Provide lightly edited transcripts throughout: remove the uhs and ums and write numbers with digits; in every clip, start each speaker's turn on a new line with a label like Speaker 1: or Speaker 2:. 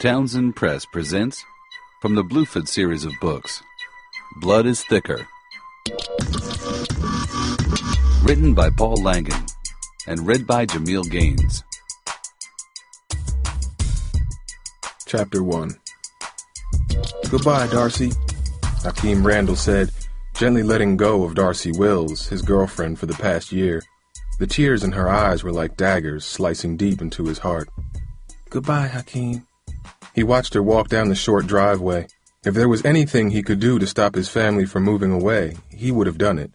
Speaker 1: Townsend Press presents from the Bluford series of books, Blood is Thicker. Written by Paul Langan and read by Jamil Gaines.
Speaker 2: Chapter 1. "Goodbye, Darcy," Hakeem Randall said, gently letting go of Darcy Wills, his girlfriend for the past year. The tears in her eyes were like daggers slicing deep into his heart. "Goodbye, Hakeem." He watched her walk down the short driveway. If there was anything he could do to stop his family from moving away, he would have done it.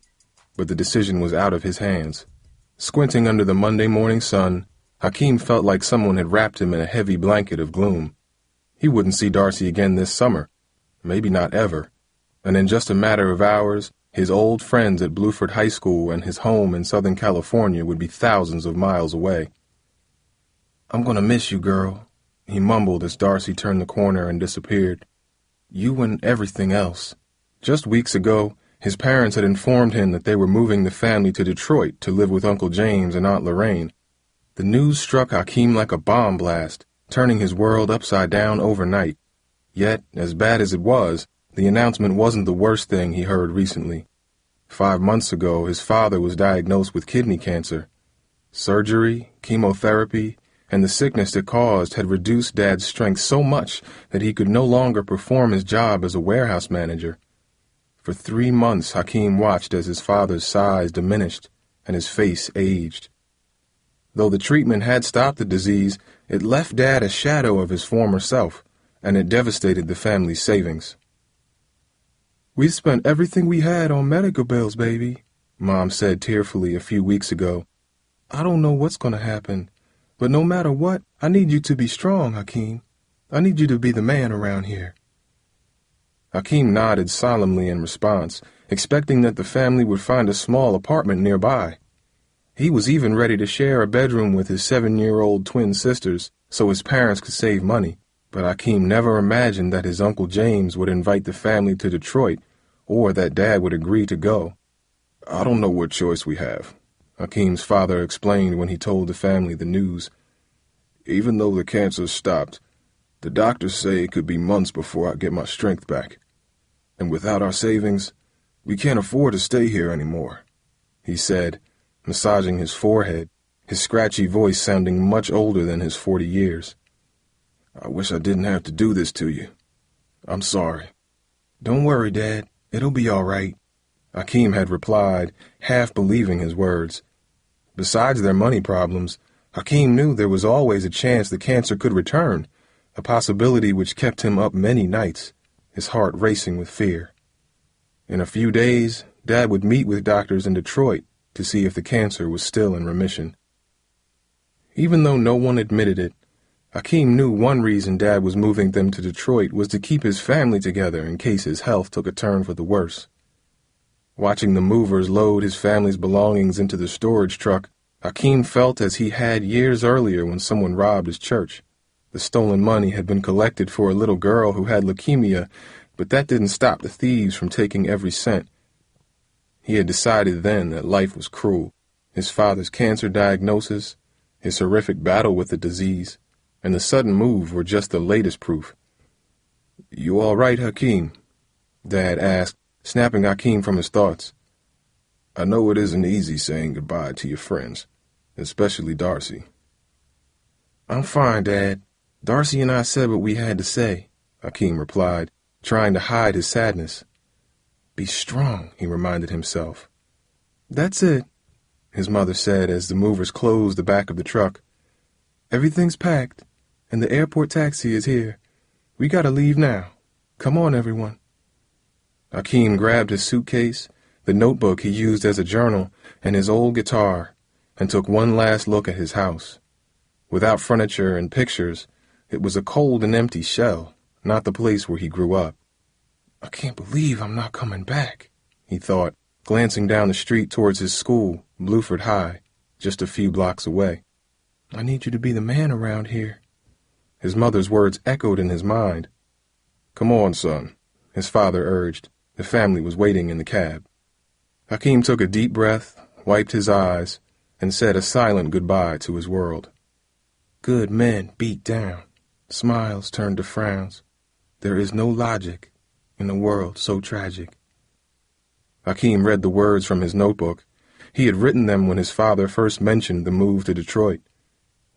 Speaker 2: But the decision was out of his hands. Squinting under the Monday morning sun, Hakeem felt like someone had wrapped him in a heavy blanket of gloom. He wouldn't see Darcy again this summer, maybe not ever. And in just a matter of hours, his old friends at Bluford High School and his home in Southern California would be thousands of miles away. "I'm gonna miss you, girl," he mumbled as Darcy turned the corner and disappeared. "You and everything else." Just weeks ago, his parents had informed him that they were moving the family to Detroit to live with Uncle James and Aunt Lorraine. The news struck Hakeem like a bomb blast, turning his world upside down overnight. Yet, as bad as it was, the announcement wasn't the worst thing he heard recently. 5 months ago, his father was diagnosed with kidney cancer. Surgery, chemotherapy, and the sickness it caused had reduced Dad's strength so much that he could no longer perform his job as a warehouse manager. For 3 months, Hakeem watched as his father's size diminished and his face aged. Though the treatment had stopped the disease, it left Dad a shadow of his former self, and it devastated the family's savings. "We spent everything we had on medical bills, baby," Mom said tearfully a few weeks ago. "I don't know what's going to happen, but no matter what, I need you to be strong, Hakeem. I need you to be the man around here." Hakeem nodded solemnly in response, expecting that the family would find a small apartment nearby. He was even ready to share a bedroom with his 7-year-old twin sisters so his parents could save money. But Hakeem never imagined that his Uncle James would invite the family to Detroit, or that Dad would agree to go. "I don't know what choice we have," Hakeem's father explained when he told the family the news. "Even though the cancer stopped, the doctors say it could be months before I get my strength back. And without our savings, we can't afford to stay here anymore," he said, massaging his forehead, his scratchy voice sounding much older than his 40 years. "I wish I didn't have to do this to you. I'm sorry." "Don't worry, Dad. It'll be all right," Hakeem had replied, half believing his words. Besides their money problems, Hakeem knew there was always a chance the cancer could return, a possibility which kept him up many nights, his heart racing with fear. In a few days, Dad would meet with doctors in Detroit to see if the cancer was still in remission. Even though no one admitted it, Hakeem knew one reason Dad was moving them to Detroit was to keep his family together in case his health took a turn for the worse. Watching the movers load his family's belongings into the storage truck, Hakeem felt as he had years earlier when someone robbed his church. The stolen money had been collected for a little girl who had leukemia, but that didn't stop the thieves from taking every cent. He had decided then that life was cruel. His father's cancer diagnosis, his horrific battle with the disease, and the sudden move were just the latest proof. "You all right, Hakeem?" Dad asked, snapping Hakeem from his thoughts. "I know it isn't easy saying goodbye to your friends, especially Darcy." "I'm fine, Dad. Darcy and I said what we had to say," Hakeem replied, trying to hide his sadness. "Be strong," he reminded himself. "That's it," his mother said as the movers closed the back of the truck. "Everything's packed, and the airport taxi is here. We gotta leave now. Come on, everyone." Hakeem grabbed his suitcase, the notebook he used as a journal, and his old guitar, and took one last look at his house. Without furniture and pictures, it was a cold and empty shell, not the place where he grew up. "I can't believe I'm not coming back," he thought, glancing down the street towards his school, Bluford High, just a few blocks away. "I need you to be the man around here." His mother's words echoed in his mind. "Come on, son," his father urged. The family was waiting in the cab. Hakeem took a deep breath, wiped his eyes, and said a silent goodbye to his world. "Good men beat down," Smiles turned to frowns. There is no logic in a world so tragic. Hakeem read the words from his notebook. He had written them when his father first mentioned the move to Detroit.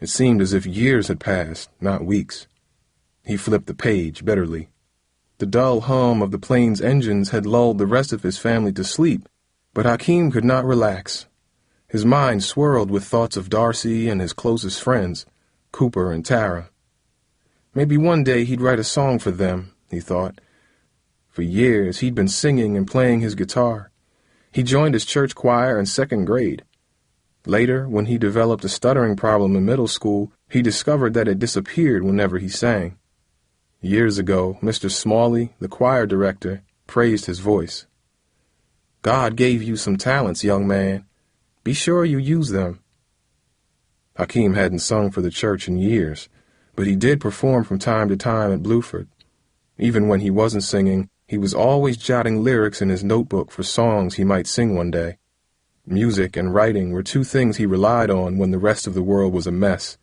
Speaker 2: It seemed as if years had passed, not weeks. He flipped the page bitterly. The dull hum of the plane's engines had lulled the rest of his family to sleep, but Hakeem could not relax. His mind swirled with thoughts of Darcy and his closest friends, Cooper and Tara. Maybe one day he'd write a song for them, he thought. For years he'd been singing and playing his guitar. He joined his church choir in 2nd grade. Later, when he developed a stuttering problem in middle school, he discovered that it disappeared whenever he sang. Years ago, Mr. Smalley, the choir director, praised his voice. God gave you some talents, young man. Be sure you use them. Hakeem hadn't sung for the church in years, but he did perform from time to time at Bluford. Even when he wasn't singing, he was always jotting lyrics in his notebook for songs he might sing one day. Music and writing were two things he relied on when the rest of the world was a mess.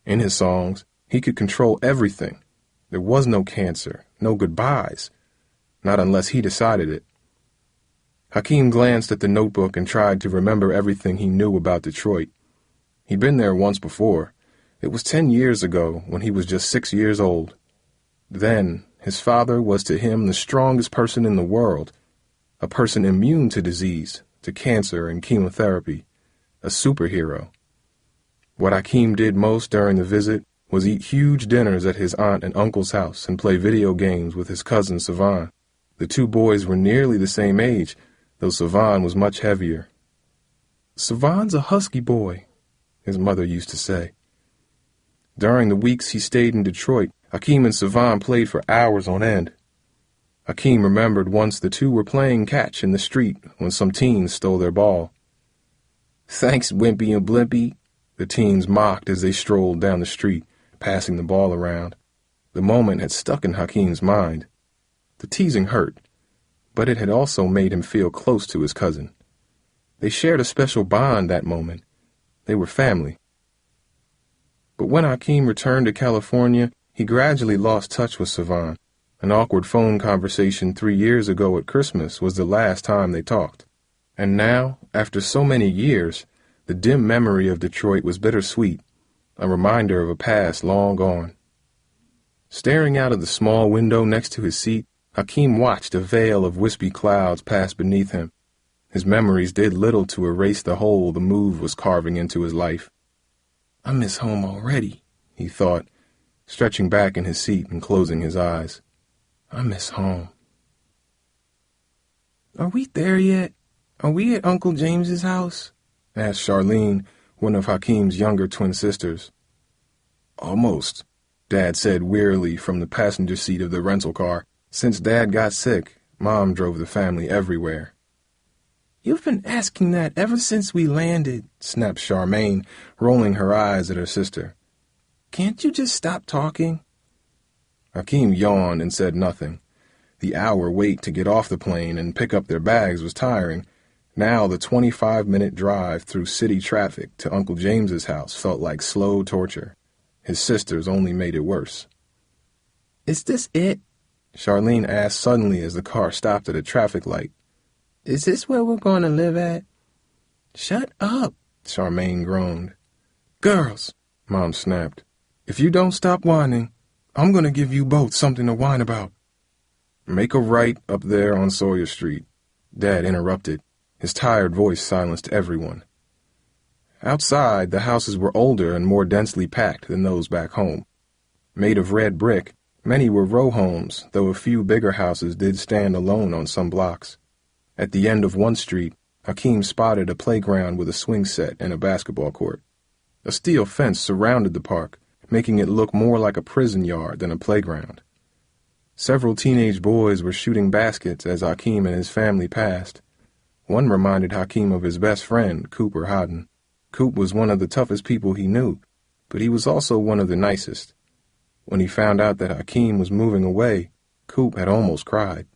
Speaker 2: In his songs, he could control everything. There was no cancer, no goodbyes, not unless he decided it. Hakeem glanced at the notebook and tried to remember everything he knew about Detroit. He'd been there once before. It was 10 years ago, when he was just 6 years old. Then, his father was to him the strongest person in the world, a person immune to disease, to cancer and chemotherapy, a superhero. What Hakeem did most during the visit was eat huge dinners at his aunt and uncle's house and play video games with his cousin Savan. The two boys were nearly the same age, though Savan was much heavier. "Savan's a husky boy," his mother used to say. During the weeks he stayed in Detroit, Hakeem and Savan played for hours on end. Hakeem remembered once the two were playing catch in the street when some teens stole their ball. "Thanks, Wimpy and Blimpy," the teens mocked as they strolled down the street, passing the ball around. The moment had stuck in Hakeem's mind. The teasing hurt, but it had also made him feel close to his cousin. They shared a special bond that moment. They were family. But when Hakeem returned to California, he gradually lost touch with Savan. An awkward phone conversation 3 years ago at Christmas was the last time they talked. And now, after so many years, the dim memory of Detroit was bittersweet, a reminder of a past long gone. Staring out of the small window next to his seat, Hakeem watched a veil of wispy clouds pass beneath him. His memories did little to erase the hole the move was carving into his life. "I miss home already," he thought, stretching back in his seat and closing his eyes. "I miss home." "Are we there yet? Are we at Uncle James's house?" asked Charlene, one of Hakeem's younger twin sisters. "Almost," Dad said wearily from the passenger seat of the rental car. Since Dad got sick, Mom drove the family everywhere. "You've been asking that ever since we landed," snapped Charmaine, rolling her eyes at her sister. "Can't you just stop talking?" Hakeem yawned and said nothing. The hour wait to get off the plane and pick up their bags was tiring. Now the 25-minute drive through city traffic to Uncle James's house felt like slow torture. His sisters only made it worse. "Is this it?" Charlene asked suddenly as the car stopped at a traffic light. "Is this where we're going to live at?" "Shut up," Charmaine groaned. "Girls," Mom snapped, "if you don't stop whining, I'm going to give you both something to whine about." "Make a right up there on Sawyer Street," Dad interrupted. His tired voice silenced everyone. Outside, the houses were older and more densely packed than those back home. Made of red brick, many were row homes, though a few bigger houses did stand alone on some blocks. At the end of one street, Hakeem spotted a playground with a swing set and a basketball court. A steel fence surrounded the park, making it look more like a prison yard than a playground. Several teenage boys were shooting baskets as Hakeem and his family passed. One reminded Hakeem of his best friend, Cooper Hodden. Coop was one of the toughest people he knew, but he was also one of the nicest. When he found out that Hakeem was moving away, Coop had almost cried.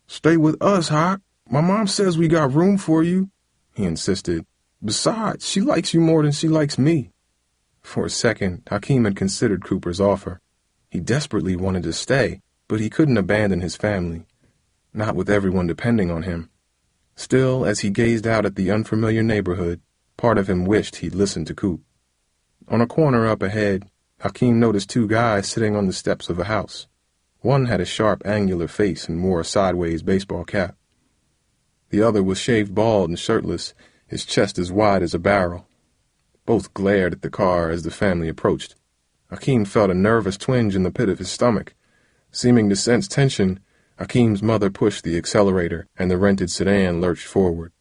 Speaker 2: "Stay with us, Hawk. My mom says we got room for you," he insisted. "Besides, she likes you more than she likes me." For a second, Hakeem had considered Cooper's offer. He desperately wanted to stay, but he couldn't abandon his family, not with everyone depending on him. Still, as he gazed out at the unfamiliar neighborhood, part of him wished he'd listened to Coop. On a corner up ahead, Hakeem noticed two guys sitting on the steps of a house. One had a sharp, angular face and wore a sideways baseball cap. The other was shaved bald and shirtless, his chest as wide as a barrel. Both glared at the car as the family approached. Hakeem felt a nervous twinge in the pit of his stomach. Seeming to sense tension, Hakeem's mother pushed the accelerator, and the rented sedan lurched forward.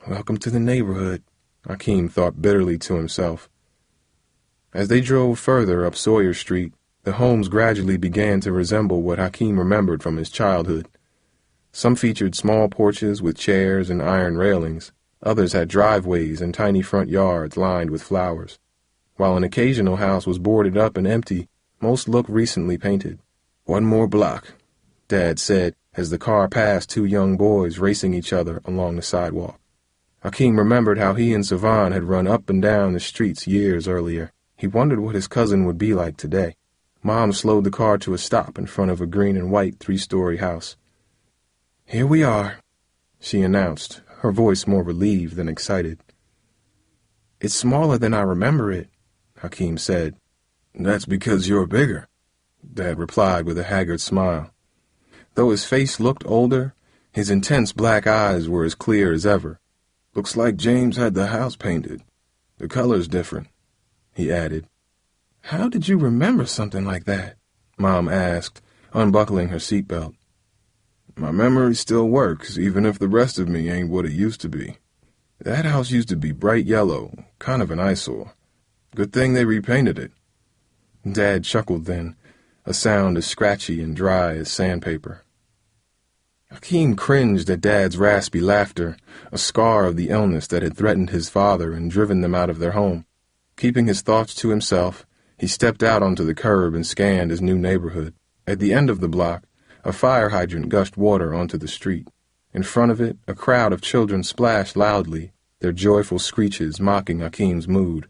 Speaker 2: "Welcome to the neighborhood," Hakeem thought bitterly to himself. As they drove further up Sawyer Street, the homes gradually began to resemble what Hakeem remembered from his childhood. Some featured small porches with chairs and iron railings. Others had driveways and tiny front yards lined with flowers. While an occasional house was boarded up and empty, most looked recently painted. "One more block," Dad said as the car passed two young boys racing each other along the sidewalk. Hakeem remembered how he and Savan had run up and down the streets years earlier. He wondered what his cousin would be like today. Mom slowed the car to a stop in front of a green and white three-story house. "Here we are," she announced, her voice more relieved than excited. "It's smaller than I remember it," Hakeem said. "That's because you're bigger," Dad replied with a haggard smile. Though his face looked older, his intense black eyes were as clear as ever. "Looks like James had the house painted. The color's different," he added. "How did you remember something like that?" Mom asked, unbuckling her seatbelt. "My memory still works, even if the rest of me ain't what it used to be. That house used to be bright yellow, kind of an eyesore. Good thing they repainted it." Dad chuckled then, a sound as scratchy and dry as sandpaper. Hakeem cringed at Dad's raspy laughter, a scar of the illness that had threatened his father and driven them out of their home. Keeping his thoughts to himself, he stepped out onto the curb and scanned his new neighborhood. At the end of the block, a fire hydrant gushed water onto the street. In front of it, a crowd of children splashed loudly, their joyful screeches mocking Hakeem's mood.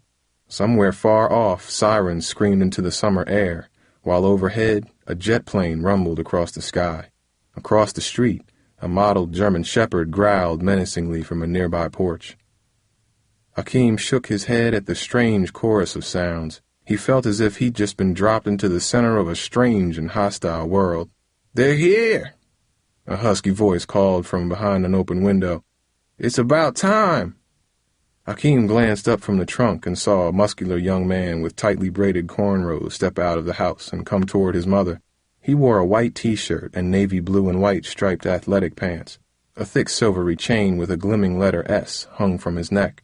Speaker 2: Somewhere far off, sirens screamed into the summer air, while overhead, a jet plane rumbled across the sky. Across the street, a mottled German shepherd growled menacingly from a nearby porch. Hakeem shook his head at the strange chorus of sounds. He felt as if he'd just been dropped into the center of a strange and hostile world. "They're here!" a husky voice called from behind an open window. "It's about time!" Hakeem glanced up from the trunk and saw a muscular young man with tightly braided cornrows step out of the house and come toward his mother. He wore a white T-shirt and navy blue and white striped athletic pants. A thick silvery chain with a glimmering letter S hung from his neck.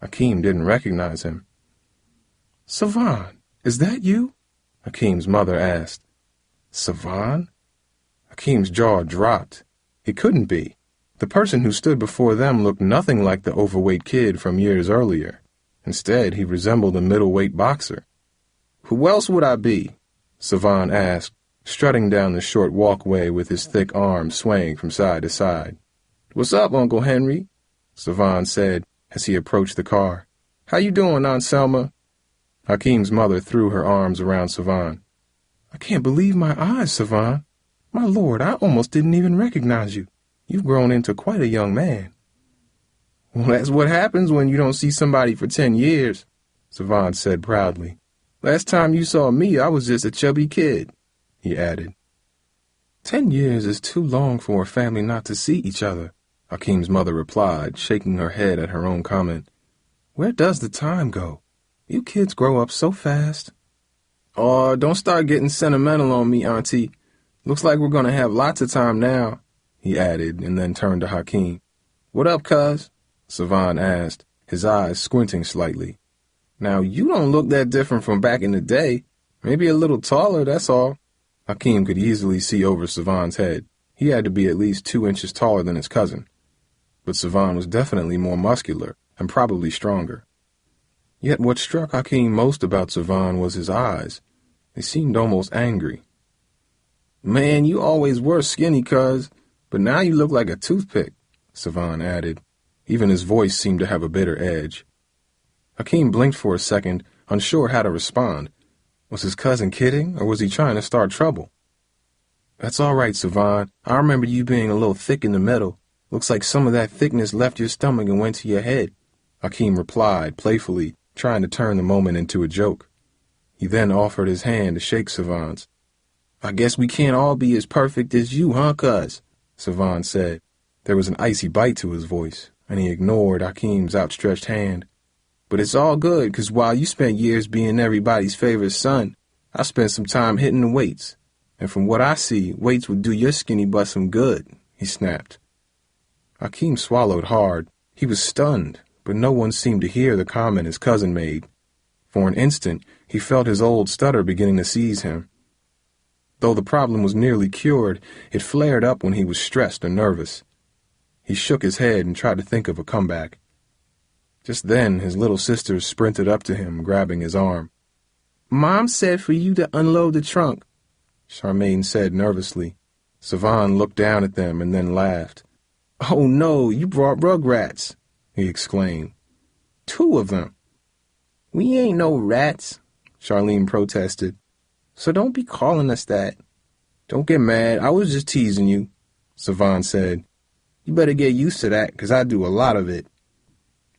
Speaker 2: Hakeem didn't recognize him. "Savan, is that you?" Hakeem's mother asked. "Savan?" Hakeem's jaw dropped. It couldn't be. The person who stood before them looked nothing like the overweight kid from years earlier. Instead, he resembled a middleweight boxer. "Who else would I be?" Savan asked, strutting down the short walkway with his thick arms swaying from side to side. "What's up, Uncle Henry?" Savan said as he approached the car. "How you doing, Aunt Selma?" Hakeem's mother threw her arms around Savan. "I can't believe my eyes, Savan. My lord, I almost didn't even recognize you. You've grown into quite a young man." "Well, that's what happens when you don't see somebody for 10 years, Savan said proudly. "Last time you saw me, I was just a chubby kid," he added. 10 years is too long for a family not to see each other, Hakeem's mother replied, shaking her head at her own comment. "Where does the time go? You kids grow up so fast." "Oh, don't start getting sentimental on me, Auntie. Looks like we're going to have lots of time now," he added, and then turned to Hakeem. "What up, cuz?" Savan asked, his eyes squinting slightly. "Now, you don't look that different from back in the day. Maybe a little taller, that's all." Hakeem could easily see over Savan's head. He had to be at least 2 inches taller than his cousin. But Savan was definitely more muscular and probably stronger. Yet what struck Hakeem most about Savan was his eyes. They seemed almost angry. "Man, you always were skinny, cuz, but now you look like a toothpick," Savan added. Even his voice seemed to have a bitter edge. Hakeem blinked for a second, unsure how to respond. Was his cousin kidding, or was he trying to start trouble? "That's all right, Savan. I remember you being a little thick in the middle. Looks like some of that thickness left your stomach and went to your head," Hakeem replied, playfully, trying to turn the moment into a joke. He then offered his hand to shake Savan's. "I guess we can't all be as perfect as you, huh, cuz?" Savan said. There was an icy bite to his voice, and he ignored Hakeem's outstretched hand. "But it's all good, 'cause while you spent years being everybody's favorite son, I spent some time hitting the weights. And from what I see, weights would do your skinny butt some good," he snapped. Hakeem swallowed hard. He was stunned, but no one seemed to hear the comment his cousin made. For an instant, he felt his old stutter beginning to seize him. Though the problem was nearly cured, it flared up when he was stressed or nervous. He shook his head and tried to think of a comeback. Just then, his little sister sprinted up to him, grabbing his arm. "Mom said for you to unload the trunk," Charmaine said nervously. Savan looked down at them and then laughed. "Oh no, you brought rugrats," he exclaimed. "2 of them." "We ain't no rats," Charlene protested. "So don't be calling us that." "Don't get mad, I was just teasing you," Savan said. "You better get used to that, 'cause I do a lot of it."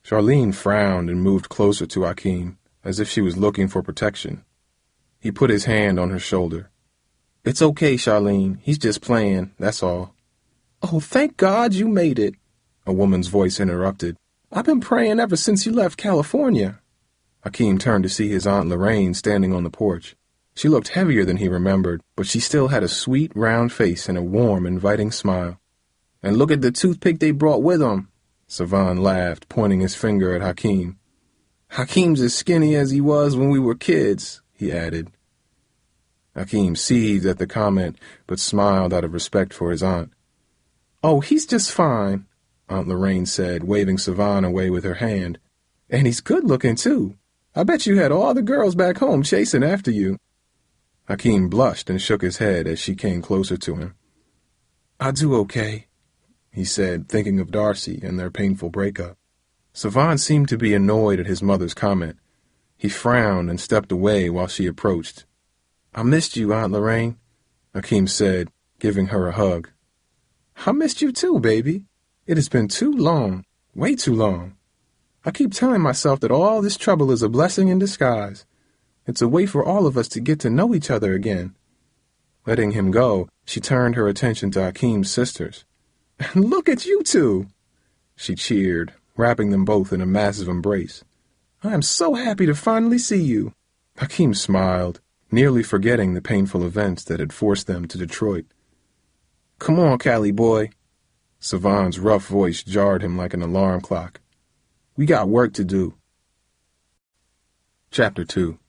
Speaker 2: Charlene frowned and moved closer to Hakeem, as if she was looking for protection. He put his hand on her shoulder. "It's okay, Charlene. He's just playing, that's all." "Oh, thank God you made it," a woman's voice interrupted. "I've been praying ever since you left California." Hakeem turned to see his Aunt Lorraine standing on the porch. She looked heavier than he remembered, but she still had a sweet, round face and a warm, inviting smile. "And look at the toothpick they brought with them," Savan laughed, pointing his finger at Hakeem. "Hakeem's as skinny as he was when we were kids," he added. Hakeem seethed at the comment, but smiled out of respect for his aunt. "Oh, he's just fine," Aunt Lorraine said, waving Savan away with her hand. "And he's good-looking, too. I bet you had all the girls back home chasing after you." Hakeem blushed and shook his head as she came closer to him. "I do okay," he said, thinking of Darcy and their painful breakup. Savan seemed to be annoyed at his mother's comment. He frowned and stepped away while she approached. "I missed you, Aunt Lorraine," Hakeem said, giving her a hug. "I missed you too, baby. It has been too long, way too long. I keep telling myself that all this trouble is a blessing in disguise. It's a way for all of us to get to know each other again." Letting him go, she turned her attention to Hakeem's sisters. "And look at you two!" She cheered, wrapping them both in a massive embrace. "I am so happy to finally see you." Hakeem smiled, nearly forgetting the painful events that had forced them to Detroit. "Come on, Callie boy." Savan's rough voice jarred him like an alarm clock. "We got work to do." Chapter 2.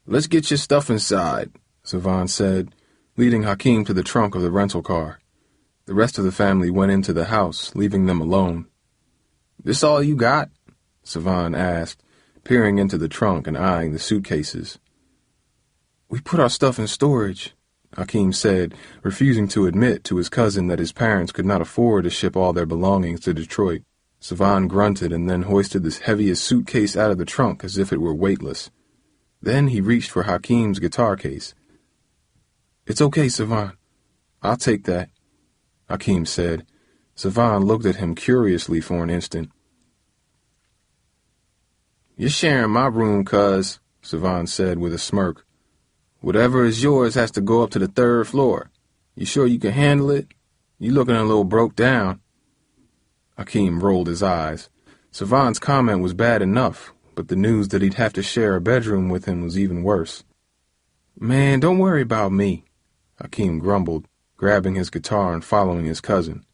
Speaker 2: "Let's get your stuff inside," Savan said, leading Hakeem to the trunk of the rental car. The rest of the family went into the house, leaving them alone. "This all you got?" Savan asked, peering into the trunk and eyeing the suitcases. "We put our stuff in storage," Hakeem said, refusing to admit to his cousin that his parents could not afford to ship all their belongings to Detroit. Savan grunted and then hoisted the heaviest suitcase out of the trunk as if it were weightless. Then he reached for Hakeem's guitar case. "It's okay, Savan. I'll take that," Hakeem said. Savan looked at him curiously for an instant. "You're sharing my room, cuz," Savan said with a smirk. "Whatever is yours has to go up to the 3rd floor. You sure you can handle it? You looking a little broke down." Hakeem rolled his eyes. Savan's comment was bad enough, but the news that he'd have to share a bedroom with him was even worse. "Man, don't worry about me," Hakeem grumbled, grabbing his guitar and following his cousin.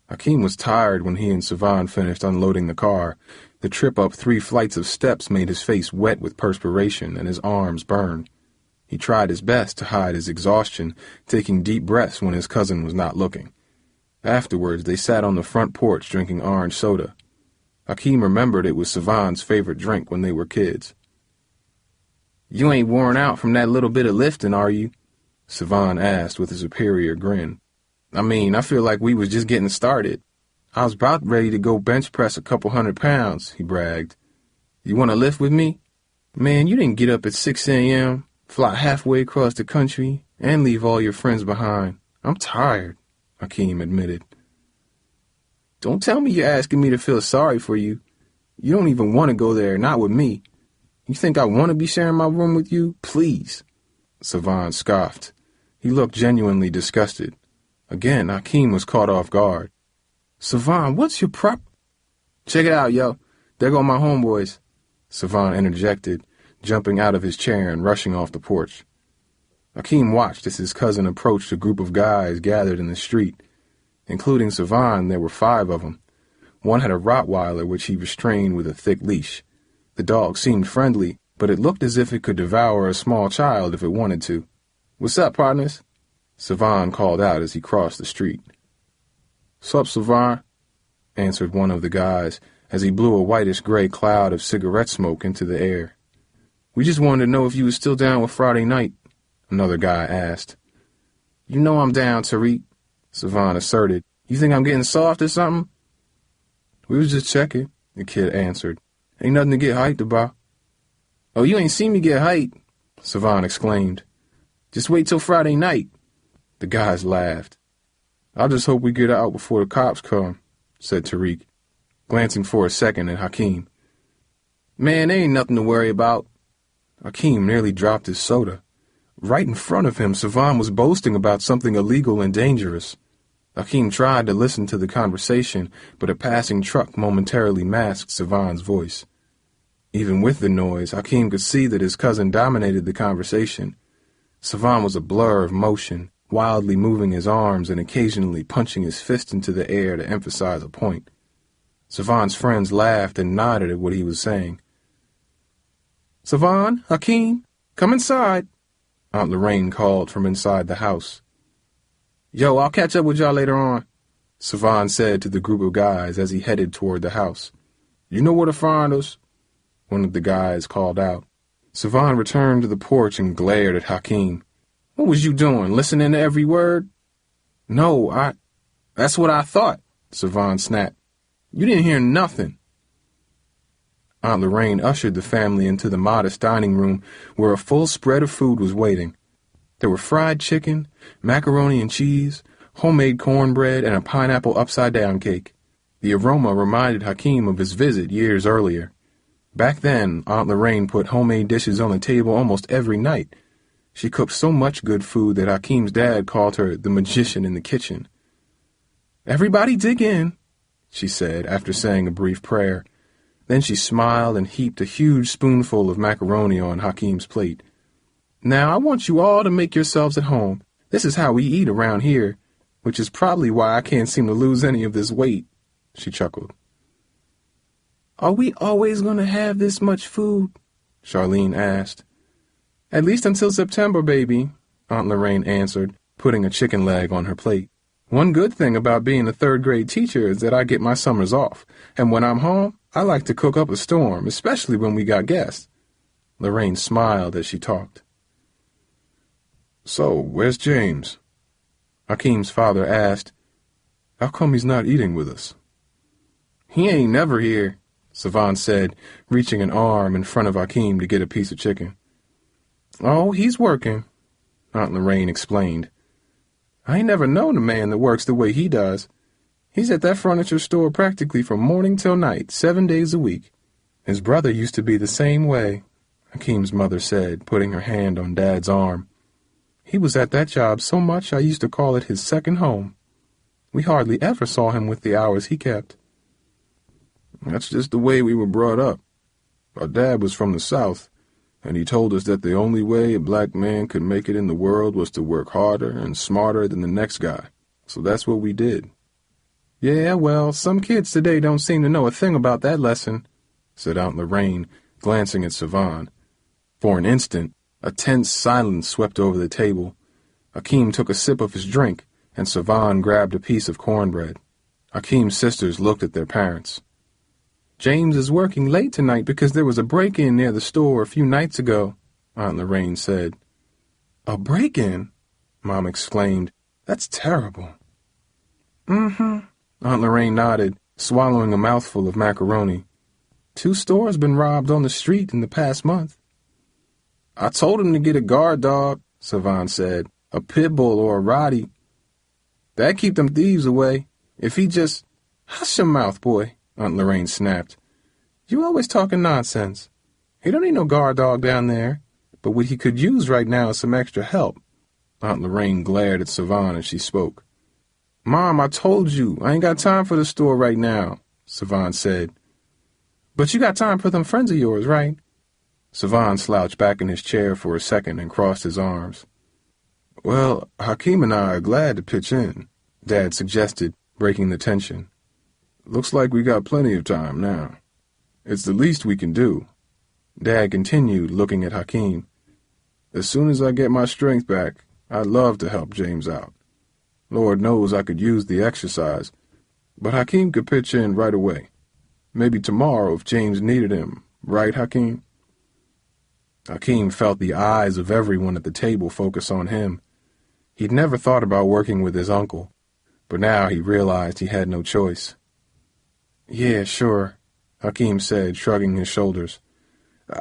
Speaker 2: Hakeem was tired when he and Savan finished unloading the car. The trip up 3 flights of steps made his face wet with perspiration and his arms burned. He tried his best to hide his exhaustion, taking deep breaths when his cousin was not looking. Afterwards, they sat on the front porch drinking orange soda. Hakeem remembered it was Savan's favorite drink when they were kids. "You ain't worn out from that little bit of lifting, are you?" Savan asked with a superior grin. "I mean, I feel like we was just getting started. I was about ready to go bench press a couple 100 pounds," he bragged. You want to lift with me? Man, you didn't get up at 6 a.m., fly halfway across the country, and leave all your friends behind. I'm tired, Hakeem admitted. Don't tell me you're asking me to feel sorry for you. You don't even want to go there, not with me. You think I want to be sharing my room with you? Please. Savan scoffed. He looked genuinely disgusted. Again, Hakeem was caught off guard. Savan, what's your Check it out, yo. There go my homeboys. Savan interjected, jumping out of his chair and rushing off the porch. Hakeem watched as his cousin approached a group of guys gathered in the street. Including Savan, there were 5 of them. One had a Rottweiler which he restrained with a thick leash. The dog seemed friendly, but it looked as if it could devour a small child if it wanted to. "What's up, partners?" Savan called out as he crossed the street. "Sup, Savan?" answered one of the guys as he blew a whitish-gray cloud of cigarette smoke into the air. "We just wanted to know if you was still down with Friday night," another guy asked. "You know I'm down, Tariq," Savan asserted. "You think I'm getting soft or something?" "We was just checking," the kid answered. "Ain't nothing to get hyped about." "Oh, you ain't seen me get hyped," Savan exclaimed. "Just wait till Friday night." The guys laughed. "I just hope we get out before the cops come," said Tariq, glancing for a second at Hakeem. "Man, there ain't nothing to worry about." Hakeem nearly dropped his soda. Right in front of him, Savan was boasting about something illegal and dangerous. Hakeem tried to listen to the conversation, but a passing truck momentarily masked Savan's voice. Even with the noise, Hakeem could see that his cousin dominated the conversation. Savan was a blur of motion, wildly moving his arms and occasionally punching his fist into the air to emphasize a point. Savan's friends laughed and nodded at what he was saying. "Savan, Hakeem, come inside," Aunt Lorraine called from inside the house. "Yo, I'll catch up with y'all later on," Savan said to the group of guys as he headed toward the house. "You know where to find us," one of the guys called out. Savan returned to the porch and glared at Hakeem. "What was you doing, listening to every word?" "No, That's what I thought," Savan snapped. "You didn't hear nothing." Aunt Lorraine ushered the family into the modest dining room where a full spread of food was waiting. There were fried chicken, macaroni and cheese, homemade cornbread, and a pineapple upside-down cake. The aroma reminded Hakeem of his visit years earlier. Back then, Aunt Lorraine put homemade dishes on the table almost every night. She cooked so much good food that Hakeem's dad called her the magician in the kitchen. "Everybody dig in," she said after saying a brief prayer. Then she smiled and heaped a huge spoonful of macaroni on Hakeem's plate. "Now I want you all to make yourselves at home. This is how we eat around here, which is probably why I can't seem to lose any of this weight," she chuckled. "Are we always going to have this much food?" Charlene asked. "At least until September, baby," Aunt Lorraine answered, putting a chicken leg on her plate. "One good thing about being a third-grade teacher is that I get my summers off, and when I'm home, I like to cook up a storm, especially when we got guests." Lorraine smiled as she talked. "So, where's James?" Hakeem's father asked. "How come he's not eating with us?" "He ain't never here," Savan said, reaching an arm in front of Hakeem to get a piece of chicken. "Oh, he's working," Aunt Lorraine explained. "I ain't never known a man that works the way he does. He's at that furniture store practically from morning till night, 7 days a week." "His brother used to be the same way," Hakeem's mother said, putting her hand on Dad's arm. "He was at that job so much I used to call it his second home. We hardly ever saw him with the hours he kept." "That's just the way we were brought up. Our dad was from the South, and he told us that the only way a black man could make it in the world was to work harder and smarter than the next guy. So that's what we did." "Yeah, well, some kids today don't seem to know a thing about that lesson," said Aunt Lorraine, glancing at Savan. For an instant, a tense silence swept over the table. Hakeem took a sip of his drink, and Savan grabbed a piece of cornbread. Hakeem's sisters looked at their parents. "James is working late tonight because there was a break-in near the store a few nights ago," Aunt Lorraine said. "A break-in?" Mom exclaimed. "That's terrible." "Mm-hmm," Aunt Lorraine nodded, swallowing a mouthful of macaroni. 2 stores been robbed on the street in the past month. I told him to get a guard dog, Savan said, a pit bull or a Rottie. That'd keep them thieves away. If he just... Hush your mouth, boy, Aunt Lorraine snapped. You always talking nonsense. He don't need no guard dog down there, but what he could use right now is some extra help. Aunt Lorraine glared at Savan as she spoke. Mom, I told you, I ain't got time for the store right now, Savan said. But you got time for them friends of yours, right? Savan slouched back in his chair for a second and crossed his arms. Well, Hakeem and I are glad to pitch in, Dad suggested, breaking the tension. Looks like we got plenty of time now. It's the least we can do. Dad continued, looking at Hakeem. As soon as I get my strength back, I'd love to help James out. Lord knows I could use the exercise, but Hakeem could pitch in right away. Maybe tomorrow if James needed him, right, Hakeem? Hakeem felt the eyes of everyone at the table focus on him. He'd never thought about working with his uncle, but now he realized he had no choice. Yeah, sure, Hakeem said, shrugging his shoulders.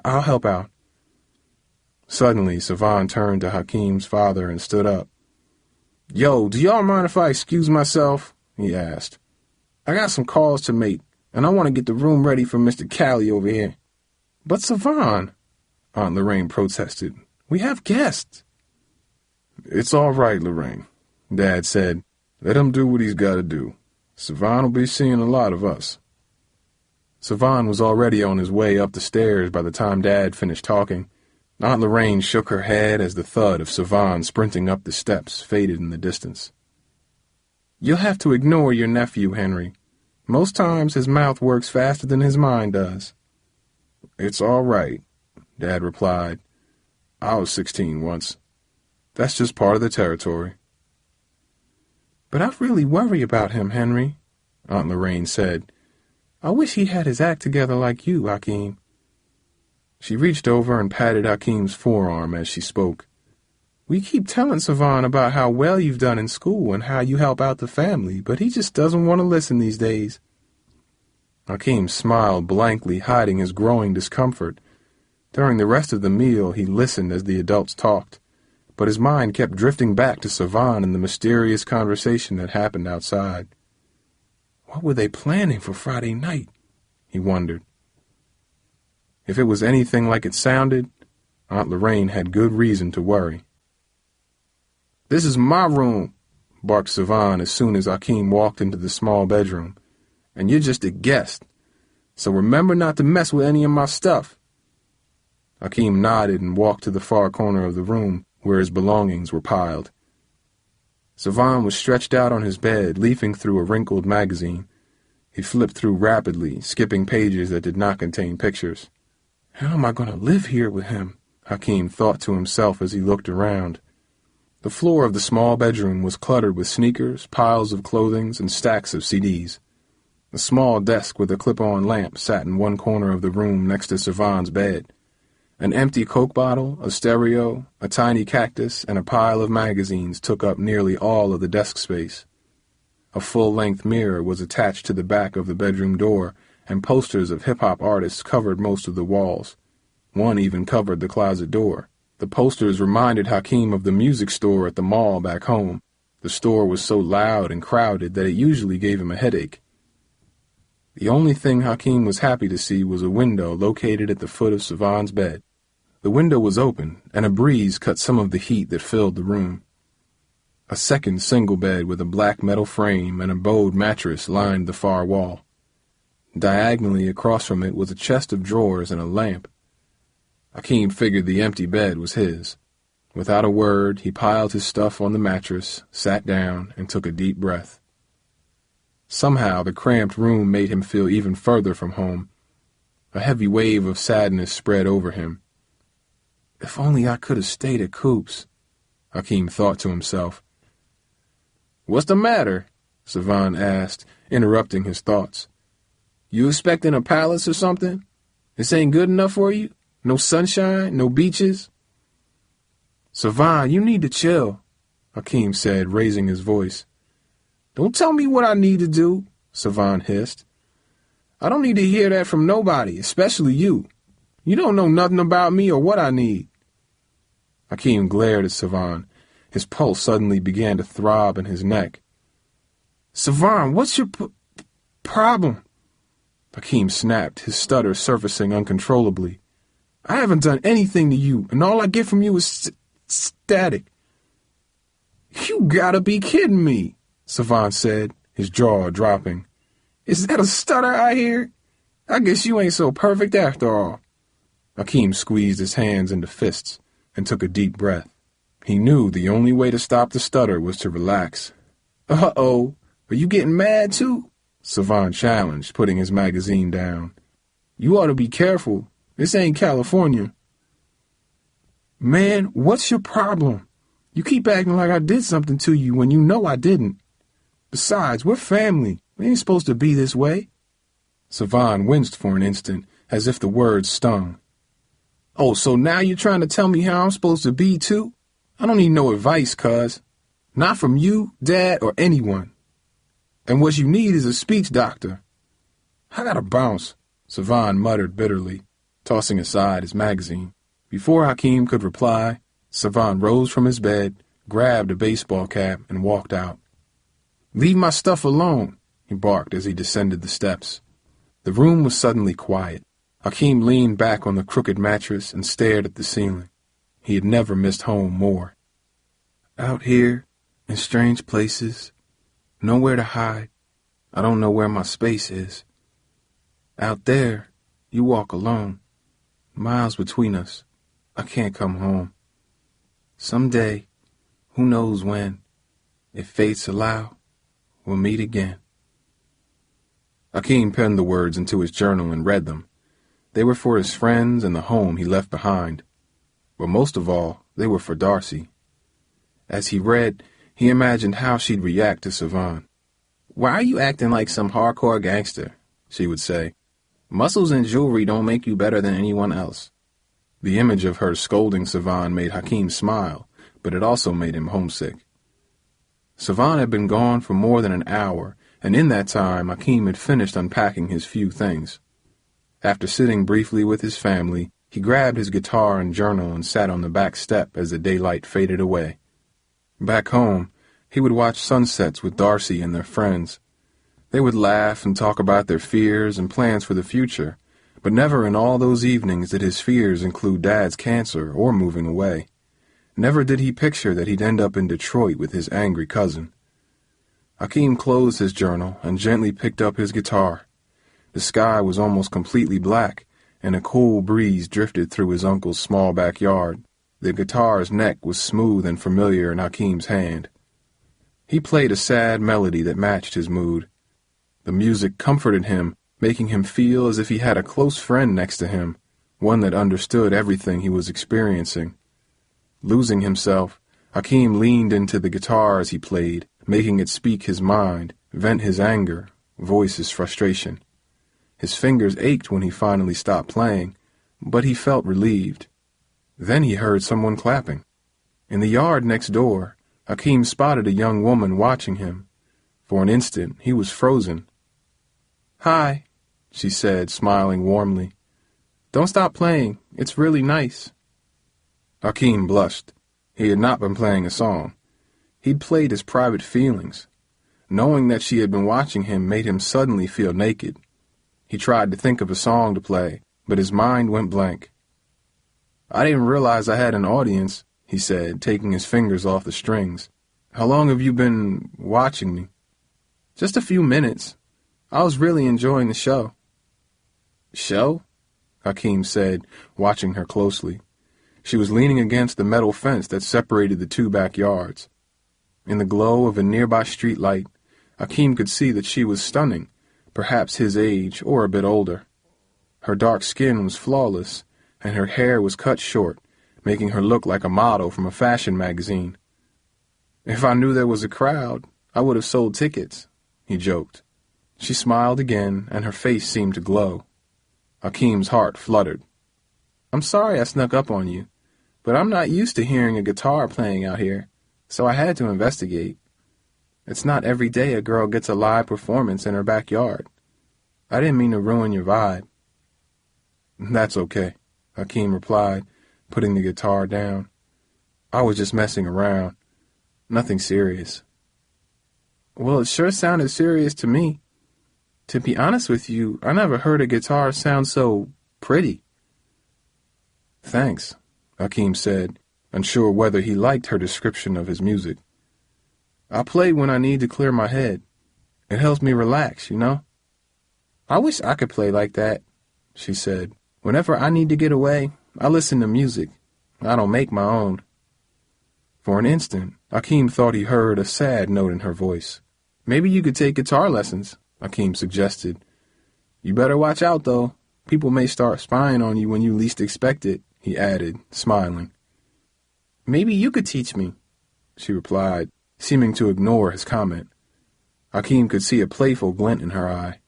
Speaker 2: I'll help out. Suddenly, Savan turned to Hakeem's father and stood up. Yo, do y'all mind if I excuse myself? He asked. I got some calls to make, and I want to get the room ready for Mr. Callie over here. But Savan, Aunt Lorraine protested, we have guests. It's all right, Lorraine, Dad said. Let him do what he's got to do. Savan will be seeing a lot of us. Savan was already on his way up the stairs by the time Dad finished talking. Aunt Lorraine shook her head as the thud of Savan sprinting up the steps faded in the distance. You'll have to ignore your nephew, Henry. Most times his mouth works faster than his mind does. It's all right, Dad replied. I was 16 once. That's just part of the territory. But I really worry about him, Henry, Aunt Lorraine said. I wish he had his act together like you, Hakeem. She reached over and patted Hakeem's forearm as she spoke. We keep telling Savan about how well you've done in school and how you help out the family, but he just doesn't want to listen these days. Hakeem smiled blankly, hiding his growing discomfort. During the rest of the meal, he listened as the adults talked, but his mind kept drifting back to Savan and the mysterious conversation that happened outside. What were they planning for Friday night? He wondered. If it was anything like it sounded, Aunt Lorraine had good reason to worry. This is my room, barked Savan as soon as Hakeem walked into the small bedroom. And you're just a guest, so remember not to mess with any of my stuff. Hakeem nodded and walked to the far corner of the room where his belongings were piled. Savan was stretched out on his bed, leafing through a wrinkled magazine. He flipped through rapidly, skipping pages that did not contain pictures. How am I going to live here with him? Hakeem thought to himself as he looked around. The floor of the small bedroom was cluttered with sneakers, piles of clothing, and stacks of CDs. A small desk with a clip-on lamp sat in one corner of the room next to Savan's bed. An empty Coke bottle, a stereo, a tiny cactus, and a pile of magazines took up nearly all of the desk space. A full-length mirror was attached to the back of the bedroom door, and posters of hip-hop artists covered most of the walls. One even covered the closet door. The posters reminded Hakeem of the music store at the mall back home. The store was so loud and crowded that it usually gave him a headache. The only thing Hakeem was happy to see was a window located at the foot of Savan's bed. The window was open, and a breeze cut some of the heat that filled the room. A second single bed with a black metal frame and a bowed mattress lined the far wall. Diagonally across from it was a chest of drawers and a lamp. Hakeem figured the empty bed was his. Without a word, he piled his stuff on the mattress, sat down, and took a deep breath. Somehow the cramped room made him feel even further from home. A heavy wave of sadness spread over him. If only I could have stayed at Coop's, Hakeem thought to himself. What's the matter? Savan asked, interrupting his thoughts. You expecting a palace or something? This ain't good enough for you? No sunshine, no beaches? Savan, you need to chill, Hakeem said, raising his voice. Don't tell me what I need to do, Savan hissed. I don't need to hear that from nobody, especially you. You don't know nothing about me or what I need. Hakeem glared at Savan. His pulse suddenly began to throb in his neck. Savan, what's your problem? Hakeem snapped, his stutter surfacing uncontrollably. I haven't done anything to you, and all I get from you is static. You gotta be kidding me, Savan said, his jaw dropping. Is that a stutter I hear? I guess you ain't so perfect after all. Hakeem squeezed his hands into fists and took a deep breath. He knew the only way to stop the stutter was to relax. Uh-oh, are you getting mad too? Savan challenged, putting his magazine down. You ought to be careful. This ain't California. Man, what's your problem? You keep acting like I did something to you when you know I didn't. Besides, we're family. We ain't supposed to be this way. Savan winced for an instant, as if the words stung. Oh, so now you're trying to tell me how I'm supposed to be, too? I don't need no advice, cuz. Not from you, Dad, or anyone. And what you need is a speech doctor. I gotta bounce, Savan muttered bitterly, tossing aside his magazine. Before Hakeem could reply, Savan rose from his bed, grabbed a baseball cap, and walked out. Leave my stuff alone, he barked as he descended the steps. The room was suddenly quiet. Hakeem leaned back on the crooked mattress and stared at the ceiling. He had never missed home more. Out here, in strange places, nowhere to hide. I don't know where my space is. Out there, you walk alone. Miles between us. I can't come home. Someday, who knows when, if fates allow, we'll meet again. Hakeem penned the words into his journal and read them. They were for his friends and the home he left behind. But most of all, they were for Darcy. As he read, he imagined how she'd react to Savan. Why are you acting like some hardcore gangster? She would say. Muscles and jewelry don't make you better than anyone else. The image of her scolding Savan made Hakeem smile, but it also made him homesick. Savan had been gone for more than an hour, and in that time Hakeem had finished unpacking his few things. After sitting briefly with his family, he grabbed his guitar and journal and sat on the back step as the daylight faded away. Back home, he would watch sunsets with Darcy and their friends. They would laugh and talk about their fears and plans for the future, but never in all those evenings did his fears include Dad's cancer or moving away. Never did he picture that he'd end up in Detroit with his angry cousin. Hakeem closed his journal and gently picked up his guitar. The sky was almost completely black, and a cool breeze drifted through his uncle's small backyard. The guitar's neck was smooth and familiar in Hakeem's hand. He played a sad melody that matched his mood. The music comforted him, making him feel as if he had a close friend next to him, one that understood everything he was experiencing. Losing himself, Hakeem leaned into the guitar as he played, making it speak his mind, vent his anger, voice his frustration. His fingers ached when he finally stopped playing, but he felt relieved. Then he heard someone clapping. In the yard next door, Hakeem spotted a young woman watching him. For an instant, he was frozen. "Hi," she said, smiling warmly. "Don't stop playing. It's really nice." Hakeem blushed. He had not been playing a song. He'd played his private feelings. Knowing that she had been watching him made him suddenly feel naked. He tried to think of a song to play, but his mind went blank. "I didn't realize I had an audience," he said, taking his fingers off the strings. "How long have you been watching me?" "Just a few minutes. I was really enjoying the show." "Show?" Hakeem said, watching her closely. She was leaning against the metal fence that separated the two backyards. In the glow of a nearby street light, Hakeem could see that she was stunning, perhaps his age or a bit older. Her dark skin was flawless, and her hair was cut short, making her look like a model from a fashion magazine. "If I knew there was a crowd, I would have sold tickets," he joked. She smiled again, and her face seemed to glow. Hakeem's heart fluttered. "I'm sorry I snuck up on you, but I'm not used to hearing a guitar playing out here, so I had to investigate. It's not every day a girl gets a live performance in her backyard." I didn't mean to ruin your vibe. That's okay, Hakeem replied, putting the guitar down. I was just messing around. Nothing serious. Well, it sure sounded serious to me. To be honest with you, I never heard a guitar sound so pretty. Thanks, Hakeem said, unsure whether he liked her description of his music. I play when I need to clear my head. It helps me relax, you know? I wish I could play like that, she said. Whenever I need to get away, I listen to music. I don't make my own. For an instant, Hakeem thought he heard a sad note in her voice. Maybe you could take guitar lessons, Hakeem suggested. You better watch out, though. People may start spying on you when you least expect it, he added, smiling. Maybe you could teach me, she replied, seeming to ignore his comment. Hakeem could see a playful glint in her eye.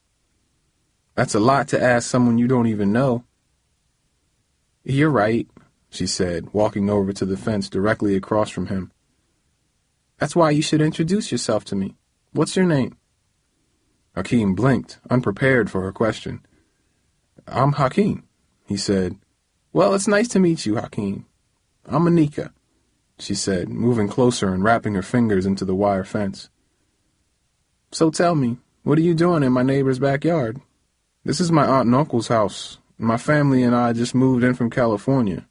Speaker 2: That's a lot to ask someone you don't even know. You're right, she said, walking over to the fence directly across from him. That's why you should introduce yourself to me. What's your name? Hakeem blinked, unprepared for her question. I'm Hakeem, he said. Well, it's nice to meet you, Hakeem. I'm Anika, she said, moving closer and wrapping her fingers into the wire fence. So tell me, what are you doing in my neighbor's backyard? This is my aunt and uncle's house. My family and I just moved in from California.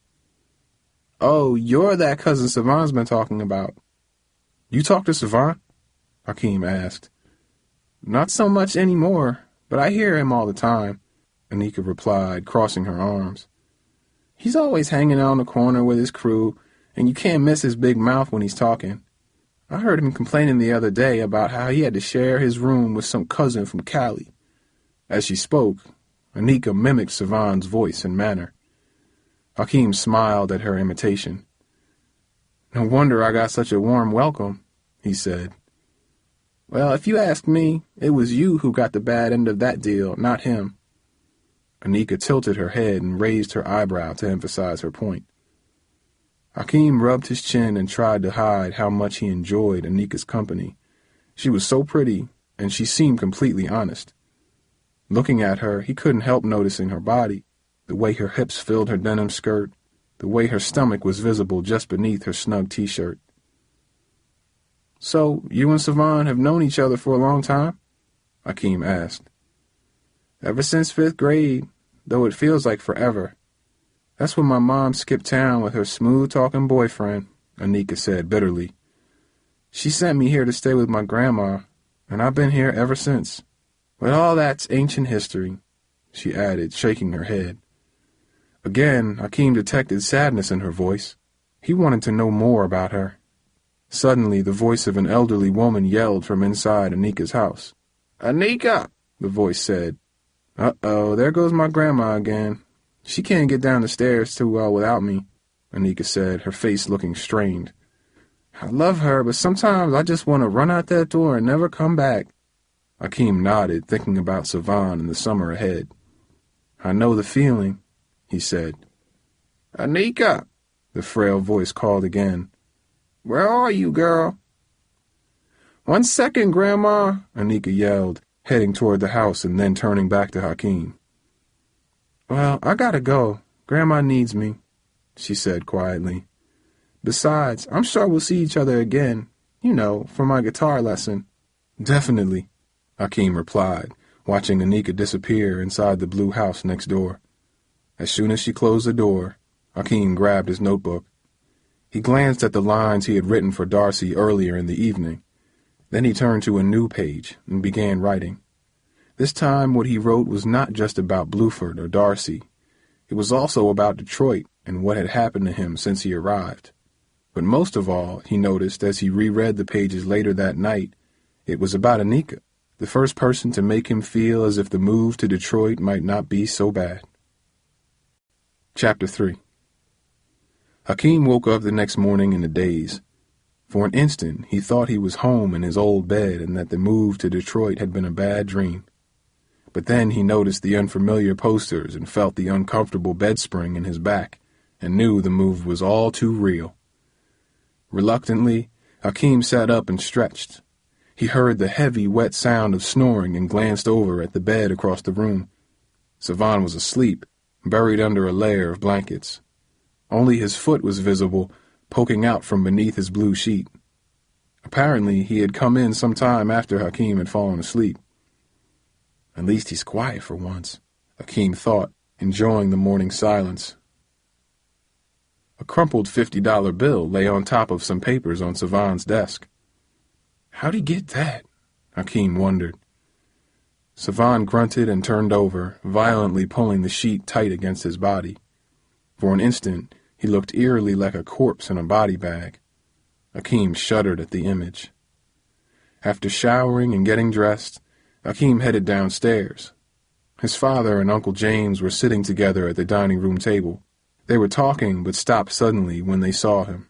Speaker 2: Oh, you're that cousin Savant's been talking about. You talk to Savant? Hakeem asked. Not so much anymore, but I hear him all the time, Anika replied, crossing her arms. He's always hanging out in the corner with his crew, and you can't miss his big mouth when he's talking. I heard him complaining the other day about how he had to share his room with some cousin from Cali. As she spoke, Anika mimicked Savant's voice and manner. Hakeem smiled at her imitation. No wonder I got such a warm welcome, he said. Well, if you ask me, it was you who got the bad end of that deal, not him. Anika tilted her head and raised her eyebrow to emphasize her point. Hakeem rubbed his chin and tried to hide how much he enjoyed Anika's company. She was so pretty, and she seemed completely honest. Looking at her, he couldn't help noticing her body, the way her hips filled her denim skirt, the way her stomach was visible just beneath her snug t-shirt. So, you and Savant have known each other for a long time? Hakeem asked. Ever since 5th grade, though it feels like forever. That's when my mom skipped town with her smooth-talking boyfriend, Anika said bitterly. She sent me here to stay with my grandma, and I've been here ever since. But all that's ancient history, she added, shaking her head. Again, Hakeem detected sadness in her voice. He wanted to know more about her. Suddenly, the voice of an elderly woman yelled from inside Anika's house. Anika, the voice said. Uh-oh, there goes my grandma again. She can't get down the stairs too well without me, Anika said, her face looking strained. I love her, but sometimes I just want to run out that door and never come back. Hakeem nodded, thinking about Savant and the summer ahead. I know the feeling, he said. Anika, the frail voice called again. Where are you, girl? 1 second, Grandma, Anika yelled, heading toward the house and then turning back to Hakeem. Well, I gotta go. Grandma needs me, she said quietly. Besides, I'm sure we'll see each other again, you know, for my guitar lesson. Definitely, Hakeem replied, watching Anika disappear inside the blue house next door. As soon as she closed the door, Hakeem grabbed his notebook. He glanced at the lines he had written for Darcy earlier in the evening. Then he turned to a new page and began writing. This time what he wrote was not just about Bluford or Darcy. It was also about Detroit and what had happened to him since he arrived. But most of all, he noticed as he reread the pages later that night, it was about Anika, the first person to make him feel as if the move to Detroit might not be so bad. Chapter 3. Hakeem woke up the next morning in a daze. For an instant, he thought he was home in his old bed and that the move to Detroit had been a bad dream. But then he noticed the unfamiliar posters and felt the uncomfortable bed spring in his back and knew the move was all too real. Reluctantly, Hakeem sat up and stretched. He heard the heavy, wet sound of snoring and glanced over at the bed across the room. Savan was asleep, buried under a layer of blankets. Only his foot was visible, poking out from beneath his blue sheet. Apparently, he had come in some time after Hakim had fallen asleep. At least he's quiet for once, Hakim thought, enjoying the morning silence. A crumpled $50 bill lay on top of some papers on Savan's desk. How'd he get that? Hakim wondered. Savan grunted and turned over, violently pulling the sheet tight against his body. For an instant, he looked eerily like a corpse in a body bag. Hakim shuddered at the image. After showering and getting dressed, Hakim headed downstairs. His father and Uncle James were sitting together at the dining room table. They were talking but stopped suddenly when they saw him.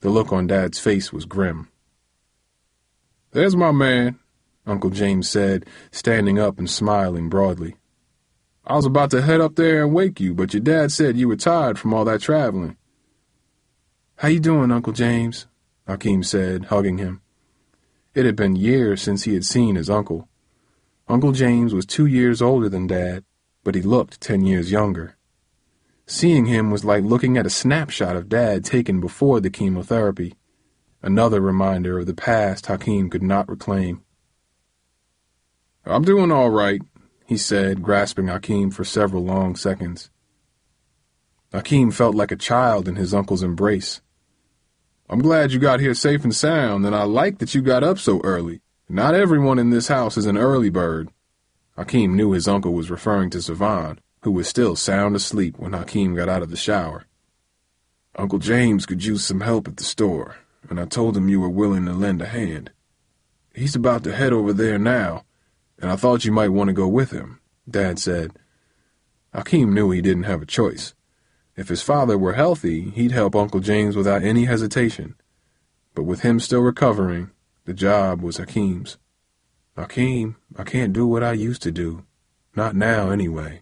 Speaker 2: The look on Dad's face was grim. "There's my man," Uncle James said, standing up and smiling broadly. "I was about to head up there and wake you, but your dad said you were tired from all that traveling." "How you doing, Uncle James?" Hakim said, hugging him. It had been years since he had seen his uncle. Uncle James was 2 years older than Dad, but he looked 10 years younger. Seeing him was like looking at a snapshot of Dad taken before the chemotherapy, another reminder of the past Hakim could not reclaim. "I'm doing all right," he said, grasping Hakim for several long seconds. Hakim felt like a child in his uncle's embrace. "I'm glad you got here safe and sound, and I like that you got up so early. Not everyone in this house is an early bird." Hakim knew his uncle was referring to Savan, who was still sound asleep when Hakim got out of the shower. "Uncle James could use some help at the store, and I told him you were willing to lend a hand. He's about to head over there now, and I thought you might want to go with him," Dad said. Hakim knew he didn't have a choice. If his father were healthy, he'd help Uncle James without any hesitation. But with him still recovering, the job was Hakim's. "Hakim, I can't do what I used to do. Not now, anyway.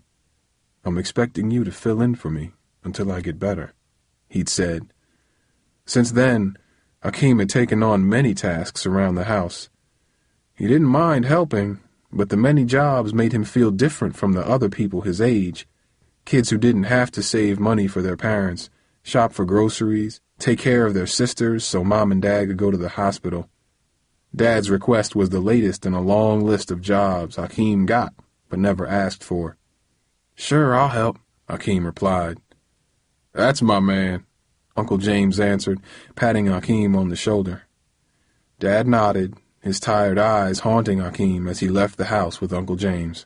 Speaker 2: I'm expecting you to fill in for me until I get better," he'd said. Since then, Hakim had taken on many tasks around the house. He didn't mind helping, but the many jobs made him feel different from the other people his age. Kids who didn't have to save money for their parents, shop for groceries, take care of their sisters so Mom and Dad could go to the hospital. Dad's request was the latest in a long list of jobs Hakim got, but never asked for. "Sure, I'll help," Hakim replied. "That's my man," Uncle James answered, patting Hakim on the shoulder. Dad nodded, his tired eyes haunting Hakim as he left the house with Uncle James.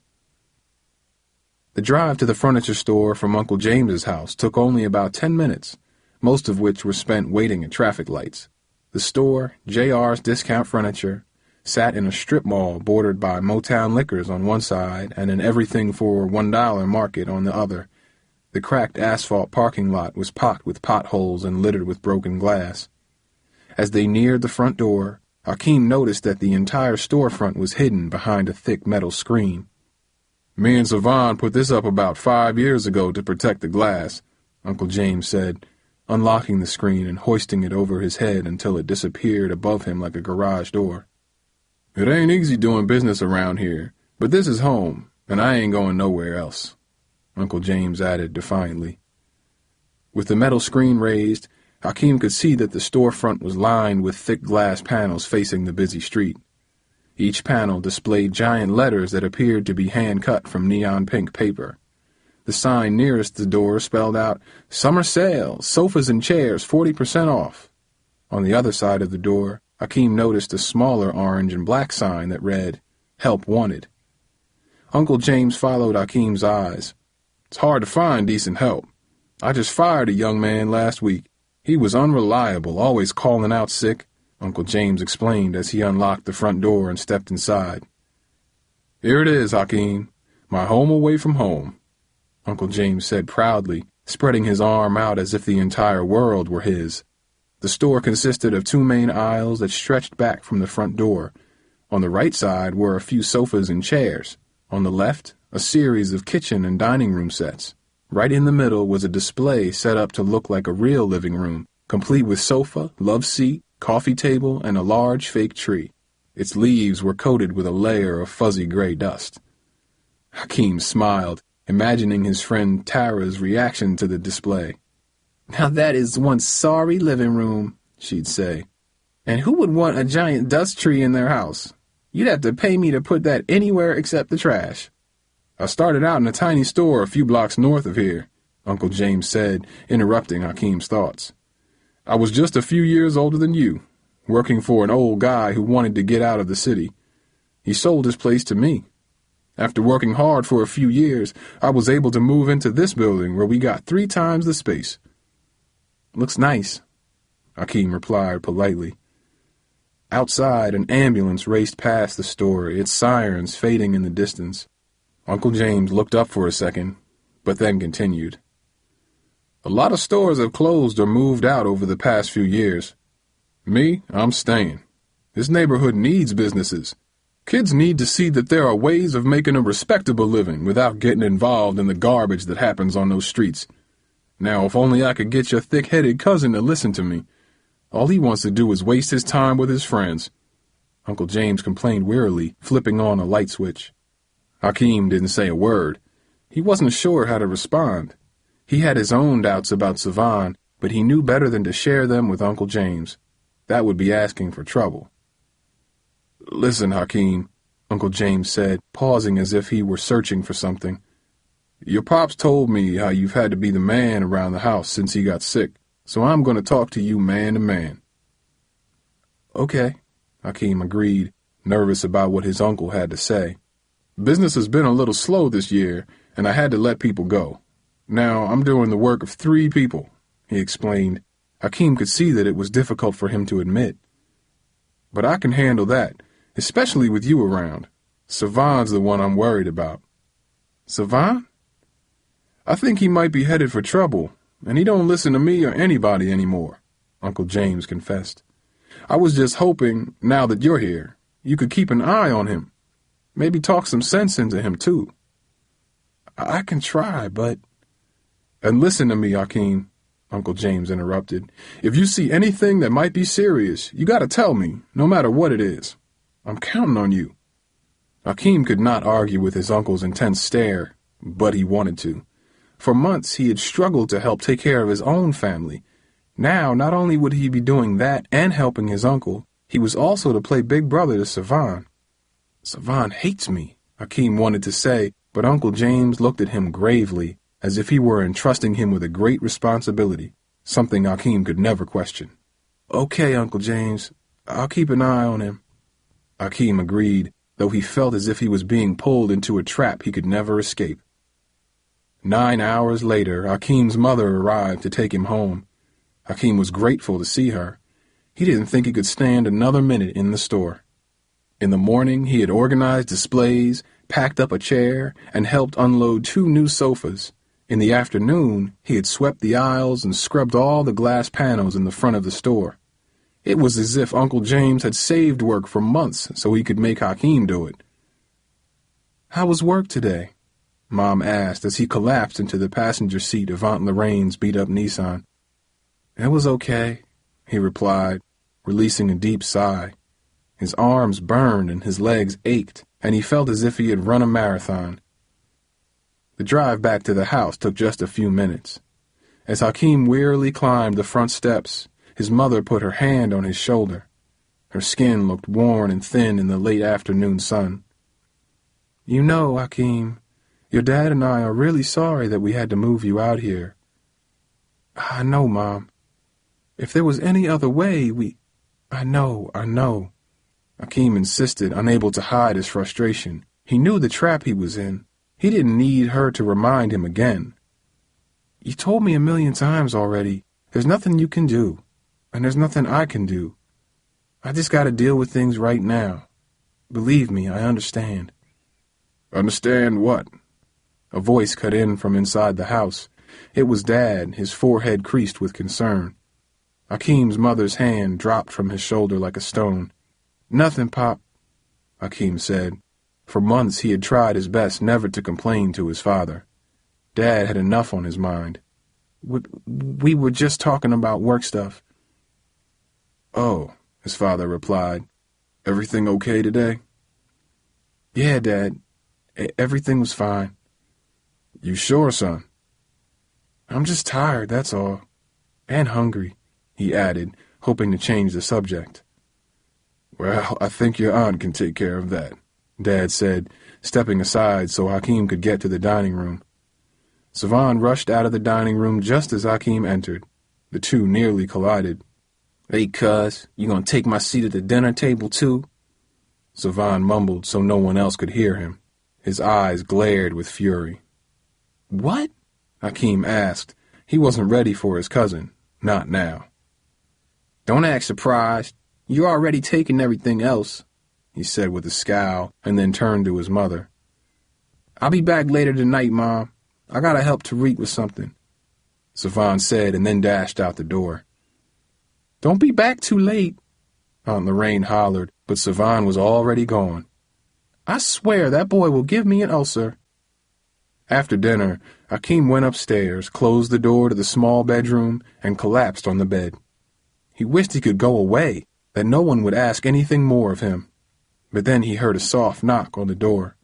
Speaker 2: The drive to the furniture store from Uncle James's house took only about 10 minutes, most of which were spent waiting at traffic lights. The store, J.R.'s Discount Furniture, sat in a strip mall bordered by Motown Liquors on one side and an everything for $1 market on the other. The cracked asphalt parking lot was pocked with potholes and littered with broken glass. As they neared the front door, Hakim noticed that the entire storefront was hidden behind a thick metal screen. "Me and Savan put this up about 5 years ago to protect the glass," Uncle James said, unlocking the screen and hoisting it over his head until it disappeared above him like a garage door. "It ain't easy doing business around here, but this is home, and I ain't going nowhere else," Uncle James added defiantly. With the metal screen raised, Hakim could see that the storefront was lined with thick glass panels facing the busy street. Each panel displayed giant letters that appeared to be hand-cut from neon-pink paper. The sign nearest the door spelled out, "Summer Sale, Sofas and Chairs 40% off." On the other side of the door, Hakim noticed a smaller orange and black sign that read, "Help Wanted." Uncle James followed Hakim's eyes. "It's hard to find decent help. I just fired a young man last week. He was unreliable, always calling out sick," Uncle James explained as he unlocked the front door and stepped inside. "Here it is, Hakim, my home away from home," Uncle James said proudly, spreading his arm out as if the entire world were his. The store consisted of 2 main aisles that stretched back from the front door. On the right side were a few sofas and chairs. On the left, a series of kitchen and dining room sets. Right in the middle was a display set up to look like a real living room, complete with sofa, love seat, coffee table, and a large fake tree. Its leaves were coated with a layer of fuzzy gray dust. Hakeem smiled, imagining his friend Tara's reaction to the display. "Now that is one sorry living room," she'd say. "And who would want a giant dust tree in their house? You'd have to pay me to put that anywhere except the trash." "I started out in a tiny store a few blocks north of here," Uncle James said, interrupting Hakeem's thoughts. "I was just a few years older than you, working for an old guy who wanted to get out of the city. He sold his place to me. After working hard for a few years, I was able to move into this building where we got 3 times the space." "Looks nice," Hakeem replied politely. Outside, an ambulance raced past the store, its sirens fading in the distance. Uncle James looked up for a second, but then continued. "A lot of stores have closed or moved out over the past few years. Me, I'm staying. This neighborhood needs businesses. Kids need to see that there are ways of making a respectable living without getting involved in the garbage that happens on those streets. Now, if only I could get your thick-headed cousin to listen to me. All he wants to do is waste his time with his friends." Uncle James complained wearily, flipping on a light switch. Hakeem didn't say a word. He wasn't sure how to respond. He had his own doubts about Savan, but he knew better than to share them with Uncle James. That would be asking for trouble. "Listen, Hakeem," Uncle James said, pausing as if he were searching for something. "Your pops told me how you've had to be the man around the house since he got sick, so I'm going to talk to you man to man." "Okay," Hakeem agreed, nervous about what his uncle had to say. "Business has been a little slow this year, and I had to let people go. Now I'm doing the work of 3 people," he explained. Hakeem could see that it was difficult for him to admit. "But I can handle that, especially with you around. Savan's the one I'm worried about." "Savan?" "I think he might be headed for trouble, and he don't listen to me or anybody anymore," Uncle James confessed. "I was just hoping, now that you're here, you could keep an eye on him. Maybe talk some sense into him, too." "I can try, but—" "And listen to me, Hakeem," Uncle James interrupted. "If you see anything that might be serious, you gotta tell me, no matter what it is. I'm counting on you." Hakeem could not argue with his uncle's intense stare, but he wanted to. For months he had struggled to help take care of his own family. Now, not only would he be doing that and helping his uncle, he was also to play big brother to Savan. "Savan hates me," Hakeem wanted to say, but Uncle James looked at him gravely, as if he were entrusting him with a great responsibility, something Hakeem could never question. "Okay, Uncle James, I'll keep an eye on him." Hakeem agreed, though he felt as if he was being pulled into a trap he could never escape. 9 hours later, Hakeem's mother arrived to take him home. Hakeem was grateful to see her. He didn't think he could stand another minute in the store. In the morning, he had organized displays, packed up a chair, and helped unload 2 new sofas. In the afternoon, he had swept the aisles and scrubbed all the glass panels in the front of the store. It was as if Uncle James had saved work for months so he could make Hakeem do it. "How was work today?" Mom asked as he collapsed into the passenger seat of Aunt Lorraine's beat-up Nissan. "It was okay," he replied, releasing a deep sigh. His arms burned and his legs ached, and he felt as if he had run a marathon. The drive back to the house took just a few minutes. As Hakeem wearily climbed the front steps, his mother put her hand on his shoulder. Her skin looked worn and thin in the late afternoon sun. "You know, Hakeem, your dad and I are really sorry that we had to move you out here." "I know, Mom. If there was any other way, I know. Hakeem insisted, unable to hide his frustration. He knew the trap he was in. He didn't need her to remind him again. "You told me 1,000,000 times already, there's nothing you can do, and there's nothing I can do. I just gotta deal with things right now. Believe me, I understand." "Understand what?" A voice cut in from inside the house. It was Dad, his forehead creased with concern. Hakeem's mother's hand dropped from his shoulder like a stone. "Nothing, Pop," Hakeem said. For months he had tried his best never to complain to his father. Dad had enough on his mind. We were just talking about work stuff." "Oh," his father replied. Everything okay today? Yeah, Dad. Everything was fine. You sure, son? I'm just tired, that's all. And hungry, he added, hoping to change the subject. Well, I think your aunt can take care of that, Dad said, stepping aside so Hakeem could get to the dining room. Savan rushed out of the dining room just as Hakeem entered. The two nearly collided. Hey, cuz, you gonna take my seat at the dinner table, too? Savan mumbled so no one else could hear him. His eyes glared with fury. What? Hakeem asked. He wasn't ready for his cousin. Not now. Don't act surprised. You're already taking everything else, he said with a scowl, and then turned to his mother. I'll be back later tonight, Mom. I gotta help Tariq with something, Savan said, and then dashed out the door. Don't be back too late, Aunt Lorraine hollered, but Savan was already gone. I swear that boy will give me an ulcer. After dinner, Hakeem went upstairs, closed the door to the small bedroom, and collapsed on the bed. He wished he could go away, that no one would ask anything more of him. But then he heard a soft knock on the door.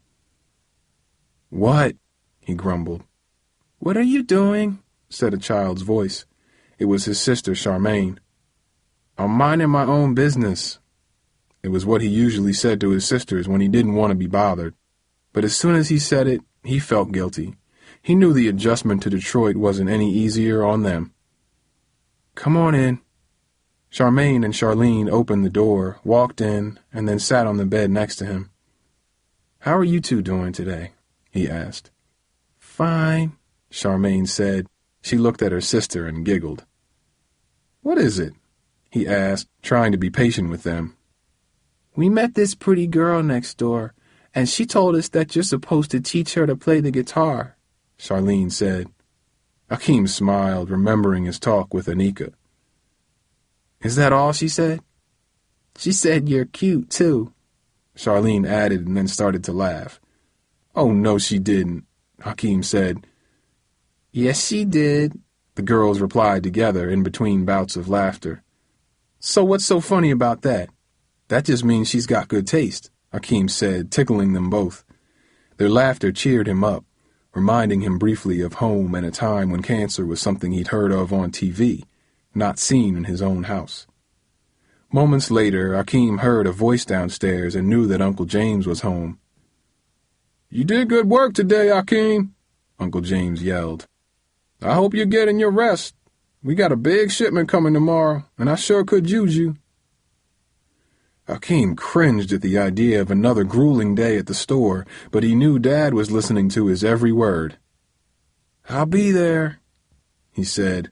Speaker 2: What? He grumbled. What are you doing? Said a child's voice. It was his sister, Charmaine. I'm minding my own business. It was what he usually said to his sisters when he didn't want to be bothered. But as soon as he said it, he felt guilty. He knew the adjustment to Detroit wasn't any easier on them. Come on in. Charmaine and Charlene opened the door, walked in, and then sat on the bed next to him. How are you two doing today? He asked. Fine, Charmaine said. She looked at her sister and giggled. What is it? He asked, trying to be patient with them. We met this pretty girl next door, and she told us that you're supposed to teach her to play the guitar, Charlene said. Hakeem smiled, remembering his talk with Anika. Is that all she said? She said you're cute, too, Charlene added and then started to laugh. Oh, no, she didn't, Hakeem said. Yes, she did, the girls replied together in between bouts of laughter. So what's so funny about that? That just means she's got good taste, Hakeem said, tickling them both. Their laughter cheered him up, reminding him briefly of home and a time when cancer was something he'd heard of on TV, not seen in his own house. Moments later, Hakeem heard a voice downstairs and knew that Uncle James was home. You did good work today, Hakeem, Uncle James yelled. I hope you're getting your rest. We got a big shipment coming tomorrow, and I sure could use you. Hakeem cringed at the idea of another grueling day at the store, but he knew Dad was listening to his every word. I'll be there, he said.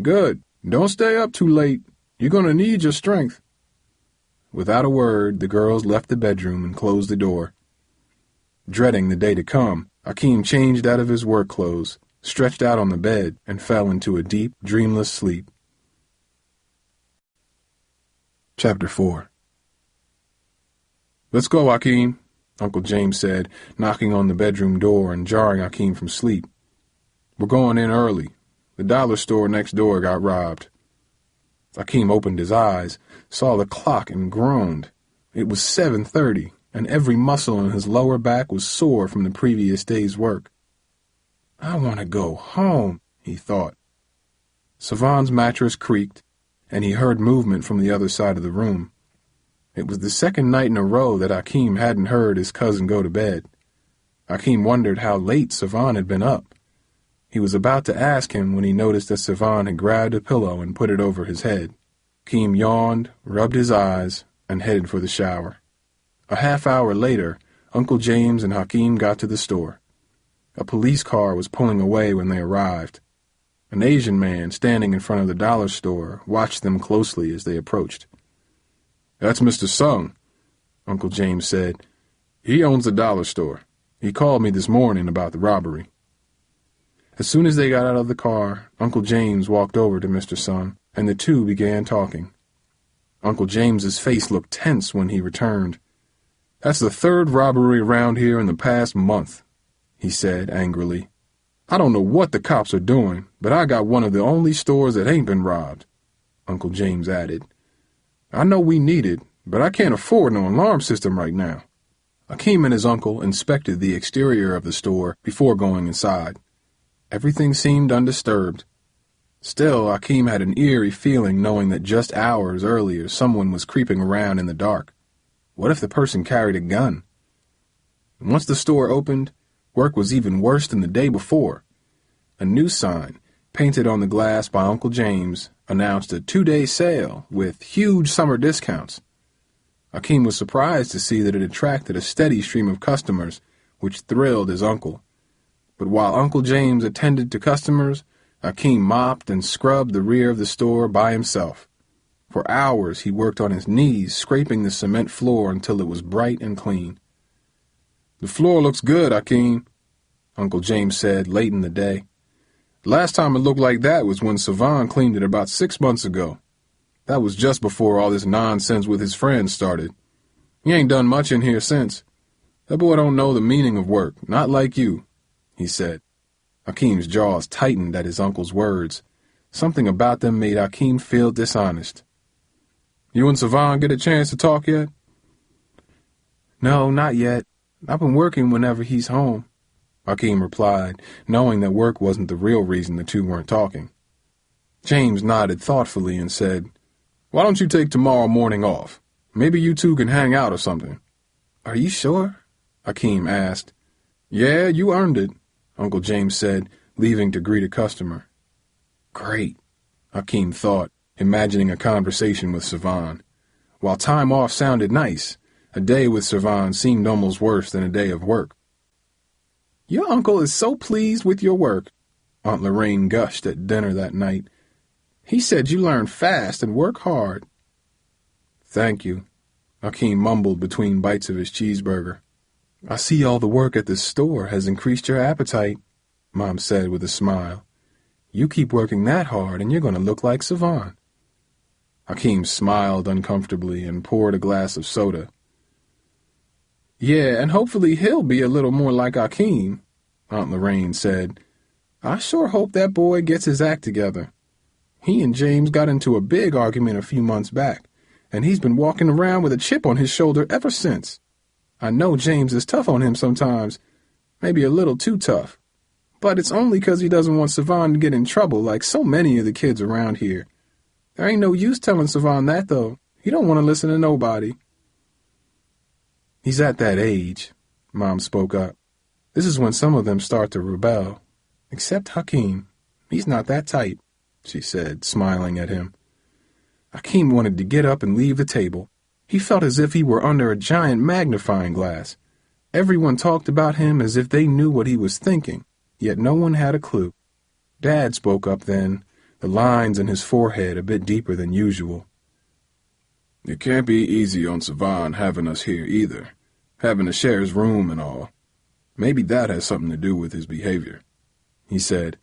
Speaker 2: Good. Don't stay up too late. You're going to need your strength. Without a word, the girls left the bedroom and closed the door. Dreading the day to come, Hakeem changed out of his work clothes, stretched out on the bed, and fell into a deep, dreamless sleep. Chapter 4. Let's go, Hakeem, Uncle James said, knocking on the bedroom door and jarring Hakeem from sleep. We're going in early. The dollar store next door got robbed. Hakeem opened his eyes, saw the clock, and groaned. It was 7:30, and every muscle in his lower back was sore from the previous day's work. I want to go home, he thought. Savan's mattress creaked, and he heard movement from the other side of the room. It was the second night in a row that Hakeem hadn't heard his cousin go to bed. Hakeem wondered how late Savan had been up. He was about to ask him when he noticed that Savan had grabbed a pillow and put it over his head. Hakeem yawned, rubbed his eyes, and headed for the shower. A half hour later, Uncle James and Hakeem got to the store. A police car was pulling away when they arrived. An Asian man standing in front of the dollar store watched them closely as they approached. That's Mr. Sung, Uncle James said. He owns the dollar store. He called me this morning about the robbery. As soon as they got out of the car, Uncle James walked over to Mr. Sung, and the two began talking. Uncle James's face looked tense when he returned. That's the third robbery around here in the past month, he said angrily. I don't know what the cops are doing, but I got one of the only stores that ain't been robbed, Uncle James added. I know we need it, But I can't afford no alarm system right now. Akeem and his uncle inspected the exterior of the store before going inside. Everything seemed undisturbed. Still, Akeem had an eerie feeling knowing that just hours earlier someone was creeping around in the dark. What if the person carried a gun? And once the store opened, work was even worse than the day before. A new sign, painted on the glass by Uncle James, announced a 2-day sale with huge summer discounts. Akeem was surprised to see that it attracted a steady stream of customers, which thrilled his uncle. But while Uncle James attended to customers, Akeem mopped and scrubbed the rear of the store by himself. For hours he worked on his knees, scraping the cement floor until it was bright and clean. "The floor looks good, Akeem," Uncle James said late in the day. "Last time it looked like that was when Savan cleaned it about 6 months ago. That was just before all this nonsense with his friends started. He ain't done much in here since. That boy don't know the meaning of work, not like you," he said. Akeem's jaws tightened at his uncle's words. Something about them made Akeem feel dishonest. "You and Savan get a chance to talk yet?" "No, not yet. I've been working whenever he's home," Akeem replied, knowing that work wasn't the real reason the two weren't talking. James nodded thoughtfully and said, "Why don't you take tomorrow morning off? Maybe you two can hang out or something." "Are you sure?" Akeem asked. "Yeah, you earned it," Uncle James said, leaving to greet a customer. Great, Akeem thought, imagining a conversation with Savan. While time off sounded nice, a day with Savan seemed almost worse than a day of work. "Your uncle is so pleased with your work," Aunt Lorraine gushed at dinner that night. "He said you learn fast and work hard." "Thank you," Akeem mumbled between bites of his cheeseburger. "I see all the work at this store has increased your appetite," Mom said with a smile. "You keep working that hard and you're going to look like Savan." Akeem smiled uncomfortably and poured a glass of soda. "Yeah, and hopefully he'll be a little more like Akeem," Aunt Lorraine said. "I sure hope that boy gets his act together. He and James got into a big argument a few months back, and he's been walking around with a chip on his shoulder ever since. I know James is tough on him sometimes, maybe a little too tough, but it's only 'cause he doesn't want Savan to get in trouble like so many of the kids around here. There ain't no use telling Savan that, though. He don't want to listen to nobody." "He's at that age," Mom spoke up. "This is when some of them start to rebel. Except Hakeem. He's not that type," she said, smiling at him. Hakeem wanted to get up and leave the table. He felt as if he were under a giant magnifying glass. Everyone talked about him as if they knew what he was thinking, yet no one had a clue. Dad spoke up then, the lines in his forehead a bit deeper than usual. "It can't be easy on Savan having us here either, having to share his room and all. Maybe that has something to do with his behavior," he said.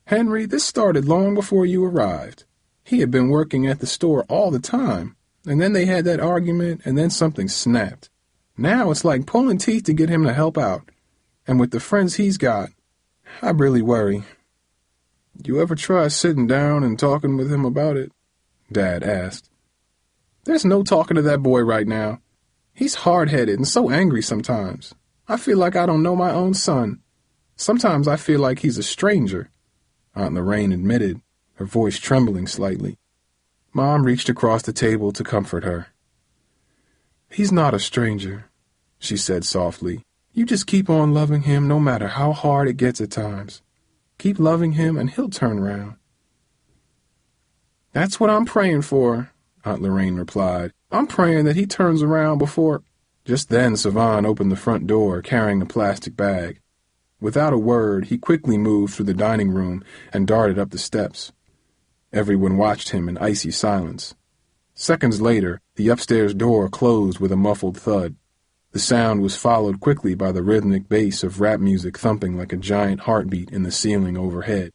Speaker 2: "Henry, this started long before you arrived. He had been working at the store all the time, and then they had that argument, and then something snapped. Now it's like pulling teeth to get him to help out, and with the friends he's got, I really worry." "You ever try sitting down and talking with him about it?" Dad asked. "There's no talking to that boy right now. He's hard-headed and so angry sometimes. I feel like I don't know my own son. Sometimes I feel like he's a stranger," Aunt Lorraine admitted, her voice trembling slightly. Mom reached across the table to comfort her. "He's not a stranger," she said softly. "You just keep on loving him no matter how hard it gets at times. Keep loving him and he'll turn around." "That's what I'm praying for," Aunt Lorraine replied. "I'm praying that he turns around before—" Just then Savan opened the front door carrying a plastic bag. Without a word, he quickly moved through the dining room and darted up the steps. Everyone watched him in icy silence. Seconds later, the upstairs door closed with a muffled thud. The sound was followed quickly by the rhythmic bass of rap music thumping like a giant heartbeat in the ceiling overhead.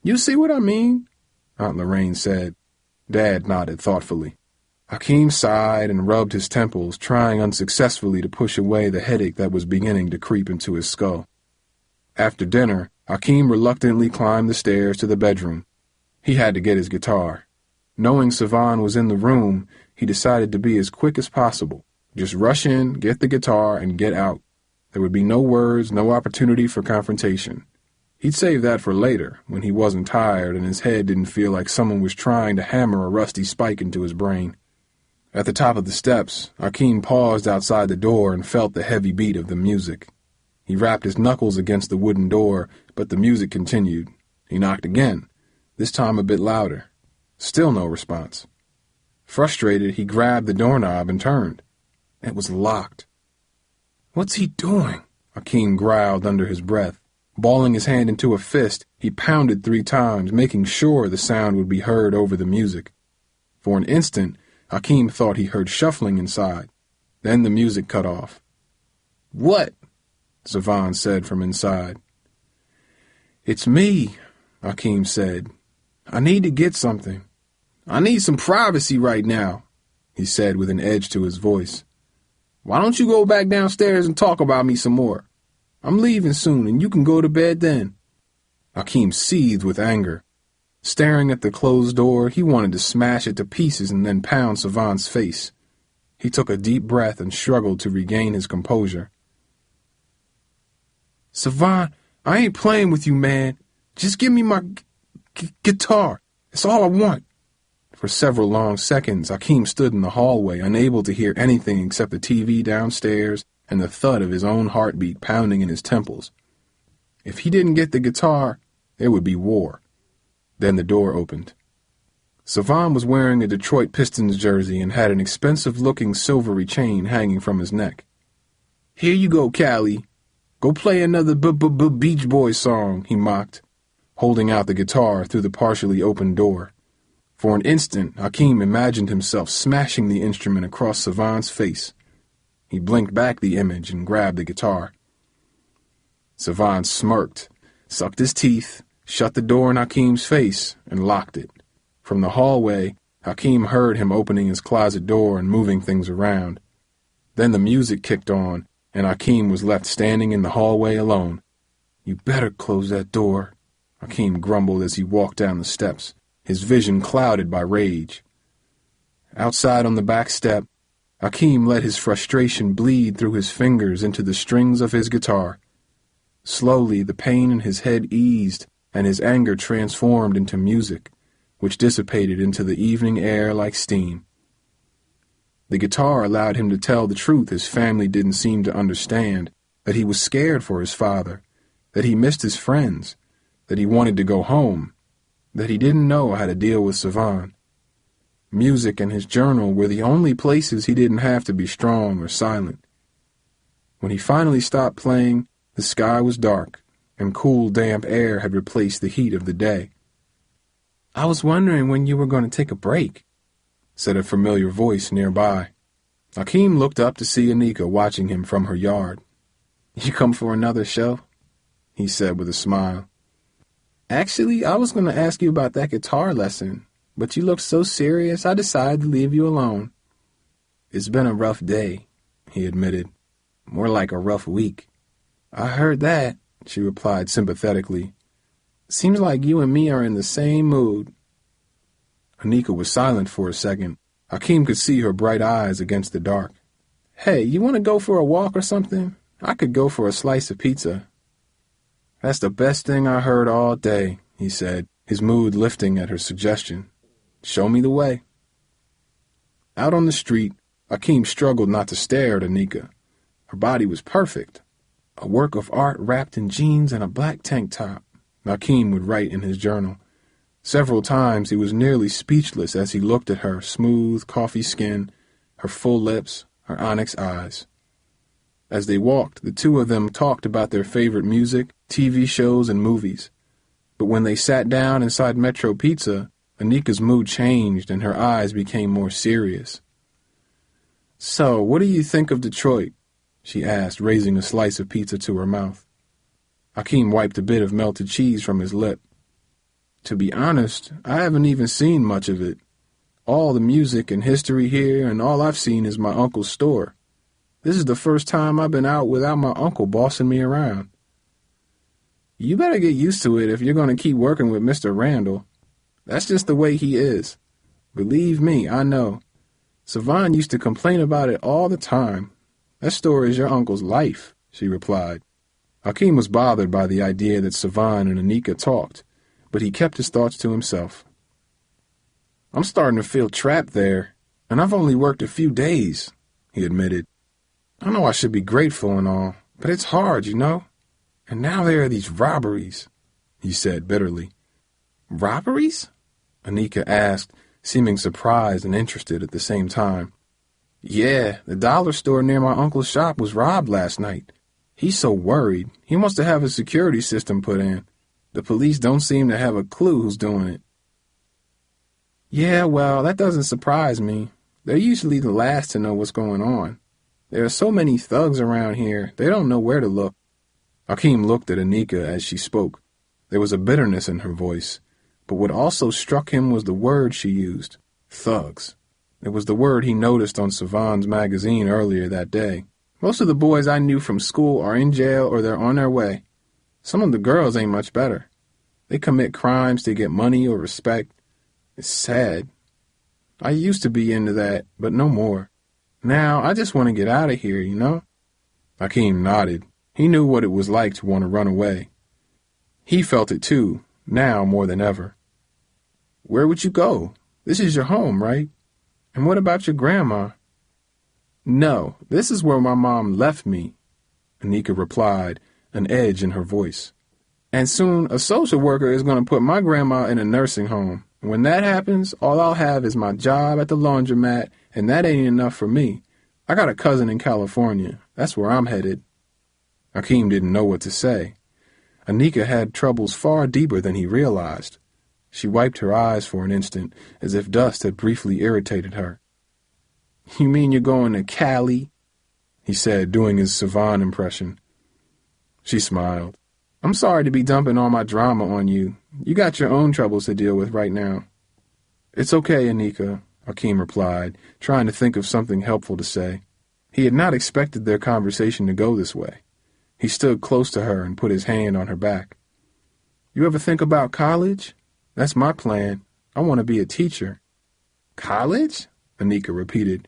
Speaker 2: "You see what I mean?" Aunt Lorraine said. Dad nodded thoughtfully. Hakeem sighed and rubbed his temples, trying unsuccessfully to push away the headache that was beginning to creep into his skull. After dinner, Hakeem reluctantly climbed the stairs to the bedroom. He had to get his guitar. Knowing Savan was in the room, he decided to be as quick as possible. Just rush in, get the guitar, and get out. There would be no words, no opportunity for confrontation. He'd save that for later, when he wasn't tired and his head didn't feel like someone was trying to hammer a rusty spike into his brain. At the top of the steps, Akeem paused outside the door and felt the heavy beat of the music. He rapped his knuckles against the wooden door, but the music continued. He knocked again, this time a bit louder. Still no response. Frustrated, he grabbed the doorknob and turned. It was locked. "What's he doing?" Akeem growled under his breath. Balling his hand into a fist, he pounded 3 times, making sure the sound would be heard over the music. For an instant, Akeem thought he heard shuffling inside. Then the music cut off. "What?" Savan said from inside. "It's me," Akeem said. "I need to get something. I need some privacy right now," he said with an edge to his voice. "Why don't you go back downstairs and talk about me some more? I'm leaving soon, and you can go to bed then." Akeem seethed with anger. Staring at the closed door, he wanted to smash it to pieces and then pound Savan's face. He took a deep breath and struggled to regain his composure. "Savan, I ain't playing with you, man. Just give me my guitar. It's all I want." For several long seconds, Akeem stood in the hallway, unable to hear anything except the TV downstairs and the thud of his own heartbeat pounding in his temples. If he didn't get the guitar, there would be war. Then the door opened. Savan was wearing a Detroit Pistons jersey and had an expensive-looking silvery chain hanging from his neck. "Here you go, Callie. Go play another Beach Boys song," he mocked, holding out the guitar through the partially opened door. For an instant, Akeem imagined himself smashing the instrument across Savan's face. He blinked back the image and grabbed the guitar. Savan smirked, sucked his teeth, shut the door in Akeem's face, and locked it. From the hallway, Akeem heard him opening his closet door and moving things around. Then the music kicked on, and Akeem was left standing in the hallway alone. "You better close that door," Akeem grumbled as he walked down the steps, his vision clouded by rage. Outside on the back step, Akeem let his frustration bleed through his fingers into the strings of his guitar. Slowly, the pain in his head eased, and his anger transformed into music, which dissipated into the evening air like steam. The guitar allowed him to tell the truth his family didn't seem to understand, that he was scared for his father, that he missed his friends, that he wanted to go home, that he didn't know how to deal with Savan. Music and his journal were the only places he didn't have to be strong or silent. When he finally stopped playing, the sky was dark, and cool, damp air had replaced the heat of the day. "I was wondering when you were going to take a break," said a familiar voice nearby. Akeem looked up to see Anika watching him from her yard. "You come for another show?" he said with a smile. "Actually, I was going to ask you about that guitar lesson, but you looked so serious I decided to leave you alone." "It's been a rough day," he admitted. "More like a rough week." "I heard that," she replied sympathetically. "Seems like you and me are in the same mood." Anika was silent for a second. Akeem could see her bright eyes against the dark. "Hey, you want to go for a walk or something? I could go for a slice of pizza." "That's the best thing I heard all day," he said, his mood lifting at her suggestion. "Show me the way." Out on the street, Akeem struggled not to stare at Anika. Her body was perfect. A work of art wrapped in jeans and a black tank top, Akeem would write in his journal. Several times he was nearly speechless as he looked at her smooth, coffee skin, her full lips, her onyx eyes. As they walked, the two of them talked about their favorite music, TV shows, and movies. But when they sat down inside Metro Pizza, Anika's mood changed and her eyes became more serious. "So, what do you think of Detroit?" she asked, raising a slice of pizza to her mouth. Akeem wiped a bit of melted cheese from his lip. "To be honest, I haven't even seen much of it. All the music and history here, and all I've seen is my uncle's store. This is the first time I've been out without my uncle bossing me around." "You better get used to it if you're going to keep working with Mr. Randall. That's just the way he is." Believe me, I know. Savan used to complain about it all the time. That store is your uncle's life, she replied. Hakeem was bothered by the idea that Savan and Anika talked, but he kept his thoughts to himself. I'm starting to feel trapped there, and I've only worked a few days, he admitted. I know I should be grateful and all, but it's hard, you know? And now there are these robberies, he said bitterly. Robberies? Anika asked, seeming surprised and interested at the same time. Yeah, the dollar store near my uncle's shop was robbed last night. He's so worried. He wants to have a security system put in. The police don't seem to have a clue who's doing it. Yeah, well, that doesn't surprise me. They're usually the last to know what's going on. There are so many thugs around here, they don't know where to look. Hakeem looked at Anika as she spoke. There was a bitterness in her voice, but what also struck him was the word she used, thugs. It was the word he noticed on Savan's magazine earlier that day. Most of the boys I knew from school are in jail or they're on their way. Some of the girls ain't much better. They commit crimes to get money or respect. It's sad. I used to be into that, but no more. Now, I just want to get out of here, you know? Hakeem nodded. He knew what it was like to want to run away. He felt it too, now more than ever. Where would you go? This is your home, right? And what about your grandma? No, this is where my mom left me, Anika replied, an edge in her voice. And soon a social worker is going to put my grandma in a nursing home. And when that happens, all I'll have is my job at the laundromat, and that ain't enough for me. I got a cousin in California. That's where I'm headed. Hakeem didn't know what to say. Anika had troubles far deeper than he realized. She wiped her eyes for an instant, as if dust had briefly irritated her. You mean you're going to Cali? He said, doing his Savan impression. She smiled. I'm sorry to be dumping all my drama on you. You got your own troubles to deal with right now. It's okay, Anika, Hakeem replied, trying to think of something helpful to say. He had not expected their conversation to go this way. He stood close to her and put his hand on her back. You ever think about college? That's my plan. I want to be a teacher. College? Anika repeated.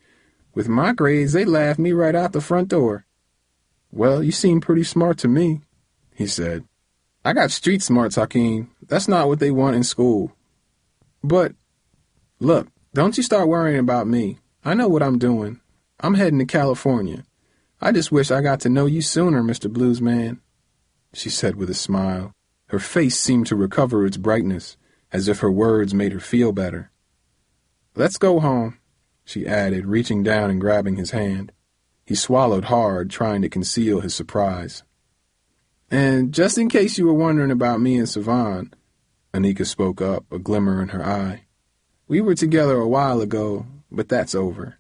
Speaker 2: With my grades, they laughed me right out the front door. Well, you seem pretty smart to me, he said. I got street smarts, Hakeem. That's not what they want in school. But, look, don't you start worrying about me. I know what I'm doing. I'm heading to California. I just wish I got to know you sooner, Mr. Bluesman, she said with a smile. Her face seemed to recover its brightness, as if her words made her feel better. Let's go home, she added, reaching down and grabbing his hand. He swallowed hard, trying to conceal his surprise. And just in case you were wondering about me and Savan, Anika spoke up, a glimmer in her eye. We were together a while ago, but that's over.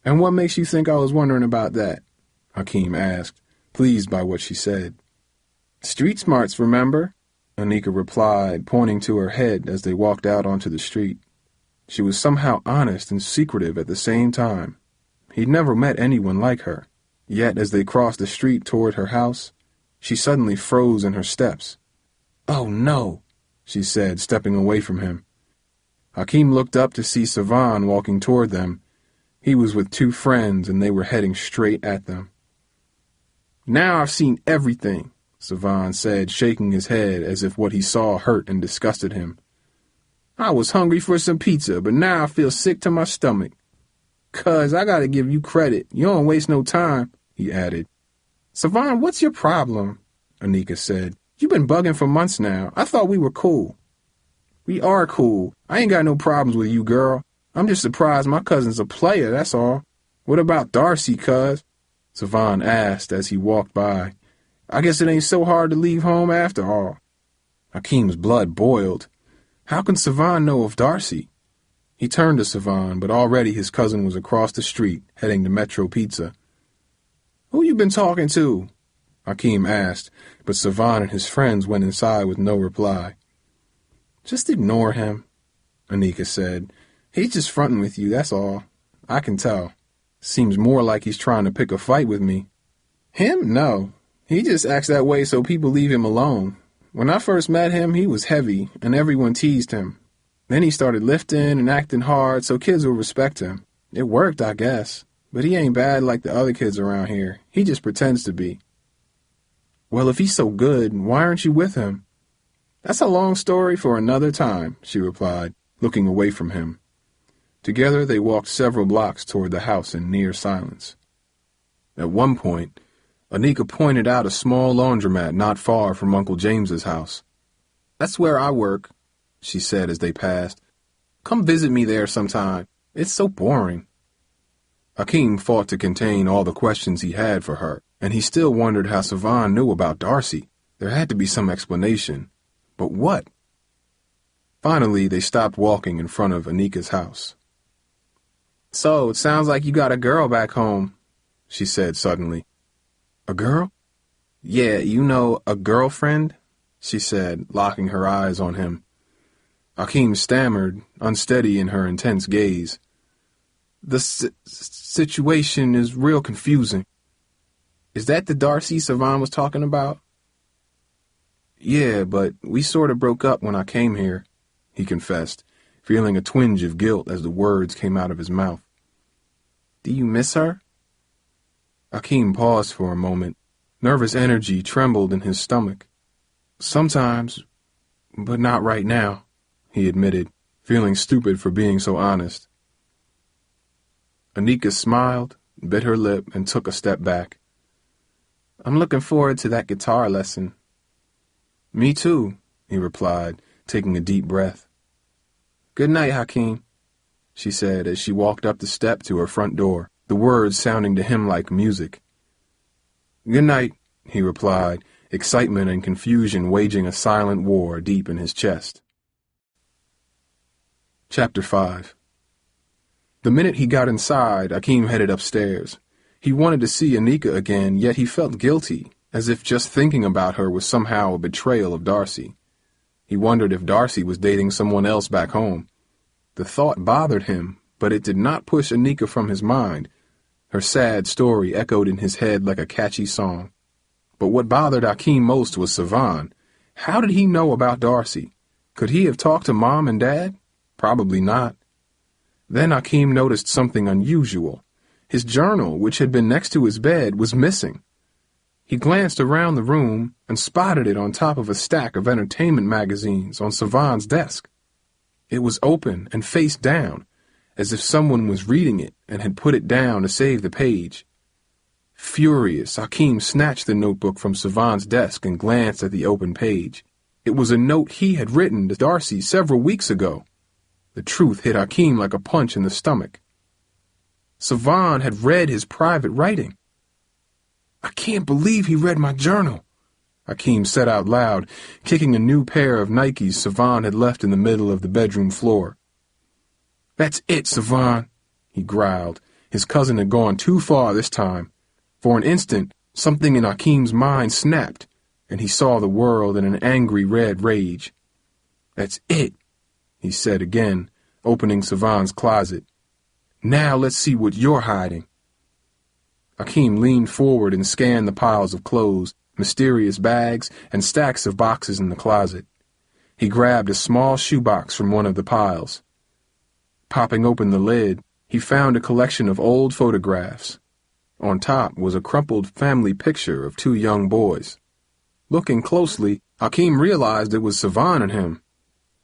Speaker 2: And what makes you think I was wondering about that? Hakeem asked, pleased by what she said. Street smarts, remember? Anika replied, pointing to her head as they walked out onto the street. She was somehow honest and secretive at the same time. He'd never met anyone like her. Yet as they crossed the street toward her house, she suddenly froze in her steps. Oh no, she said, stepping away from him. Hakeem looked up to see Savan walking toward them. He was with two friends, and they were heading straight at them. Now I've seen everything, Savan said, shaking his head as if what he saw hurt and disgusted him. I was hungry for some pizza, but now I feel sick to my stomach. Cuz, I gotta give you credit. You don't waste no time, he added. Savan, what's your problem? Anika said. You've been bugging for months now. I thought we were cool. We are cool. I ain't got no problems with you, girl. I'm just surprised my cousin's a player, that's all. What about Darcy, cuz? Savan asked as he walked by. I guess it ain't so hard to leave home after all. Hakeem's blood boiled. How can Savan know of Darcy? He turned to Savan, but already his cousin was across the street, heading to Metro Pizza. Who you been talking to? Hakeem asked, but Savan and his friends went inside with no reply. Just ignore him, Anika said. He's just fronting with you, that's all. I can tell. Seems more like he's trying to pick a fight with me. Him? No. He just acts that way so people leave him alone. When I first met him, he was heavy, and everyone teased him. Then he started lifting and acting hard so kids would respect him. It worked, I guess. But he ain't bad like the other kids around here. He just pretends to be. Well, if he's so good, why aren't you with him? That's a long story for another time, she replied, looking away from him. Together they walked several blocks toward the house in near silence. At one point, Anika pointed out a small laundromat not far from Uncle James's house. That's where I work, she said as they passed. Come visit me there sometime. It's so boring. Hakeem fought to contain all the questions he had for her, and he still wondered how Savan knew about Darcy. There had to be some explanation. But what? Finally, they stopped walking in front of Anika's house. So, it sounds like you got a girl back home, she said suddenly. A girl? Yeah, you know, a girlfriend, she said, locking her eyes on him. Hakeem stammered, unsteady in her intense gaze. The situation is real confusing. Is that the Darcy Savan was talking about? Yeah, but we sort of broke up when I came here, he confessed, feeling a twinge of guilt as the words came out of his mouth. Do you miss her? Hakeem paused for a moment. Nervous energy trembled in his stomach. Sometimes, but not right now, he admitted, feeling stupid for being so honest. Anika smiled, bit her lip, and took a step back. I'm looking forward to that guitar lesson. Me too, he replied, taking a deep breath. Good night, Hakeem, she said as she walked up the step to her front door, the words sounding to him like music. Good night, he replied, excitement and confusion waging a silent war deep in his chest. Chapter 5. The minute he got inside, Hakeem headed upstairs. He wanted to see Anika again, yet he felt guilty, as if just thinking about her was somehow a betrayal of Darcy. He wondered if Darcy was dating someone else back home. The thought bothered him, but it did not push Anika from his mind. Her sad story echoed in his head like a catchy song. But what bothered Hakeem most was Savan. How did he know about Darcy? Could he have talked to Mom and Dad? Probably not. Then Hakeem noticed something unusual. His journal, which had been next to his bed, was missing. He glanced around the room and spotted it on top of a stack of entertainment magazines on Savan's desk. It was open and face down, as if someone was reading it and had put it down to save the page. Furious, Hakeem snatched the notebook from Savan's desk and glanced at the open page. It was a note he had written to Darcy several weeks ago. The truth hit Hakeem like a punch in the stomach. Savan had read his private writing. I can't believe he read my journal, Hakeem said out loud, kicking a new pair of Nikes Savan had left in the middle of the bedroom floor. That's it, Savan, he growled. His cousin had gone too far this time. For an instant, something in Hakeem's mind snapped, and he saw the world in an angry red rage. That's it, he said again, opening Savan's closet. Now let's see what you're hiding. Hakeem leaned forward and scanned the piles of clothes, mysterious bags, and stacks of boxes in the closet. He grabbed a small shoebox from one of the piles. Popping open the lid, he found a collection of old photographs. On top was a crumpled family picture of two young boys. Looking closely, Hakeem realized it was Savan and him.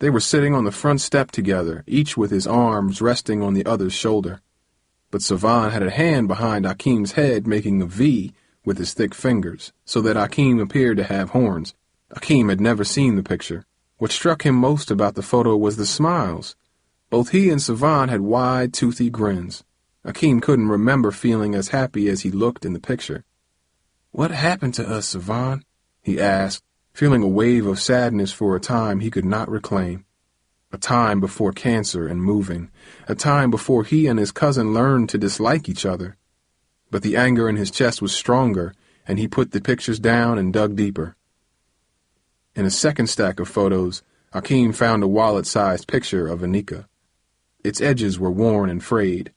Speaker 2: They were sitting on the front step together, each with his arms resting on the other's shoulder. But Savan had a hand behind Hakeem's head making a V with his thick fingers, so that Hakeem appeared to have horns. Hakeem had never seen the picture. What struck him most about the photo was the smiles. Both he and Savan had wide, toothy grins. Hakeem couldn't remember feeling as happy as he looked in the picture. What happened to us, Savan? He asked, feeling a wave of sadness for a time he could not reclaim. A time before cancer and moving. A time before he and his cousin learned to dislike each other. But the anger in his chest was stronger, and he put the pictures down and dug deeper. In a second stack of photos, Hakeem found a wallet-sized picture of Anika. Its edges were worn and frayed.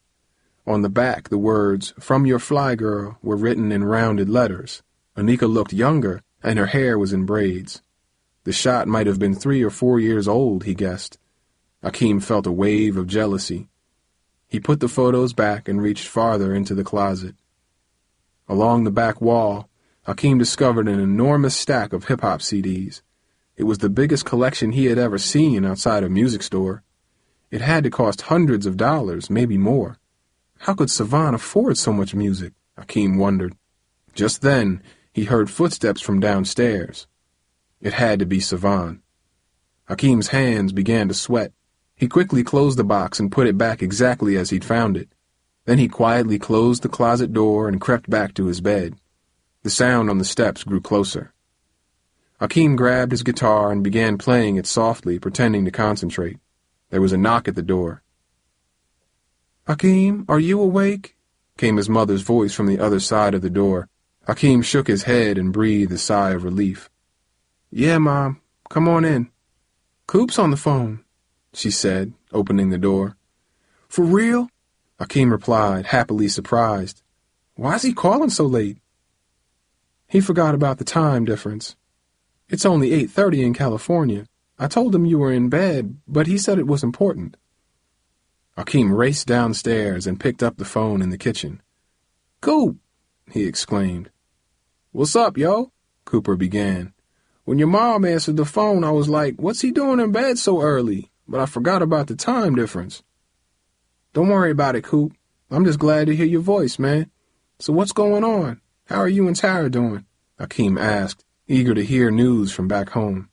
Speaker 2: On the back, the words, "From your fly girl," were written in rounded letters. Anika looked younger, and her hair was in braids. The shot might have been 3 or 4 years old, he guessed. Akeem felt a wave of jealousy. He put the photos back and reached farther into the closet. Along the back wall, Akeem discovered an enormous stack of hip-hop CDs. It was the biggest collection he had ever seen outside a music store. It had to cost hundreds of dollars, maybe more. How could Savan afford so much music? Akeem wondered. Just then, he heard footsteps from downstairs. It had to be Savan. Akeem's hands began to sweat. He quickly closed the box and put it back exactly as he'd found it. Then he quietly closed the closet door and crept back to his bed. The sound on the steps grew closer. Akeem grabbed his guitar and began playing it softly, pretending to concentrate. There was a knock at the door. "Akeem, are you awake?" came his mother's voice from the other side of the door. Akeem shook his head and breathed a sigh of relief. "Yeah, Mom. Come on in." "Coop's on the phone," she said, opening the door. "For real?" Akeem replied, happily surprised. "Why's he calling so late?" "He forgot about the time difference. It's only 8:30 in California. I told him you were in bed, but he said it was important." Akeem raced downstairs and picked up the phone in the kitchen. "Coop!" he exclaimed. "What's up, yo?" Cooper began. "When your mom answered the phone, I was like, what's he doing in bed so early? But I forgot about the time difference." "Don't worry about it, Coop. I'm just glad to hear your voice, man. So what's going on? How are you and Tara doing?" Akeem asked, eager to hear news from back home.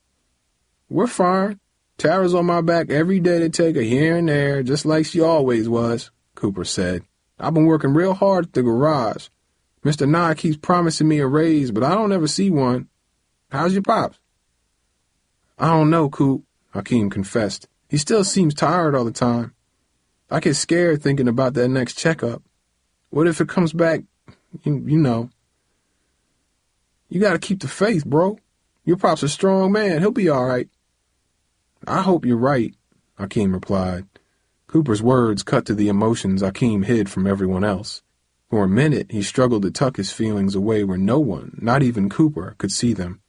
Speaker 2: "We're fine. Tara's on my back every day to take her here and there, just like she always was," Cooper said. "I've been working real hard at the garage. Mr. Nye keeps promising me a raise, but I don't ever see one. How's your pops?" "I don't know, Coop," Akeem confessed. "He still seems tired all the time. I get scared thinking about that next checkup. What if it comes back, you know? You gotta keep the faith, bro. Your pop's a strong man. He'll be all right." "I hope you're right," Akeem replied. Cooper's words cut to the emotions Akeem hid from everyone else. For a minute, he struggled to tuck his feelings away where no one, not even Cooper, could see them.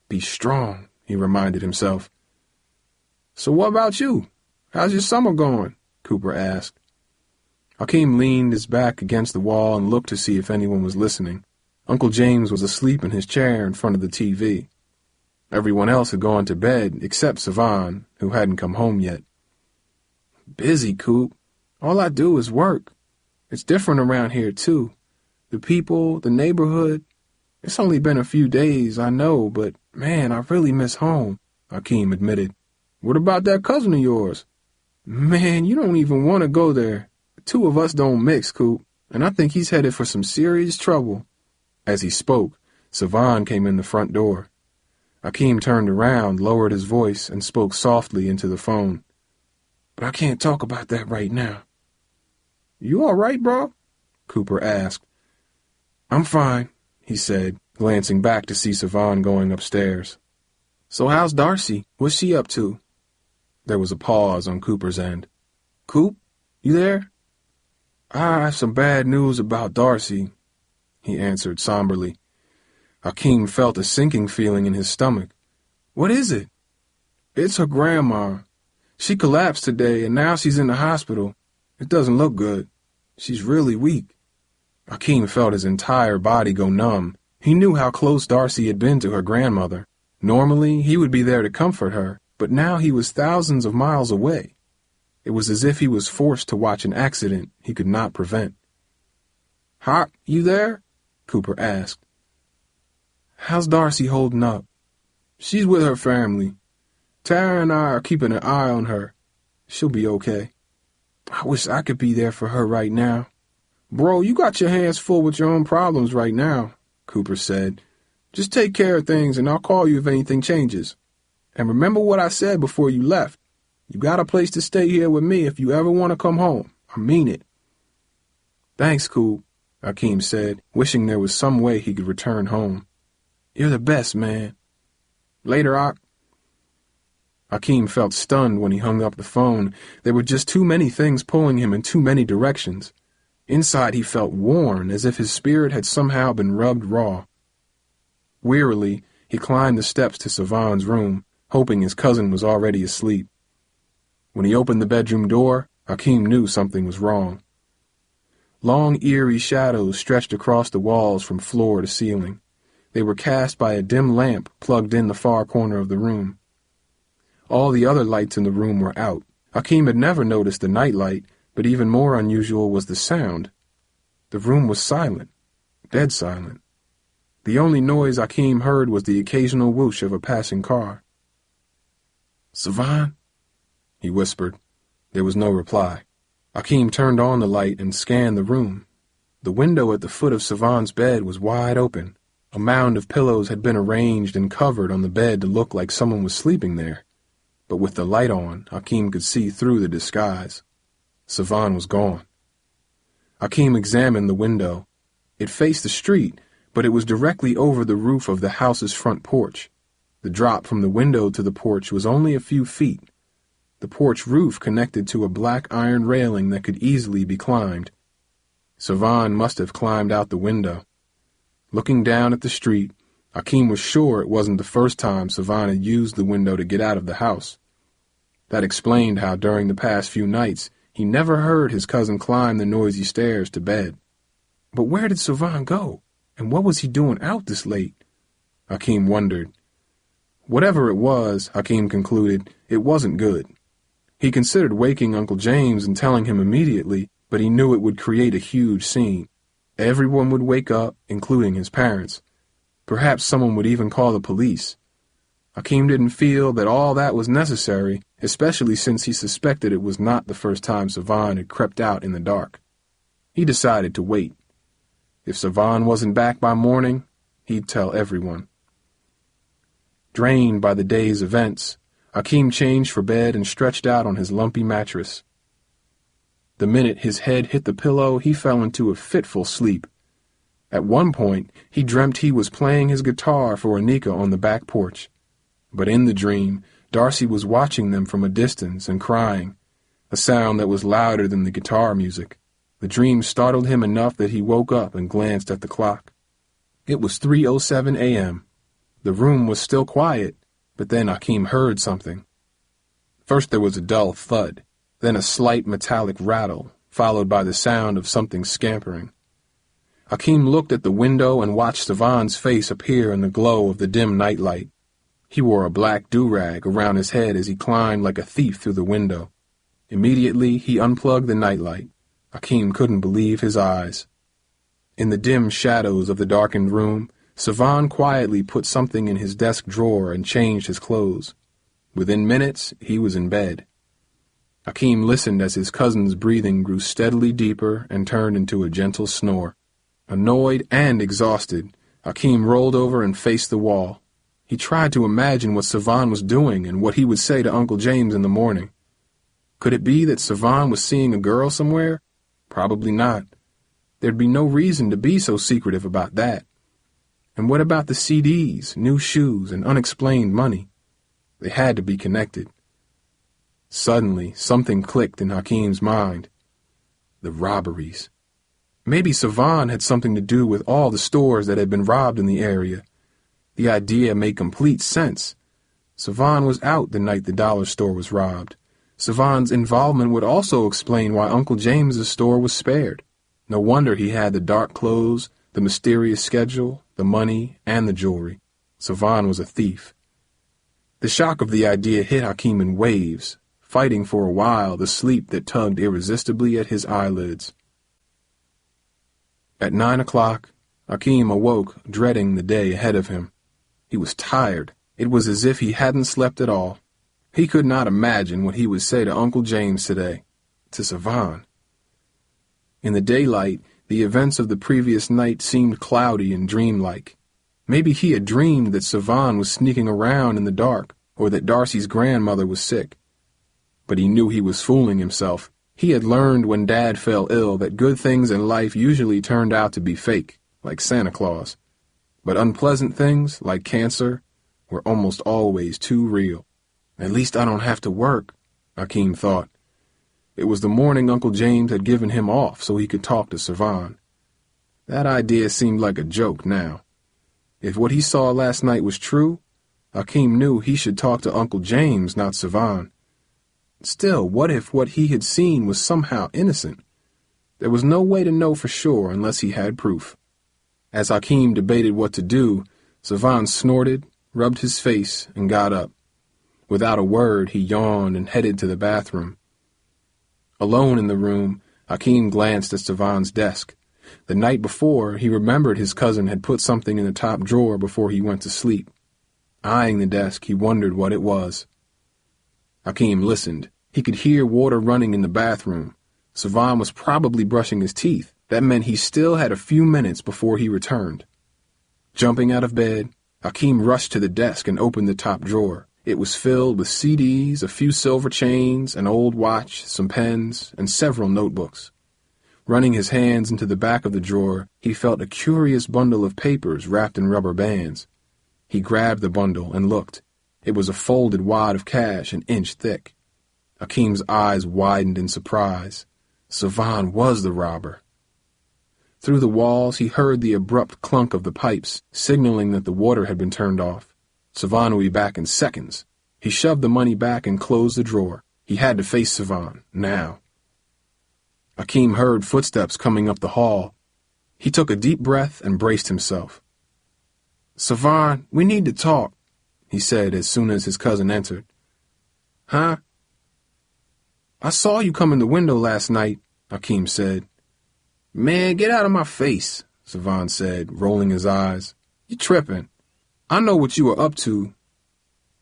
Speaker 2: "Be strong," he reminded himself. "So what about you? How's your summer going?" Cooper asked. Akeem leaned his back against the wall and looked to see if anyone was listening. Uncle James was asleep in his chair in front of the TV. Everyone else had gone to bed except Savan, who hadn't come home yet. "Busy, Coop. All I do is work. It's different around here, too. The people, the neighborhood. It's only been a few days, I know, but, man, I really miss home," Akeem admitted. "What about that cousin of yours?" "Man, you don't even want to go there. The two of us don't mix, Coop, and I think he's headed for some serious trouble." As he spoke, Savan came in the front door. Akeem turned around, lowered his voice, and spoke softly into the phone. "But I can't talk about that right now." "You all right, bro?" Cooper asked. "I'm fine," he said, glancing back to see Savan going upstairs. "So how's Darcy? What's she up to?" There was a pause on Cooper's end. "Coop, you there?" "I have some bad news about Darcy," he answered somberly. Akeem felt a sinking feeling in his stomach. "What is it?" "It's her grandma. She collapsed today, and now she's in the hospital. It doesn't look good. She's really weak." Akeem felt his entire body go numb. He knew how close Darcy had been to her grandmother. Normally, he would be there to comfort her, but now he was thousands of miles away. It was as if he was forced to watch an accident he could not prevent. "Hop, you there?" Cooper asked. "How's Darcy holding up?" "She's with her family. Tara and I are keeping an eye on her. She'll be okay." "I wish I could be there for her right now." "Bro, you got your hands full with your own problems right now," Cooper said. "Just take care of things and I'll call you if anything changes. And remember what I said before you left. You got a place to stay here with me if you ever want to come home. I mean it." "Thanks, Coop," Akeem said, wishing there was some way he could return home. "You're the best, man." "Later, Ak." Akeem felt stunned when he hung up the phone. There were just too many things pulling him in too many directions. Inside he felt worn, as if his spirit had somehow been rubbed raw. Wearily, he climbed the steps to Savan's room, hoping his cousin was already asleep. When he opened the bedroom door, Hakeem knew something was wrong. Long, eerie shadows stretched across the walls from floor to ceiling. They were cast by a dim lamp plugged in the far corner of the room. All the other lights in the room were out. Hakeem had never noticed the nightlight, but even more unusual was the sound. The room was silent, dead silent. The only noise Hakeem heard was the occasional whoosh of a passing car. "Savan?" he whispered. There was no reply. Hakeem turned on the light and scanned the room. The window at the foot of Savan's bed was wide open. A mound of pillows had been arranged and covered on the bed to look like someone was sleeping there. But with the light on, Hakeem could see through the disguise. Savan was gone. Hakeem examined the window. It faced the street, but it was directly over the roof of the house's front porch. The drop from the window to the porch was only a few feet. The porch roof connected to a black iron railing that could easily be climbed. Savan must have climbed out the window. Looking down at the street, Hakeem was sure it wasn't the first time Savan had used the window to get out of the house. That explained how during the past few nights he never heard his cousin climb the noisy stairs to bed. But where did Savan go? And what was he doing out this late? Hakeem wondered. Whatever it was, Hakeem concluded, it wasn't good. He considered waking Uncle James and telling him immediately, but he knew it would create a huge scene. Everyone would wake up, including his parents. Perhaps someone would even call the police. Hakeem didn't feel that all that was necessary, especially since he suspected it was not the first time Savan had crept out in the dark. He decided to wait. If Savan wasn't back by morning, he'd tell everyone. Drained by the day's events, Hakeem changed for bed and stretched out on his lumpy mattress. The minute his head hit the pillow, he fell into a fitful sleep. At one point, he dreamt he was playing his guitar for Anika on the back porch. But in the dream, Darcy was watching them from a distance and crying, a sound that was louder than the guitar music. The dream startled him enough that he woke up and glanced at the clock. It was 3:07 a.m. The room was still quiet, but then Hakeem heard something. First there was a dull thud, then a slight metallic rattle, followed by the sound of something scampering. Hakeem looked at the window and watched Savan's face appear in the glow of the dim nightlight. He wore a black do-rag around his head as he climbed like a thief through the window. Immediately, he unplugged the nightlight. Hakeem couldn't believe his eyes. In the dim shadows of the darkened room, Savan quietly put something in his desk drawer and changed his clothes. Within minutes, he was in bed. Hakeem listened as his cousin's breathing grew steadily deeper and turned into a gentle snore. Annoyed and exhausted, Hakeem rolled over and faced the wall. He tried to imagine what Savan was doing and what he would say to Uncle James in the morning. Could it be that Savan was seeing a girl somewhere? Probably not. There'd be no reason to be so secretive about that. And what about the CDs, new shoes, and unexplained money? They had to be connected. Suddenly, something clicked in Hakeem's mind. The robberies. Maybe Savan had something to do with all the stores that had been robbed in the area. The idea made complete sense. Savan was out the night the dollar store was robbed. Savan's involvement would also explain why Uncle James's store was spared. No wonder he had the dark clothes, the mysterious schedule, the money, and the jewelry. Savan was a thief. The shock of the idea hit Hakeem in waves, fighting for a while the sleep that tugged irresistibly at his eyelids. At 9 o'clock, Hakeem awoke, dreading the day ahead of him. He was tired. It was as if he hadn't slept at all. He could not imagine what he would say to Uncle James today, to Savan. In the daylight, the events of the previous night seemed cloudy and dreamlike. Maybe he had dreamed that Savan was sneaking around in the dark, or that Darcy's grandmother was sick. But he knew he was fooling himself. He had learned when Dad fell ill that good things in life usually turned out to be fake, like Santa Claus. But unpleasant things, like cancer, were almost always too real. At least I don't have to work, Hakeem thought. It was the morning Uncle James had given him off so he could talk to Savan. That idea seemed like a joke now. If what he saw last night was true, Hakeem knew he should talk to Uncle James, not Savan. Still, what if what he had seen was somehow innocent? There was no way to know for sure unless he had proof. As Hakeem debated what to do, Savan snorted, rubbed his face, and got up. Without a word, he yawned and headed to the bathroom. Alone in the room, Hakeem glanced at Savan's desk. The night before, he remembered his cousin had put something in the top drawer before he went to sleep. Eyeing the desk, he wondered what it was. Hakeem listened. He could hear water running in the bathroom. Savan was probably brushing his teeth. That meant he still had a few minutes before he returned. Jumping out of bed, Hakeem rushed to the desk and opened the top drawer. It was filled with CDs, a few silver chains, an old watch, some pens, and several notebooks. Running his hands into the back of the drawer, he felt a curious bundle of papers wrapped in rubber bands. He grabbed the bundle and looked. It was a folded wad of cash an inch thick. Hakeem's eyes widened in surprise. Savan was the robber. Through the walls, he heard the abrupt clunk of the pipes, signaling that the water had been turned off. Savan would be back in seconds. He shoved the money back and closed the drawer. He had to face Savan, now. Hakeem heard footsteps coming up the hall. He took a deep breath and braced himself. "Savan, we need to talk," he said as soon as his cousin entered. "Huh?" "I saw you come in the window last night," Hakeem said. "Man, get out of my face," Savan said, rolling his eyes. "You tripping. I know what you were up to."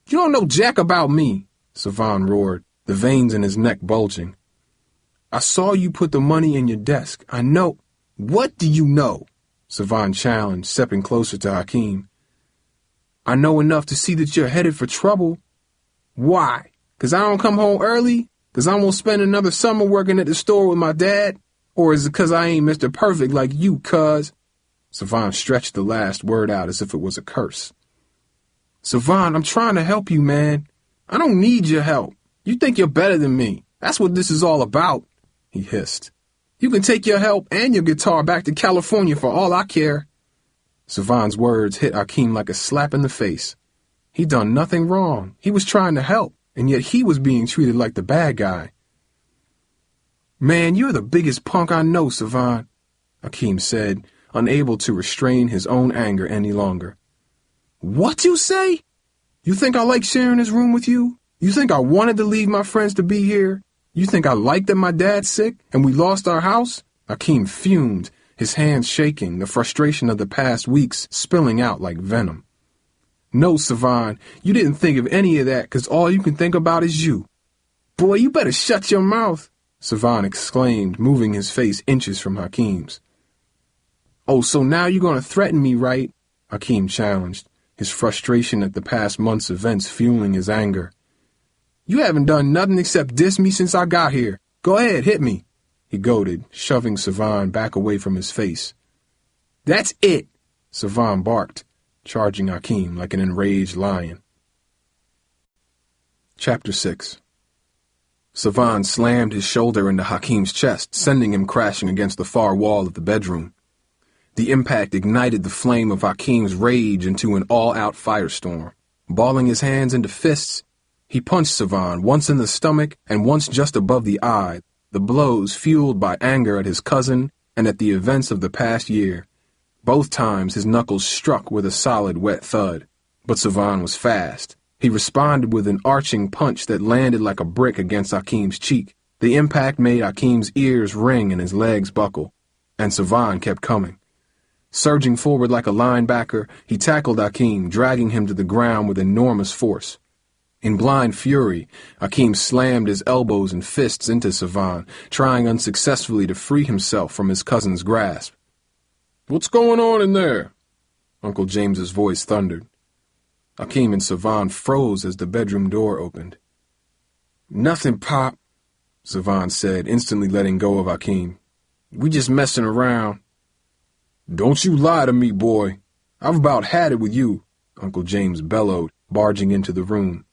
Speaker 2: "You don't know jack about me," Savan roared, the veins in his neck bulging. "I saw you put the money in your desk. I know." "What do you know?" Savan challenged, stepping closer to Hakeem. "I know enough to see that you're headed for trouble." "Why? 'Cause I don't come home early? 'Cause I won't spend another summer working at the store with my dad? Or is it 'cause I ain't Mr. Perfect like you, cuz?" Savan stretched the last word out as if it was a curse. "Savan, I'm trying to help you, man. I don't need your help. You think you're better than me. That's what this is all about," he hissed. "You can take your help and your guitar back to California for all I care." Savan's words hit Hakeem like a slap in the face. He'd done nothing wrong. He was trying to help, and yet he was being treated like the bad guy. "Man, you're the biggest punk I know, Savan," Hakeem said, unable to restrain his own anger any longer. "What you say? You think I like sharing this room with you? You think I wanted to leave my friends to be here? You think I like that my dad's sick and we lost our house?" Hakeem fumed, his hands shaking, the frustration of the past weeks spilling out like venom. "No, Savan, you didn't think of any of that 'cause all you can think about is you." "Boy, you better shut your mouth," Savan exclaimed, moving his face inches from Hakeem's. "Oh, so now you're going to threaten me, right?" Hakeem challenged, his frustration at the past month's events fueling his anger. "You haven't done nothing except diss me since I got here. Go ahead, hit me," he goaded, shoving Savan back away from his face. "That's it," Savan barked, charging Hakeem like an enraged lion. Chapter 6. Savan slammed his shoulder into Hakeem's chest, sending him crashing against the far wall of the bedroom. The impact ignited the flame of Hakeem's rage into an all-out firestorm. Balling his hands into fists, he punched Savan once in the stomach and once just above the eye, the blows fueled by anger at his cousin and at the events of the past year. Both times his knuckles struck with a solid, wet thud. But Savan was fast. He responded with an arching punch that landed like a brick against Hakeem's cheek. The impact made Hakeem's ears ring and his legs buckle. And Savan kept coming. Surging forward like a linebacker, he tackled Hakeem, dragging him to the ground with enormous force. In blind fury, Hakeem slammed his elbows and fists into Savan, trying unsuccessfully to free himself from his cousin's grasp. "What's going on in there?" Uncle James's voice thundered. Hakeem and Savan froze as the bedroom door opened. "Nothing, Pop," Savan said, instantly letting go of Hakeem. "We just messing around." "Don't you lie to me, boy. I've about had it with you," Uncle James bellowed, barging into the room.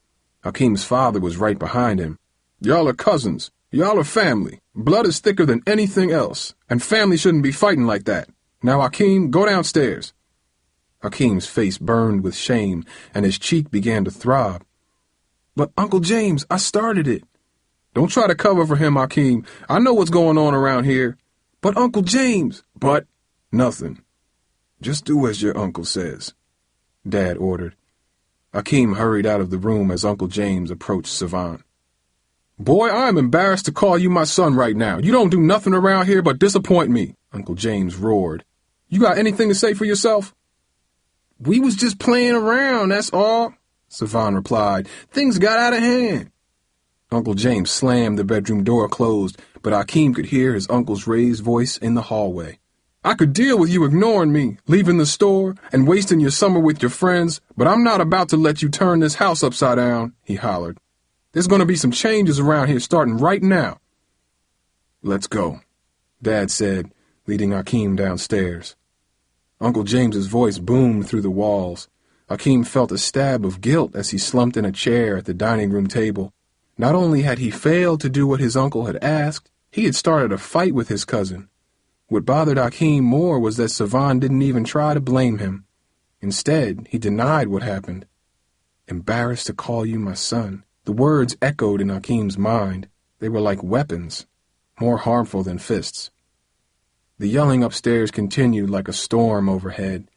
Speaker 2: Hakeem's father was right behind him. "Y'all are cousins. Y'all are family. Blood is thicker than anything else, and family shouldn't be fighting like that. Now, Hakeem, go downstairs." Hakeem's face burned with shame, and his cheek began to throb. "But, Uncle James, I started it." Don't try to cover for him, Hakeem. I know what's going on around here. But Uncle James. But nothing. Just do as your uncle says, Dad ordered. Hakeem hurried out of the room as Uncle James approached Savan. Boy, I am embarrassed to call you my son right now. You don't do nothing around here but disappoint me, Uncle James roared. You got anything to say for yourself? We was just playing around, that's all, Savan replied. Things got out of hand. Uncle James slammed the bedroom door closed, but Hakeem could hear his uncle's raised voice in the hallway. I could deal with you ignoring me, leaving the store, and wasting your summer with your friends, but I'm not about to let you turn this house upside down, he hollered. There's going to be some changes around here starting right now. Let's go, Dad said, leading Hakeem downstairs. Uncle James's voice boomed through the walls. Hakeem felt a stab of guilt as he slumped in a chair at the dining room table. Not only had he failed to do what his uncle had asked, he had started a fight with his cousin. What bothered Hakeem more was that Savan didn't even try to blame him. Instead, he denied what happened. Embarrassed to call you my son. The words echoed in Hakeem's mind. They were like weapons, more harmful than fists. The yelling upstairs continued like a storm overhead.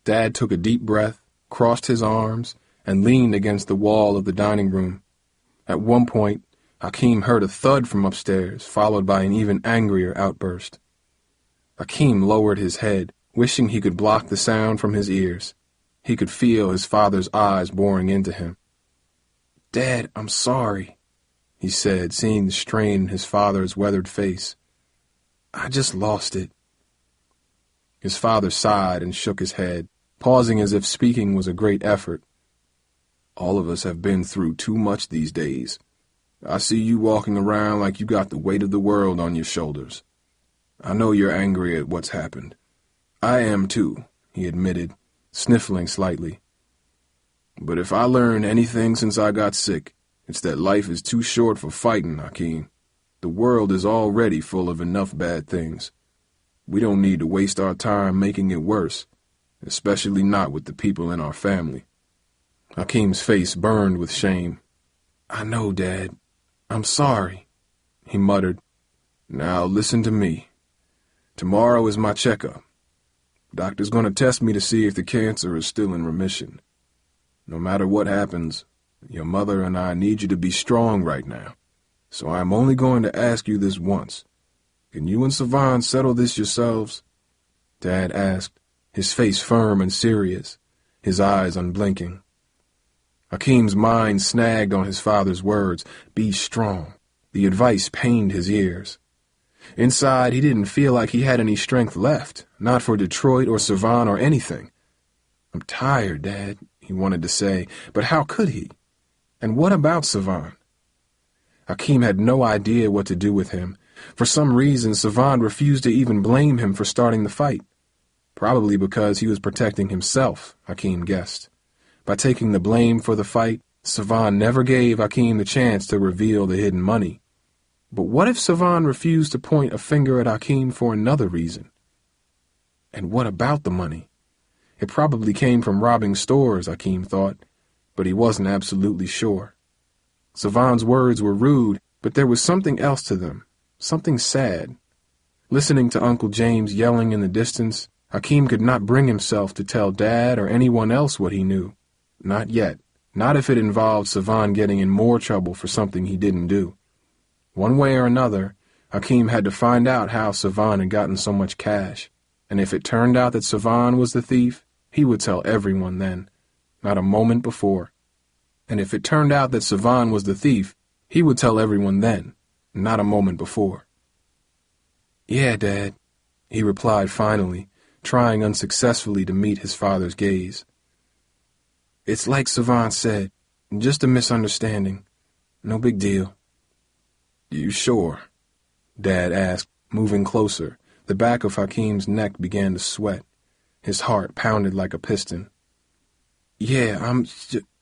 Speaker 2: Dad took a deep breath, crossed his arms, and leaned against the wall of the dining room. At one point, Hakeem heard a thud from upstairs, followed by an even angrier outburst. Hakeem lowered his head, wishing he could block the sound from his ears. He could feel his father's eyes boring into him. Dad, I'm sorry, he said, seeing the strain in his father's weathered face. I just lost it. His father sighed and shook his head, pausing as if speaking was a great effort. All of us have been through too much these days. I see you walking around like you got the weight of the world on your shoulders. I know you're angry at what's happened. I am too, he admitted, sniffling slightly. But if I learned anything since I got sick, it's that life is too short for fighting, Hakeem. The world is already full of enough bad things. We don't need to waste our time making it worse, especially not with the people in our family. Hakeem's face burned with shame. I know, Dad. I'm sorry, he muttered. Now listen to me. Tomorrow is my checkup. Doctor's going to test me to see if the cancer is still in remission. No matter what happens, your mother and I need you to be strong right now. So I'm only going to ask you this once. Can you and Savan settle this yourselves? Dad asked, his face firm and serious, his eyes unblinking. Hakeem's mind snagged on his father's words, be strong. The advice pained his ears. Inside, he didn't feel like he had any strength left, not for Detroit or Savan or anything. I'm tired, Dad, he wanted to say, but how could he? And what about Savan? Hakeem had no idea what to do with him. For some reason, Savan refused to even blame him for starting the fight. Probably because he was protecting himself, Hakeem guessed. By taking the blame for the fight, Savan never gave Hakeem the chance to reveal the hidden money. But what if Savan refused to point a finger at Hakeem for another reason? And what about the money? It probably came from robbing stores, Hakeem thought, but he wasn't absolutely sure. Savan's words were rude, but there was something else to them, something sad. Listening to Uncle James yelling in the distance, Hakeem could not bring himself to tell Dad or anyone else what he knew. Not yet. Not if it involved Savan getting in more trouble for something he didn't do. One way or another, Hakeem had to find out how Savan had gotten so much cash, and if it turned out that Savan was the thief, he would tell everyone then, not a moment before. And if it turned out that Savan was the thief, he would tell everyone then, not a moment before. Yeah, Dad, he replied finally, trying unsuccessfully to meet his father's gaze. It's like Savan said, just a misunderstanding. No big deal. You sure? Dad asked, moving closer. The back of Hakeem's neck began to sweat. His heart pounded like a piston. Yeah, I'm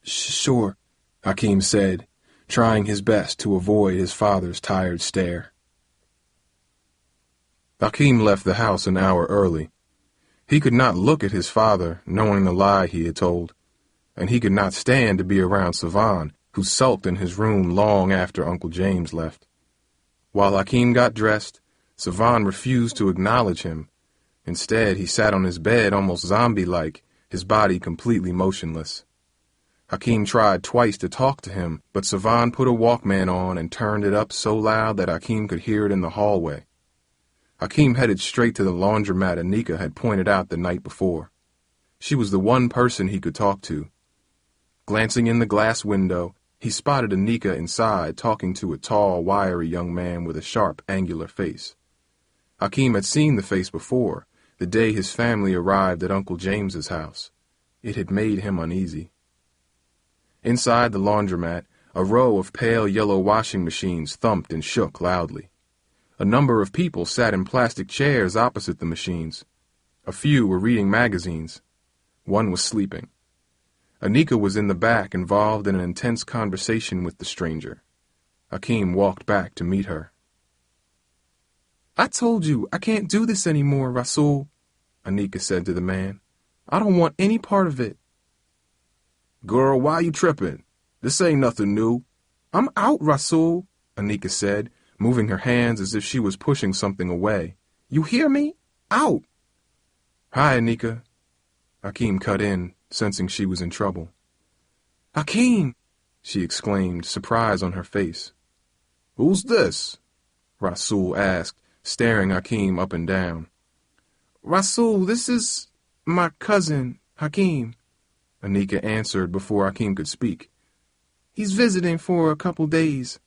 Speaker 2: sure, Hakeem said, trying his best to avoid his father's tired stare. Hakeem left the house an hour early. He could not look at his father, knowing the lie he had told, and he could not stand to be around Savan, who sulked in his room long after Uncle James left. While Hakeem got dressed, Savan refused to acknowledge him. Instead, he sat on his bed almost zombie-like, his body completely motionless. Hakeem tried twice to talk to him, but Savan put a Walkman on and turned it up so loud that Hakeem could hear it in the hallway. Hakeem headed straight to the laundromat Anika had pointed out the night before. She was the one person he could talk to. Glancing in the glass window, he spotted Anika inside talking to a tall, wiry young man with a sharp, angular face. Hakeem had seen the face before, the day his family arrived at Uncle James's house. It had made him uneasy. Inside the laundromat, a row of pale yellow washing machines thumped and shook loudly. A number of people sat in plastic chairs opposite the machines. A few were reading magazines. One was sleeping. Anika was in the back, involved in an intense conversation with the stranger. Hakeem walked back to meet her. "I told you, I can't do this anymore, Rasul," Anika said to the man. "I don't want any part of it."
Speaker 3: "Girl, why you tripping? This ain't nothing new."
Speaker 2: "I'm out, Rasul," Anika said, moving her hands as if she was pushing something away. "You hear me? Out!" "Hi, Anika." Hakeem cut in, sensing she was in trouble. "Hakeem!" she exclaimed, surprise on her face.
Speaker 3: "Who's this?"
Speaker 2: Rasul asked, staring Hakeem up and down.
Speaker 4: "Rasul, this is my cousin, Hakeem,"
Speaker 2: Anika answered before Hakeem could speak.
Speaker 4: "He's visiting for a couple days."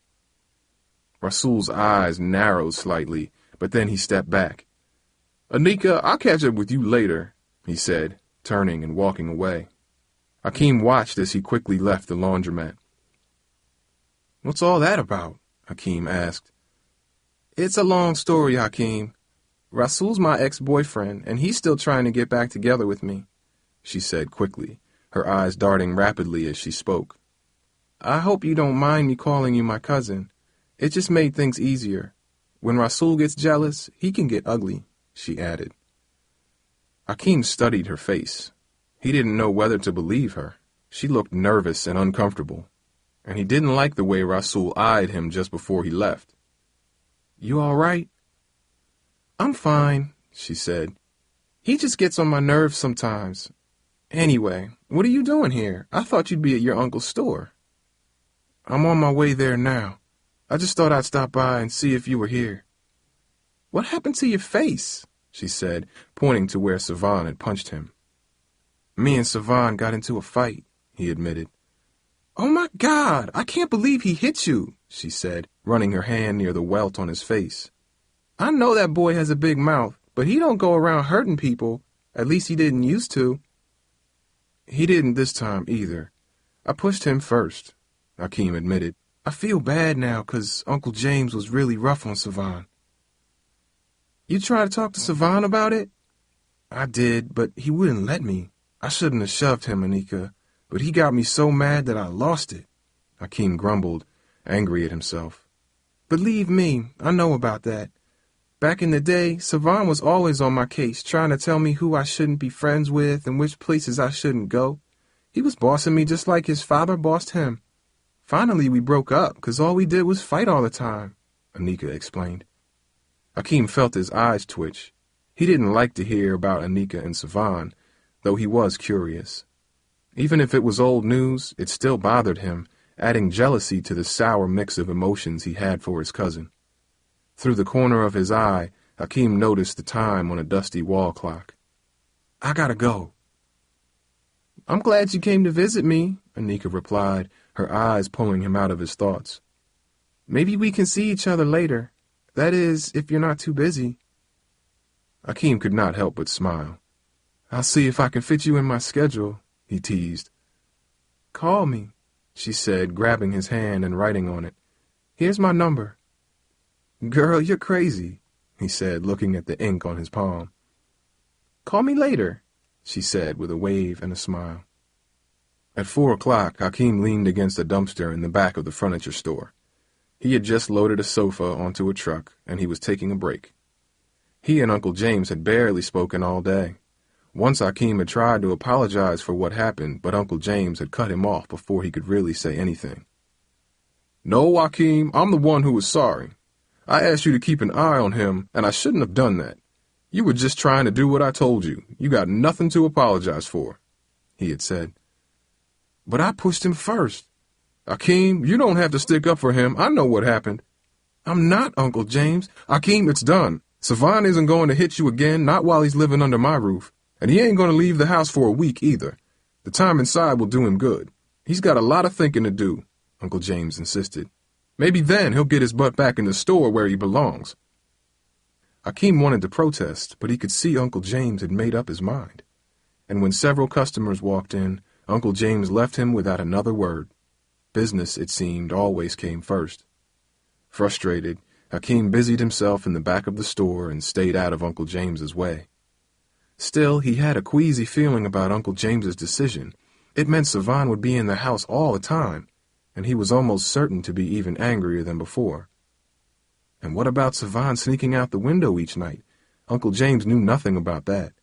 Speaker 2: Rasul's eyes narrowed slightly, but then he stepped back.
Speaker 3: "Anika, I'll catch up with you later,"
Speaker 2: he said, turning and walking away. Hakeem watched as he quickly left the laundromat.
Speaker 4: "What's all that about?" Hakeem asked. "It's a long story, Hakeem. Rasul's my ex-boyfriend, and he's still trying to get back together with me," she said quickly, her eyes darting rapidly as she spoke. "I hope you don't mind me calling you my cousin. It just made things easier. When Rasul gets jealous, he can get ugly," she added.
Speaker 2: Hakeem studied her face. He didn't know whether to believe her. She looked nervous and uncomfortable, and he didn't like the way Rasul eyed him just before he left.
Speaker 4: "You all right?" "I'm fine," she said. "He just gets on my nerves sometimes. Anyway, what are you doing here? I thought you'd be at your uncle's store." "I'm on my way there now. I just thought I'd stop by and see if you were here." "What happened to your face?" she said, pointing to where Savan had punched him. "Me and Savan got into a fight," he admitted. "Oh my God, I can't believe he hit you," she said, running her hand near the welt on his face. "I know that boy has a big mouth, but he don't go around hurting people. At least he didn't used to."
Speaker 2: "He didn't this time either. I pushed him first," Hakeem admitted.
Speaker 4: "I feel bad now because Uncle James was really rough on Savan." "You tried to talk to Savan about it?" "I did, but he wouldn't let me. I shouldn't have shoved him, Anika, but he got me so mad that I lost it,"
Speaker 2: Hakeem grumbled, angry at himself.
Speaker 4: "Believe me, I know about that. Back in the day, Savan was always on my case, trying to tell me who I shouldn't be friends with and which places I shouldn't go. He was bossing me just like his father bossed him. Finally, we broke up because all we did was fight all the time," Anika explained.
Speaker 2: Hakeem felt his eyes twitch. He didn't like to hear about Anika and Savan, though he was curious. Even if it was old news, it still bothered him, adding jealousy to the sour mix of emotions he had for his cousin. Through the corner of his eye, Hakeem noticed the time on a dusty wall clock.
Speaker 4: "I gotta go." "I'm glad you came to visit me," Anika replied, her eyes pulling him out of his thoughts. "Maybe we can see each other later. That is, if you're not too busy."
Speaker 2: Hakeem could not help but smile.
Speaker 4: "I'll see if I can fit you in my schedule," he teased. "Call me," she said, grabbing his hand and writing on it. "Here's my number." "Girl, you're crazy," he said, looking at the ink on his palm. "Call me later," she said with a wave and a smile.
Speaker 2: At 4 o'clock, Hakeem leaned against a dumpster in the back of the furniture store. He had just loaded a sofa onto a truck, and he was taking a break. He and Uncle James had barely spoken all day. Once Hakeem had tried to apologize for what happened, but Uncle James had cut him off before he could really say anything.
Speaker 3: No, Hakeem, I'm the one who was sorry. I asked you to keep an eye on him, and I shouldn't have done that. You were just trying to do what I told you. You got nothing to apologize for, he had said.
Speaker 4: But I pushed him first.
Speaker 3: Hakeem, you don't have to stick up for him. I know what happened.
Speaker 4: I'm not, Uncle James.
Speaker 3: Hakeem, it's done. Savan isn't going to hit you again, not while he's living under my roof. And he ain't going to leave the house for a week either. The time inside will do him good. He's got a lot of thinking to do, Uncle James insisted. Maybe then he'll get his butt back in the store where he belongs. Hakeem wanted to protest, but he could see Uncle James had made up his mind. And when several customers walked in, Uncle James left him without another word. Business, it seemed, always came first. Frustrated, Hakeem busied himself in the back of the store and stayed out of Uncle James's way. Still, he had a queasy feeling about Uncle James's decision. It meant Savan would be in the house all the time, and he was almost certain to be even angrier than before. And what about Savan sneaking out the window each night? Uncle James knew nothing about that.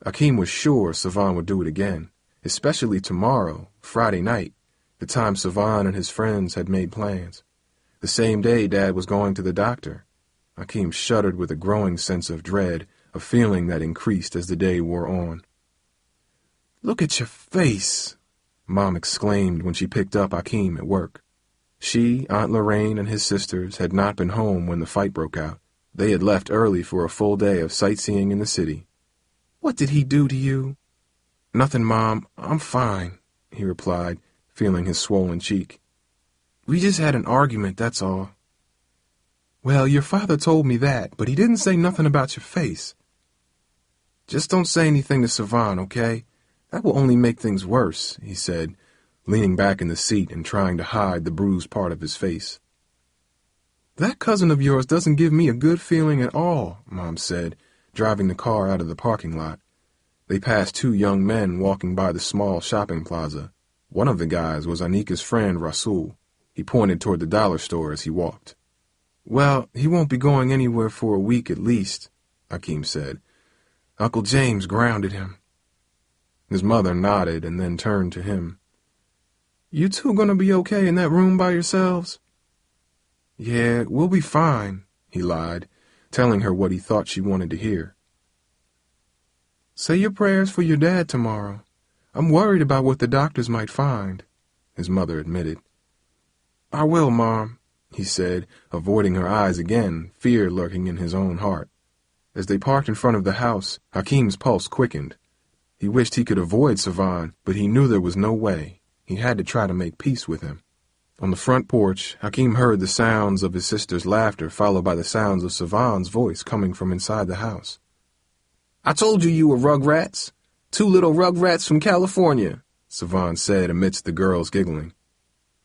Speaker 3: Hakeem was sure Savan would do it again, especially tomorrow, Friday night, the time Savan and his friends had made plans. The same day Dad was going to the doctor. Hakeem shuddered with a growing sense of dread, a feeling that increased as the day wore on.
Speaker 4: "Look at your face," Mom exclaimed when she picked up Hakeem at work.
Speaker 2: She, Aunt Lorraine, and his sisters had not been home when the fight broke out. They had left early for a full day of sightseeing in the city.
Speaker 4: "What did he do to you?"
Speaker 2: "Nothing, Mom. I'm fine," he replied, feeling his swollen cheek.
Speaker 4: "We just had an argument, that's all." "Well, your father told me that, but he didn't say nothing about your face." "Just don't say anything to Savan, okay? That will only make things worse," he said, leaning back in the seat and trying to hide the bruised part of his face. "That cousin of yours doesn't give me a good feeling at all," Mom said, driving the car out of the parking lot. They passed two young men walking by the small shopping plaza. One of the guys was Anika's friend, Rasul. He pointed toward the dollar store as he walked. "Well, he won't be going anywhere for a week at least," Hakeem said. "Uncle James grounded him." His mother nodded and then turned to him. "You two gonna be okay in that room by yourselves?" "Yeah, we'll be fine," he lied, telling her what he thought she wanted to hear. "Say your prayers for your dad tomorrow. I'm worried about what the doctors might find," his mother admitted. "I will, Mom," he said, avoiding her eyes again, fear lurking in his own heart. As they parked in front of the house, Hakeem's pulse quickened. He wished he could avoid Savan, but he knew there was no way. He had to try to make peace with him. On the front porch, Hakeem heard the sounds of his sister's laughter followed by the sounds of Savan's voice coming from inside the house. "I told you were rugrats. Two little rugrats from California," Savan said amidst the girls giggling.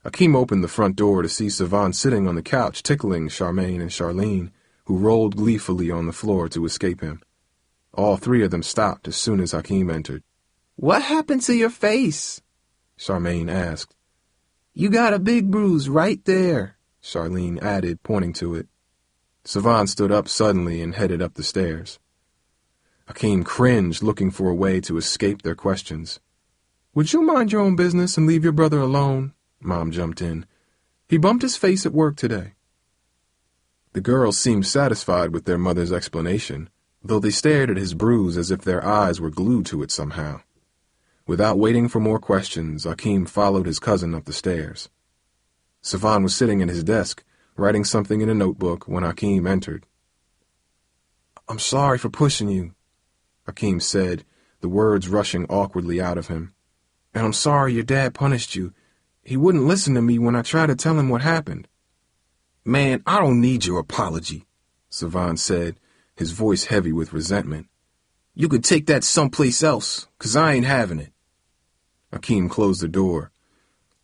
Speaker 4: Hakeem opened the front door to see Savan sitting on the couch tickling Charmaine and Charlene, who rolled gleefully on the floor to escape him. All three of them stopped as soon as Hakeem entered. "What happened to your face?" Charmaine asked. "You got a big bruise right there," Charlene added, pointing to it. Savan stood up suddenly and headed up the stairs. Hakeem cringed, looking for a way to escape their questions. "Would you mind your own business and leave your brother alone?" Mom jumped in. "He bumped his face at work today." The girls seemed satisfied with their mother's explanation, though they stared at his bruise as if their eyes were glued to it somehow. Without waiting for more questions, Hakeem followed his cousin up the stairs. Savan was sitting at his desk, writing something in a notebook when Hakeem entered. "I'm sorry for pushing you," Hakeem said, the words rushing awkwardly out of him. "And I'm sorry your dad punished you. He wouldn't listen to me when I tried to tell him what happened." "Man, I don't need your apology," Savan said, his voice heavy with resentment. "You could take that someplace else, 'cause I ain't having it." Hakeem closed the door.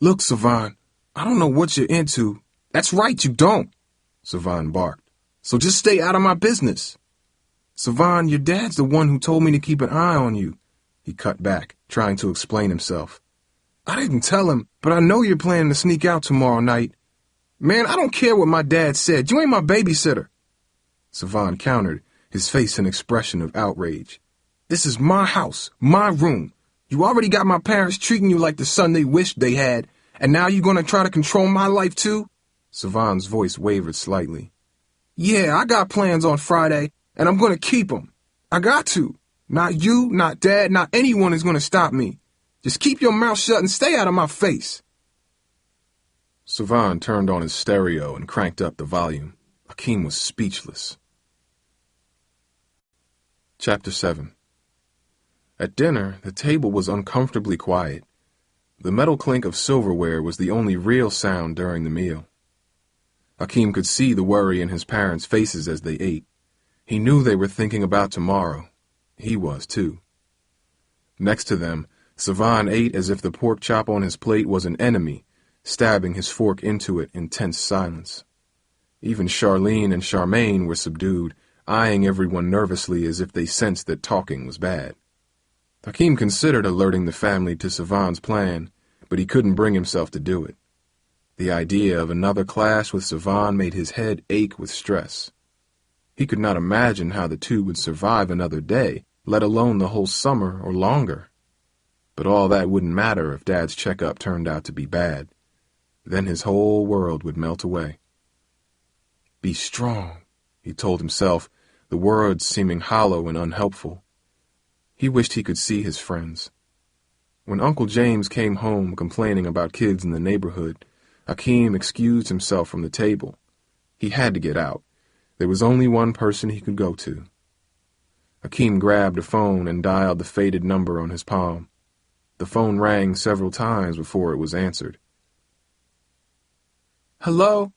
Speaker 4: "Look, Savan, I don't know what you're into." "That's right, you don't," Savan barked. "So just stay out of my business." "Savan, your dad's the one who told me to keep an eye on you," he cut back, trying to explain himself. "I didn't tell him, but I know you're planning to sneak out tomorrow night." "Man, I don't care what my dad said. You ain't my babysitter." Savan countered, his face an expression of outrage. "This is my house, my room. You already got my parents treating you like the son they wished they had,
Speaker 3: And now you gonna try to control my life too? Savan's voice wavered slightly. Yeah, I got plans on Friday, and I'm gonna keep them. I got to. Not you, not Dad, not anyone is gonna stop me. Just keep your mouth shut and stay out of my face. Savan turned on his stereo and cranked up the volume. Hakeem was speechless. Chapter 7. At dinner, the table was uncomfortably quiet. The metal clink of silverware was the only real sound during the meal. Hakeem could see the worry in his parents' faces as they ate. He knew they were thinking about tomorrow. He was, too. Next to them, Savan ate as if the pork chop on his plate was an enemy, stabbing his fork into it in tense silence. Even Charlene and Charmaine were subdued, eyeing everyone nervously as if they sensed that talking was bad. Hakeem considered alerting the family to Savan's plan, but he couldn't bring himself to do it. The idea of another clash with Savan made his head ache with stress. He could not imagine how the two would survive another day, let alone the whole summer or longer. But all that wouldn't matter if Dad's checkup turned out to be bad. Then his whole world would melt away. Be strong, he told himself, the words seeming hollow and unhelpful. He wished he could see his friends. When Uncle James came home complaining about kids in the neighborhood, Hakeem excused himself from the table. He had to get out. There was only one person he could go to. Hakeem grabbed a phone and dialed the faded number on his palm. The phone rang several times before it was answered. Hello?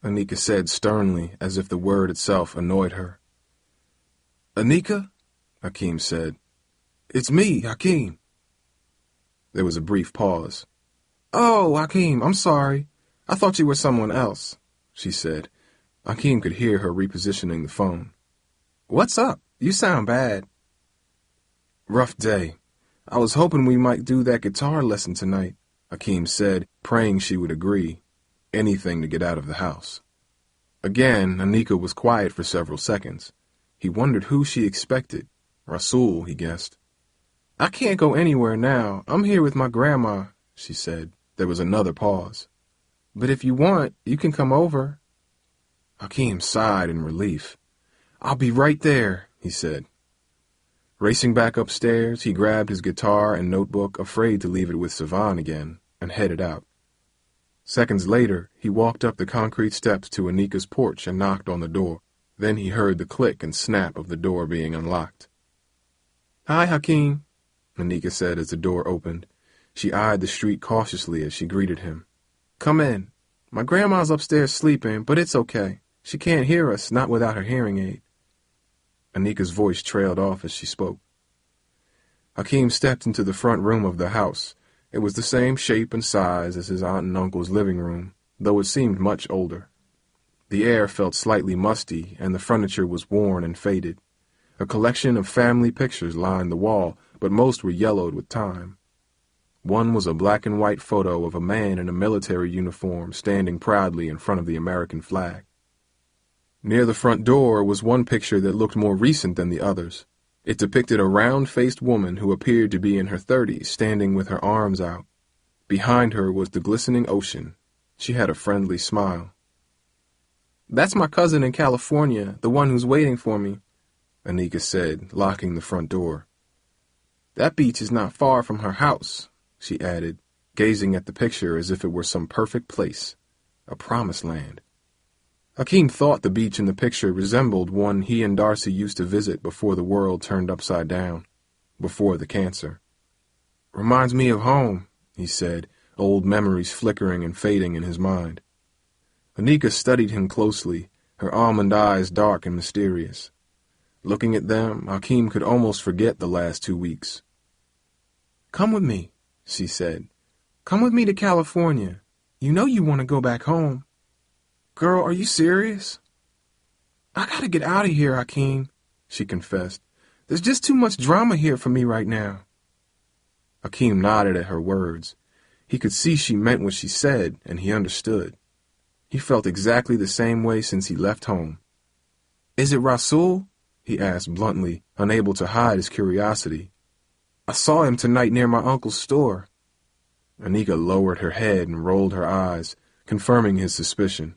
Speaker 3: Anika said sternly, as if the word itself annoyed her. Anika? Hakeem said. It's me, Hakeem. There was a brief pause. Oh, Hakeem, I'm sorry. I thought you were someone else, she said. Hakeem could hear her repositioning the phone. What's up? You sound bad. Rough day. I was hoping we might do that guitar lesson tonight, Hakeem said, praying she would agree. Anything to get out of the house. Again, Anika was quiet for several seconds. He wondered who she expected. Rasul, he guessed. I can't go anywhere now. I'm here with my grandma, she said. There was another pause. But if you want, you can come over. Hakeem sighed in relief. I'll be right there, he said. Racing back upstairs, he grabbed his guitar and notebook, afraid to leave it with Savan again, and headed out. Seconds later, he walked up the concrete steps to Anika's porch and knocked on the door. Then he heard the click and snap of the door being unlocked. Hi, Hakeem, Anika said as the door opened. She eyed the street cautiously as she greeted him. Come in. My grandma's upstairs sleeping, but it's okay. She can't hear us, not without her hearing aid. Anika's voice trailed off as she spoke. Hakeem stepped into the front room of the house. It was the same shape and size as his aunt and uncle's living room, though it seemed much older. The air felt slightly musty, and the furniture was worn and faded. A collection of family pictures lined the wall, but most were yellowed with time. One was a black and white photo of a man in a military uniform standing proudly in front of the American flag. Near the front door was one picture that looked more recent than the others. It depicted a round-faced woman who appeared to be in her 30s, standing with her arms out. Behind her was the glistening ocean. She had a friendly smile. That's my cousin in California, the one who's waiting for me, Anika said, locking the front door. That beach is not far from her house, she added, gazing at the picture as if it were some perfect place, a promised land. Hakeem thought the beach in the picture resembled one he and Darcy used to visit before the world turned upside down, before the cancer. Reminds me of home, he said, old memories flickering and fading in his mind. Anika studied him closely, her almond eyes dark and mysterious. Looking at them, Hakeem could almost forget the last 2 weeks. Come with me, she said. Come with me to California. You know you want to go back home. Girl, are you serious? I gotta get out of here, Hakeem, she confessed. There's just too much drama here for me right now. Hakeem nodded at her words. He could see she meant what she said, and he understood. He felt exactly the same way since he left home. Is it Rasul? He asked bluntly, unable to hide his curiosity. I saw him tonight near my uncle's store. Anika lowered her head and rolled her eyes, confirming his suspicion.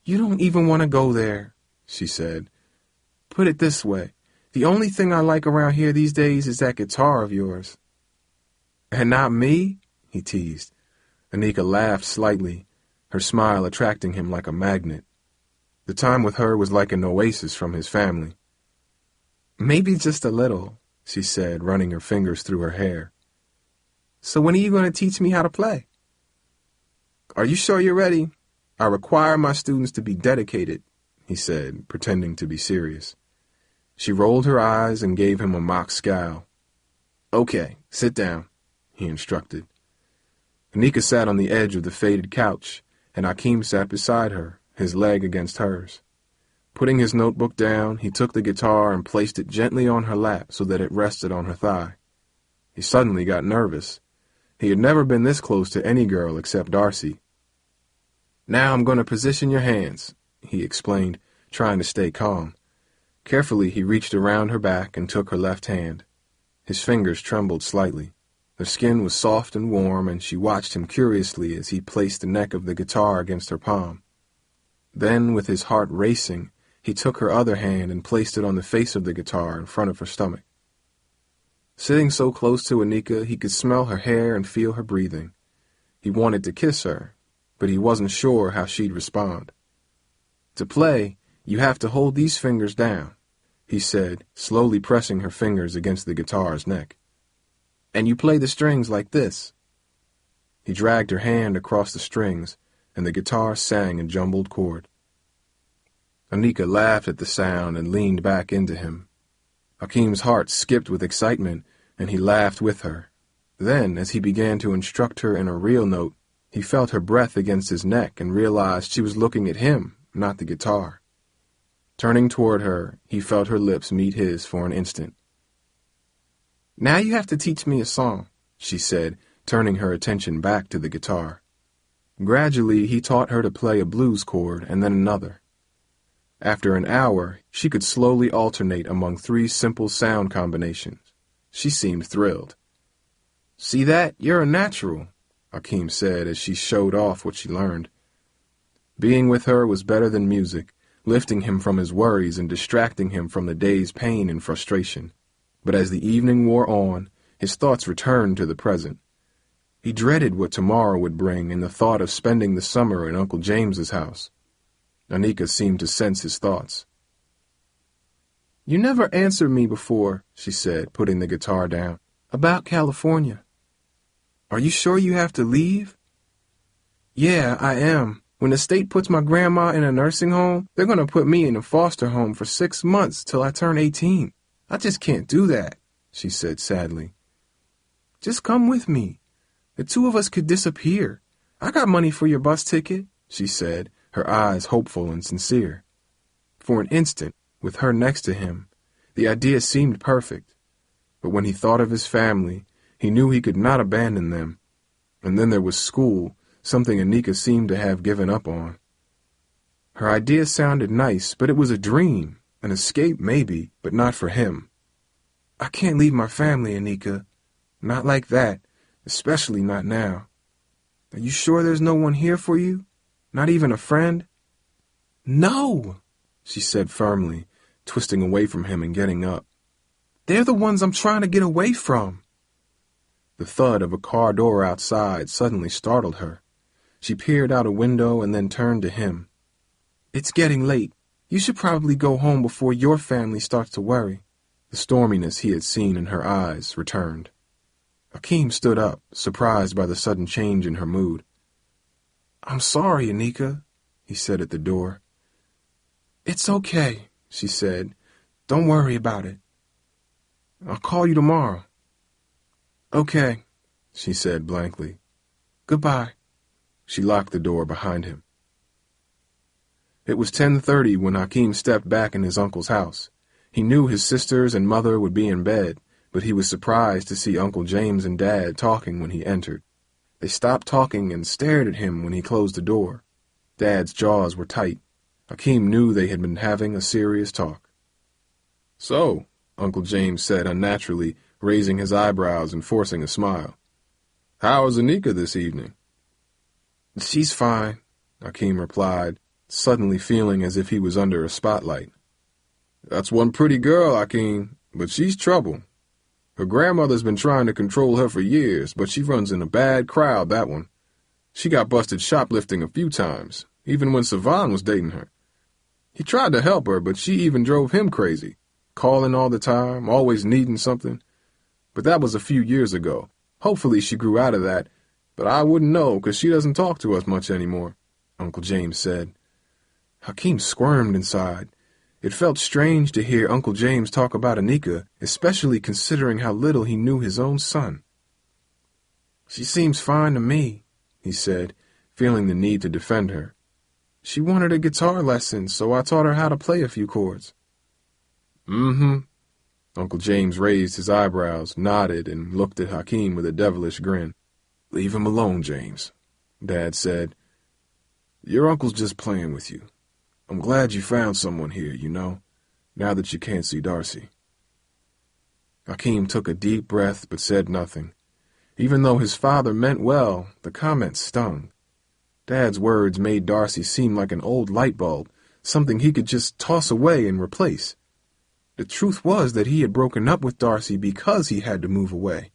Speaker 3: "You don't even want to go there," she said. "Put it this way. The only thing I like around here these days is that guitar of yours." "And not me?" he teased. Anika laughed slightly, her smile attracting him like a magnet. The time with her was like an oasis from his family. "Maybe just a little," she said, running her fingers through her hair. "So when are you going to teach me how to play?" "Are you sure you're ready? I require my students to be dedicated," he said, pretending to be serious. She rolled her eyes and gave him a mock scowl. "Okay, sit down," he instructed. Anika sat on the edge of the faded couch, and Hakeem sat beside her, his leg against hers. Putting his notebook down, he took the guitar and placed it gently on her lap so that it rested on her thigh. He suddenly got nervous. He had never been this close to any girl except Darcy. "Now I'm going to position your hands," he explained, trying to stay calm. Carefully, he reached around her back and took her left hand. His fingers trembled slightly. Her skin was soft and warm, and she watched him curiously as he placed the neck of the guitar against her palm. Then, with his heart racing, he took her other hand and placed it on the face of the guitar in front of her stomach. Sitting so close to Anika, he could smell her hair and feel her breathing. He wanted to kiss her, but he wasn't sure how she'd respond. "To play, you have to hold these fingers down," he said, slowly pressing her fingers against the guitar's neck. "And you play the strings like this." He dragged her hand across the strings, and the guitar sang a jumbled chord. Anika laughed at the sound and leaned back into him. Hakeem's heart skipped with excitement, and he laughed with her. Then, as he began to instruct her in a real note, he felt her breath against his neck and realized she was looking at him, not the guitar. Turning toward her, he felt her lips meet his for an instant. "Now you have to teach me a song," she said, turning her attention back to the guitar. Gradually, he taught her to play a blues chord and then another. After an hour, she could slowly alternate among 3 simple sound combinations. She seemed thrilled. "See that? You're a natural," Hakeem said as she showed off what she learned. Being with her was better than music, lifting him from his worries and distracting him from the day's pain and frustration. But as the evening wore on, his thoughts returned to the present. He dreaded what tomorrow would bring and the thought of spending the summer in Uncle James's house. Anika seemed to sense his thoughts. "You never answered me before," she said, putting the guitar down, "about California. Are you sure you have to leave?" "Yeah, I am. When the state puts my grandma in a nursing home, they're going to put me in a foster home for 6 months till I turn 18. I just can't do that," she said sadly. "Just come with me. The 2 of us could disappear. I got money for your bus ticket," she said, her eyes hopeful and sincere. For an instant, with her next to him, the idea seemed perfect. But when he thought of his family, he knew he could not abandon them. And then there was school, something Anika seemed to have given up on. Her idea sounded nice, but it was a dream, an escape maybe, but not for him. "I can't leave my family, Anika. Not like that, especially not now. Are you sure there's no one here for you? Not even a friend?" "No," she said firmly, twisting away from him and getting up. "They're the ones I'm trying to get away from." The thud of a car door outside suddenly startled her. She peered out a window and then turned to him. "It's getting late. You should probably go home before your family starts to worry." The storminess he had seen in her eyes returned. Hakeem stood up, surprised by the sudden change in her mood. "I'm sorry, Anika," he said at the door. "It's okay," she said. "Don't worry about it. I'll call you tomorrow." "Okay," she said blankly. "Goodbye." She locked the door behind him. It was 10:30 when Hakeem stepped back in his uncle's house. He knew his sisters and mother would be in bed, but he was surprised to see Uncle James and Dad talking when he entered. They stopped talking and stared at him when he closed the door. Dad's jaws were tight. Hakeem knew they had been having a serious talk. "So," Uncle James said unnaturally, raising his eyebrows and forcing a smile. How is Anika this evening?
Speaker 2: She's fine, Hakeem replied, suddenly feeling as if he was under a spotlight.
Speaker 3: That's one pretty girl, Hakeem, but she's trouble. Her grandmother's been trying to control her for years, but she runs in a bad crowd, that one. She got busted shoplifting a few times, even when Savan was dating her. He tried to help her, but she even drove him crazy, calling all the time, always needing something. But that was a few years ago. Hopefully she grew out of that, but I wouldn't know because she doesn't talk to us much anymore, Uncle James said. Hakeem squirmed inside. It felt strange to hear Uncle James talk about Anika, especially considering how little he knew his own son. She seems fine to me, he said, feeling the need to defend her. She wanted a guitar lesson, so I taught her how to play a few chords. Mm-hmm. Uncle James raised his eyebrows, nodded, and looked at Hakeem with a devilish grin. Leave him alone, James, Dad said. Your uncle's just playing with you. I'm glad you found someone here, now that you can't see Darcy. Hakeem took a deep breath but said nothing. Even though his father meant well, the comment stung. Dad's words made Darcy seem like an old light bulb, something he could just toss away and replace. The truth was that he had broken up with Darcy because he had to move away.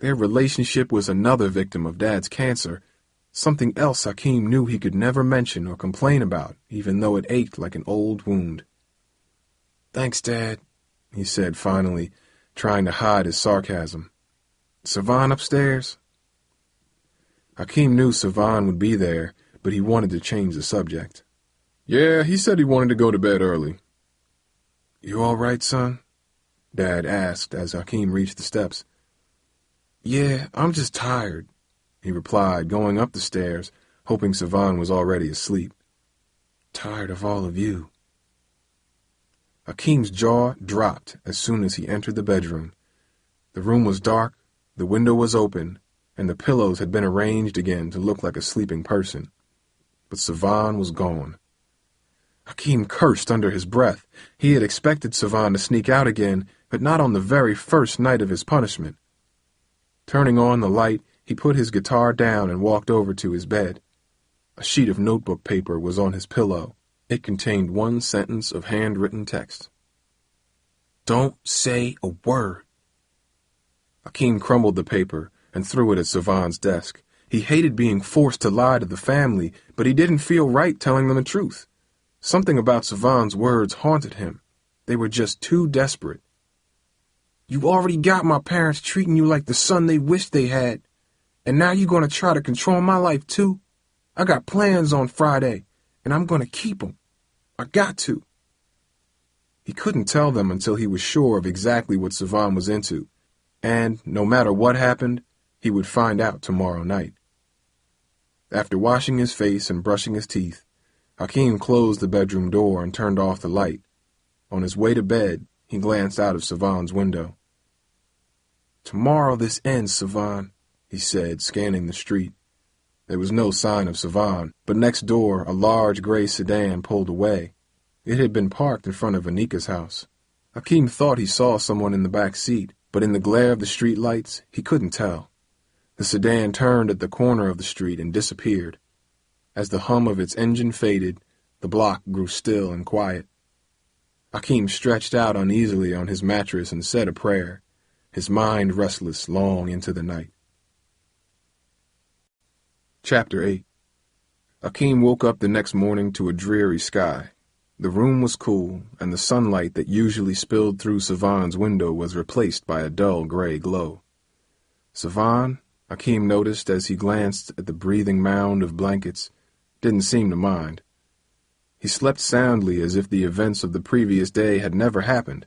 Speaker 3: Their relationship was another victim of Dad's cancer, something else Hakeem knew he could never mention or complain about, even though it ached like an old wound. Thanks, Dad, he said finally, trying to hide his sarcasm. Savan upstairs? Hakeem knew Savan would be there, but he wanted to change the subject. Yeah, he said he wanted to go to bed early. You all right, son? Dad asked as Hakeem reached the steps. Yeah, I'm just tired, he replied, going up the stairs, hoping Savan was already asleep. Tired of all of you. Hakeem's jaw dropped as soon as he entered the bedroom. The room was dark, the window was open, and the pillows had been arranged again to look like a sleeping person. But Savan was gone. Hakeem cursed under his breath. He had expected Savan to sneak out again, but not on the very first night of his punishment. Turning on the light, he put his guitar down and walked over to his bed. A sheet of notebook paper was on his pillow. It contained one sentence of handwritten text. Don't say a word. Hakeem crumbled the paper and threw it at Savan's desk. He hated being forced to lie to the family, but he didn't feel right telling them the truth. Something about Savan's words haunted him. They were just too desperate. You already got my parents treating you like the son they wished they had, and now you're going to try to control my life too? I got plans on Friday, and I'm going to keep them. I got to. He couldn't tell them until he was sure of exactly what Savan was into, and no matter what happened, he would find out tomorrow night. After washing his face and brushing his teeth, Hakeem closed the bedroom door and turned off the light. On his way to bed, he glanced out of Savan's window. Tomorrow this ends, Savan, he said, scanning the street. There was no sign of Savan, but next door a large gray sedan pulled away. It had been parked in front of Anika's house. Hakeem thought he saw someone in the back seat, but in the glare of the street lights, he couldn't tell. The sedan turned at the corner of the street and disappeared. As the hum of its engine faded, the block grew still and quiet. Hakeem stretched out uneasily on his mattress and said a prayer, his mind restless long into the night. Chapter 8. Hakeem woke up the next morning to a dreary sky. The room was cool, and the sunlight that usually spilled through Savan's window was replaced by a dull gray glow. Savan, Hakeem noticed as he glanced at the breathing mound of blankets, didn't seem to mind. He slept soundly as if the events of the previous day had never happened.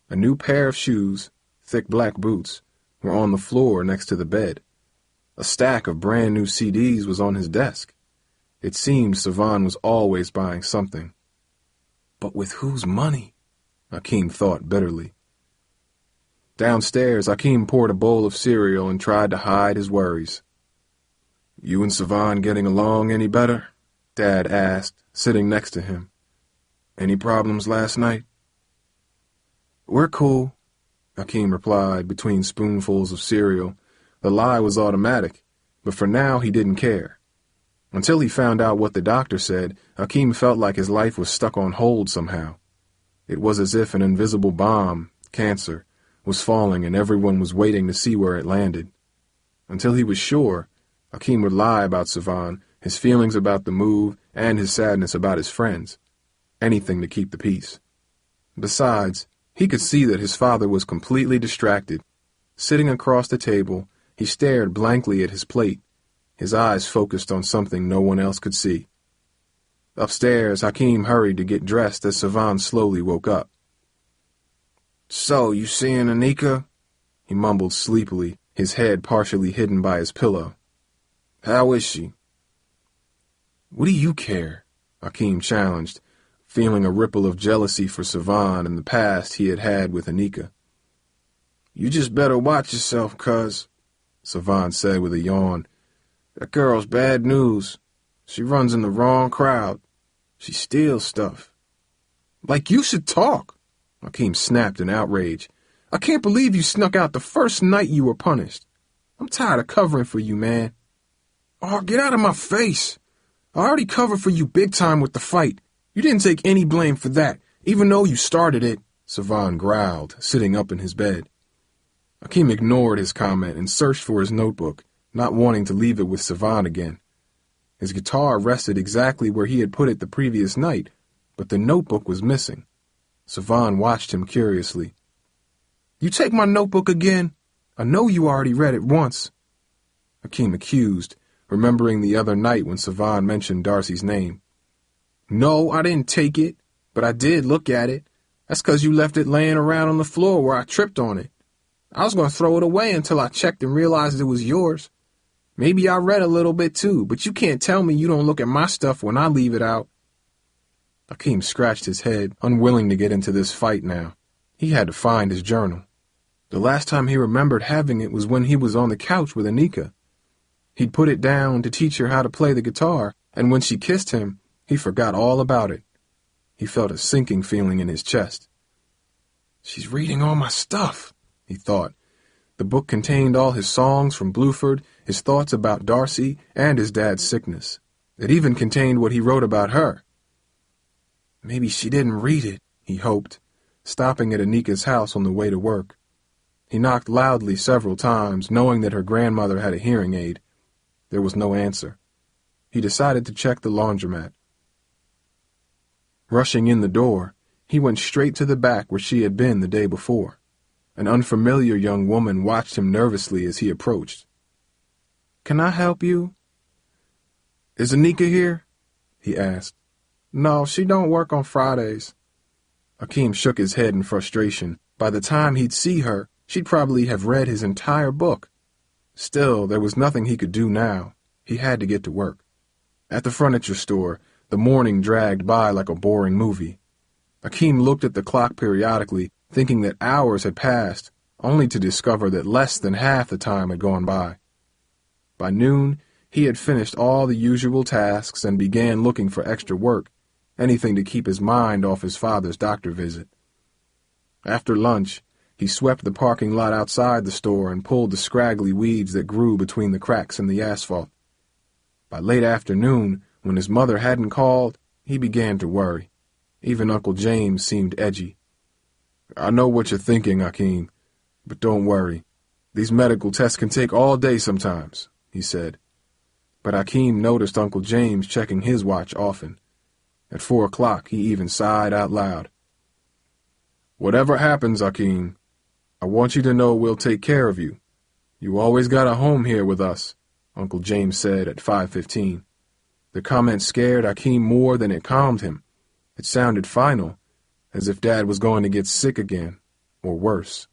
Speaker 3: A new pair of shoes, thick black boots, were on the floor next to the bed. A stack of brand-new CDs was on his desk. It seemed Savan was always buying something. But with whose money? Hakeem thought bitterly. Downstairs, Hakeem poured a bowl of cereal and tried to hide his worries. You and Savan getting along any better? Dad asked, sitting next to him. Any problems last night? We're cool, Hakeem replied between spoonfuls of cereal, The lie was automatic, but for now he didn't care. Until he found out what the doctor said, Hakeem felt like his life was stuck on hold somehow. It was as if an invisible bomb, cancer, was falling and everyone was waiting to see where it landed. Until he was sure, Hakeem would lie about Savan, his feelings about the move, and his sadness about his friends. Anything to keep the peace. Besides, he could see that his father was completely distracted. Sitting across the table, he stared blankly at his plate, his eyes focused on something no one else could see. Upstairs, Hakeem hurried to get dressed as Savan slowly woke up. "So, you seeing Anika?" He mumbled sleepily, his head partially hidden by his pillow. "How is she?" "What do you care?" Hakeem challenged, feeling a ripple of jealousy for Savan and the past he had had with Anika. "You just better watch yourself, cuz," Savan said with a yawn. "That girl's bad news. She runs in the wrong crowd. She steals stuff." "Like you should talk," Hakeem snapped in outrage. "I can't believe you snuck out the first night you were punished. I'm tired of covering for you, man." "Oh, get out of my face. I already covered for you big time with the fight. You didn't take any blame for that, even though you started it," Savan growled, sitting up in his bed. Hakeem ignored his comment and searched for his notebook, not wanting to leave it with Savan again. His guitar rested exactly where he had put it the previous night, but the notebook was missing. Savan watched him curiously. "You take my notebook again? I know you already read it once," Hakeem accused, remembering the other night when Savan mentioned Darcy's name. "No, I didn't take it, but I did look at it. That's 'cause you left it laying around on the floor where I tripped on it. I was going to throw it away until I checked and realized it was yours. Maybe I read a little bit too, but you can't tell me you don't look at my stuff when I leave it out." Hakeem scratched his head, unwilling to get into this fight now. He had to find his journal. The last time he remembered having it was when he was on the couch with Anika. He'd put it down to teach her how to play the guitar, and when she kissed him, he forgot all about it. He felt a sinking feeling in his chest. "She's reading all my stuff," he thought. The book contained all his songs from Bluford, his thoughts about Darcy, and his dad's sickness. It even contained what he wrote about her. Maybe she didn't read it, he hoped, stopping at Anika's house on the way to work. He knocked loudly several times, knowing that her grandmother had a hearing aid. There was no answer. He decided to check the laundromat. Rushing in the door, he went straight to the back where she had been the day before. An unfamiliar young woman watched him nervously as he approached. "Can I help you?" "Is Anika here?" he asked. "No, she don't work on Fridays." Hakeem shook his head in frustration. By the time he'd see her, she'd probably have read his entire book. Still, there was nothing he could do now. He had to get to work. At the furniture store, the morning dragged by like a boring movie. Hakeem looked at the clock periodically, thinking that hours had passed, only to discover that less than half the time had gone by. By noon, he had finished all the usual tasks and began looking for extra work, anything to keep his mind off his father's doctor visit. After lunch, he swept the parking lot outside the store and pulled the scraggly weeds that grew between the cracks in the asphalt. By late afternoon, when his mother hadn't called, he began to worry. Even Uncle James seemed edgy. "I know what you're thinking, Hakeem, but don't worry. These medical tests can take all day sometimes," he said. But Hakeem noticed Uncle James checking his watch often. At 4 o'clock, he even sighed out loud. "Whatever happens, Hakeem, I want you to know we'll take care of you. You always got a home here with us," Uncle James said at 5:15. The comment scared Hakeem more than it calmed him. It sounded final, as if Dad was going to get sick again, or worse.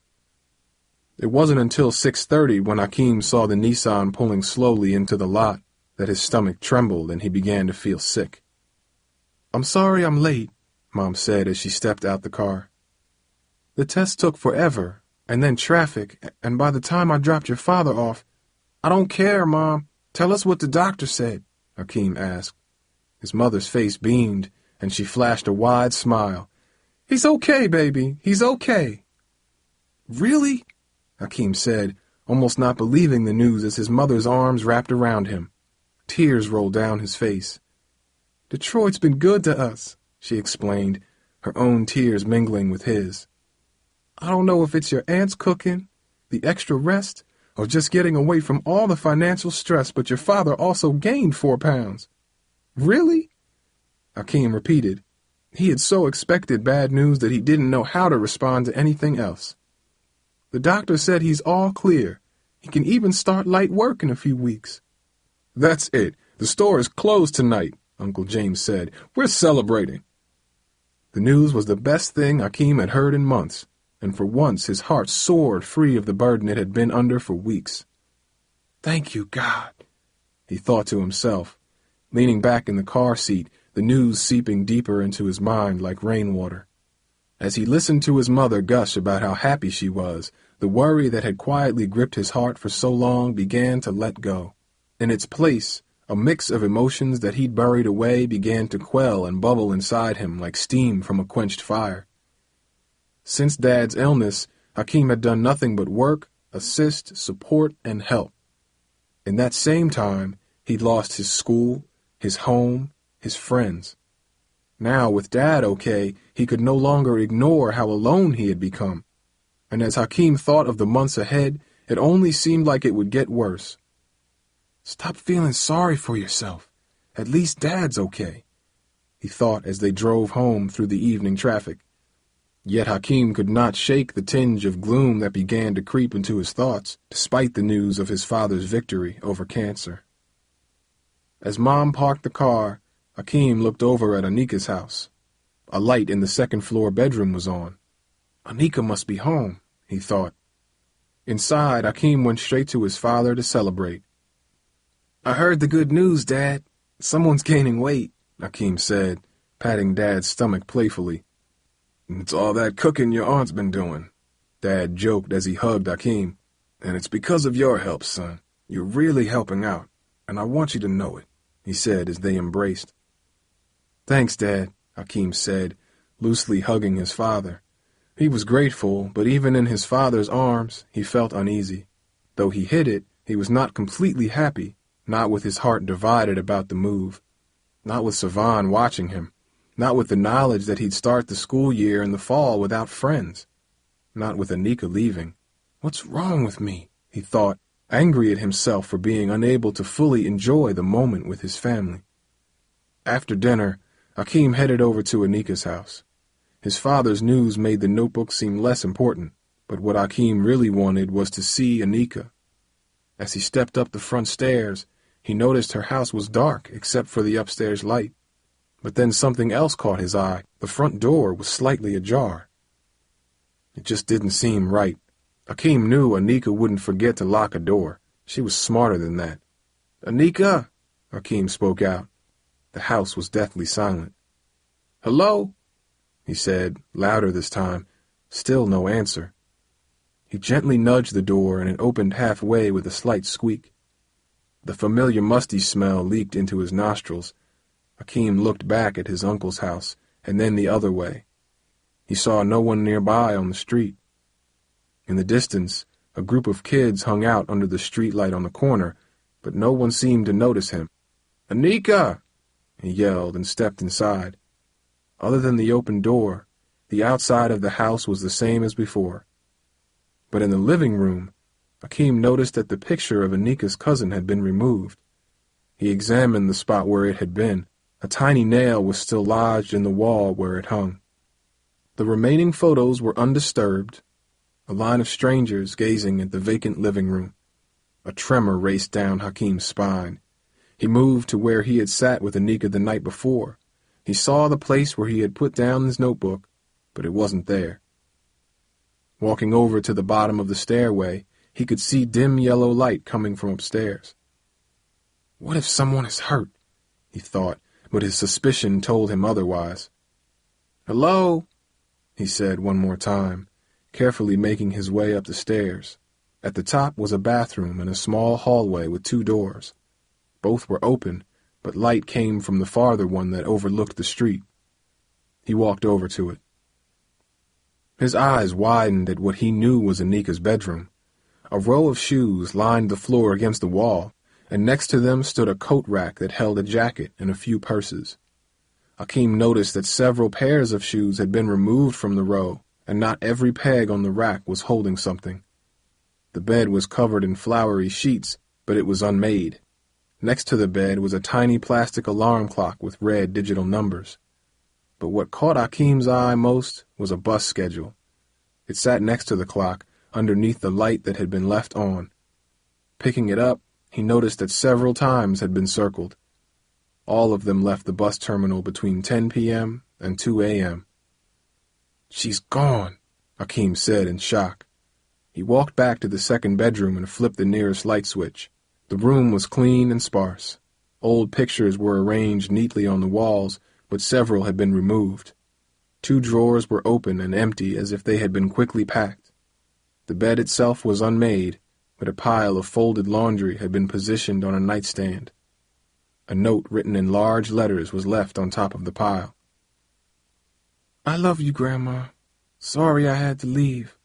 Speaker 3: It wasn't until 6:30 when Hakeem saw the Nissan pulling slowly into the lot that his stomach trembled and he began to feel sick. "I'm sorry I'm late," Mom said as she stepped out the car. "The test took forever, and then traffic, and by the time I dropped your father off—" "I don't care, Mom. Tell us what the doctor said," Hakeem asked. His mother's face beamed, and she flashed a wide smile. "He's okay, baby. He's okay." "Really?" Hakeem said, almost not believing the news as his mother's arms wrapped around him. Tears rolled down his face. "Detroit's been good to us," she explained, her own tears mingling with his. "I don't know if it's your aunt's cooking, the extra rest, or just getting away from all the financial stress, but your father also gained 4 pounds." "Really?" Hakeem repeated. He had so expected bad news that he didn't know how to respond to anything else. "The doctor said he's all clear. He can even start light work in a few weeks." "That's it. The store is closed tonight," Uncle James said. "We're celebrating." The news was the best thing Hakeem had heard in months, and for once his heart soared free of the burden it had been under for weeks. "Thank you, God," he thought to himself, leaning back in the car seat, the news seeping deeper into his mind like rainwater. As he listened to his mother gush about how happy she was, the worry that had quietly gripped his heart for so long began to let go. In its place, a mix of emotions that he'd buried away began to quell and bubble inside him like steam from a quenched fire. Since Dad's illness, Hakeem had done nothing but work, assist, support, and help. In that same time, he'd lost his school, his home, his friends. Now, with Dad okay, he could no longer ignore how alone he had become. And as Hakeem thought of the months ahead, it only seemed like it would get worse. "Stop feeling sorry for yourself. At least Dad's okay," he thought as they drove home through the evening traffic. Yet Hakeem could not shake the tinge of gloom that began to creep into his thoughts, despite the news of his father's victory over cancer. As Mom parked the car, Hakeem looked over at Anika's house. A light in the second-floor bedroom was on. Anika must be home, he thought. Inside, Hakeem went straight to his father to celebrate. "I heard the good news, Dad. Someone's gaining weight," Hakeem said, patting Dad's stomach playfully. "It's all that cooking your aunt's been doing," Dad joked as he hugged Hakeem. "And it's because of your help, son. You're really helping out, and I want you to know it," he said as they embraced. "Thanks, Dad," Hakeem said, loosely hugging his father. He was grateful, but even in his father's arms, he felt uneasy. Though he hid it, he was not completely happy, not with his heart divided about the move, not with Savan watching him, not with the knowledge that he'd start the school year in the fall without friends, not with Anika leaving. "What's wrong with me?" he thought, angry at himself for being unable to fully enjoy the moment with his family. After dinner, Hakeem headed over to Anika's house. His father's news made the notebook seem less important, but what Hakeem really wanted was to see Anika. As he stepped up the front stairs, he noticed her house was dark except for the upstairs light. But then something else caught his eye. The front door was slightly ajar. It just didn't seem right. Hakeem knew Anika wouldn't forget to lock a door. She was smarter than that. "Anika!" Hakeem spoke out. The house was deathly silent. "Hello?" he said, louder this time. Still no answer. He gently nudged the door and it opened halfway with a slight squeak. The familiar musty smell leaked into his nostrils. Hakeem looked back at his uncle's house and then the other way. He saw no one nearby on the street. In the distance, a group of kids hung out under the streetlight on the corner, but no one seemed to notice him. "Anika!" he yelled and stepped inside. Other than the open door, the outside of the house was the same as before. But in the living room, Hakeem noticed that the picture of Anika's cousin had been removed. He examined the spot where it had been. A tiny nail was still lodged in the wall where it hung. The remaining photos were undisturbed, a line of strangers gazing at the vacant living room. A tremor raced down Hakeem's spine. He moved to where he had sat with Anika the night before. He saw the place where he had put down his notebook, but it wasn't there. Walking over to the bottom of the stairway, he could see dim yellow light coming from upstairs. "What if someone is hurt?" he thought, but his suspicion told him otherwise. "Hello?" he said one more time, carefully making his way up the stairs. At the top was a bathroom and a small hallway with 2 doors. Both were open, but light came from the farther one that overlooked the street. He walked over to it. His eyes widened at what he knew was Anika's bedroom. A row of shoes lined the floor against the wall, and next to them stood a coat rack that held a jacket and a few purses. Akeem noticed that several pairs of shoes had been removed from the row, and not every peg on the rack was holding something. The bed was covered in flowery sheets, but it was unmade. Next to the bed was a tiny plastic alarm clock with red digital numbers. But what caught Akeem's eye most was a bus schedule. It sat next to the clock, underneath the light that had been left on. Picking it up, he noticed that several times had been circled. All of them left the bus terminal between 10 p.m. and 2 a.m. "She's gone," Akeem said in shock. He walked back to the second bedroom and flipped the nearest light switch. The room was clean and sparse. Old pictures were arranged neatly on the walls, but several had been removed. 2 drawers were open and empty as if they had been quickly packed. The bed itself was unmade, but a pile of folded laundry had been positioned on a nightstand. A note written in large letters was left on top of the pile. "I love you, Grandma. Sorry I had to leave.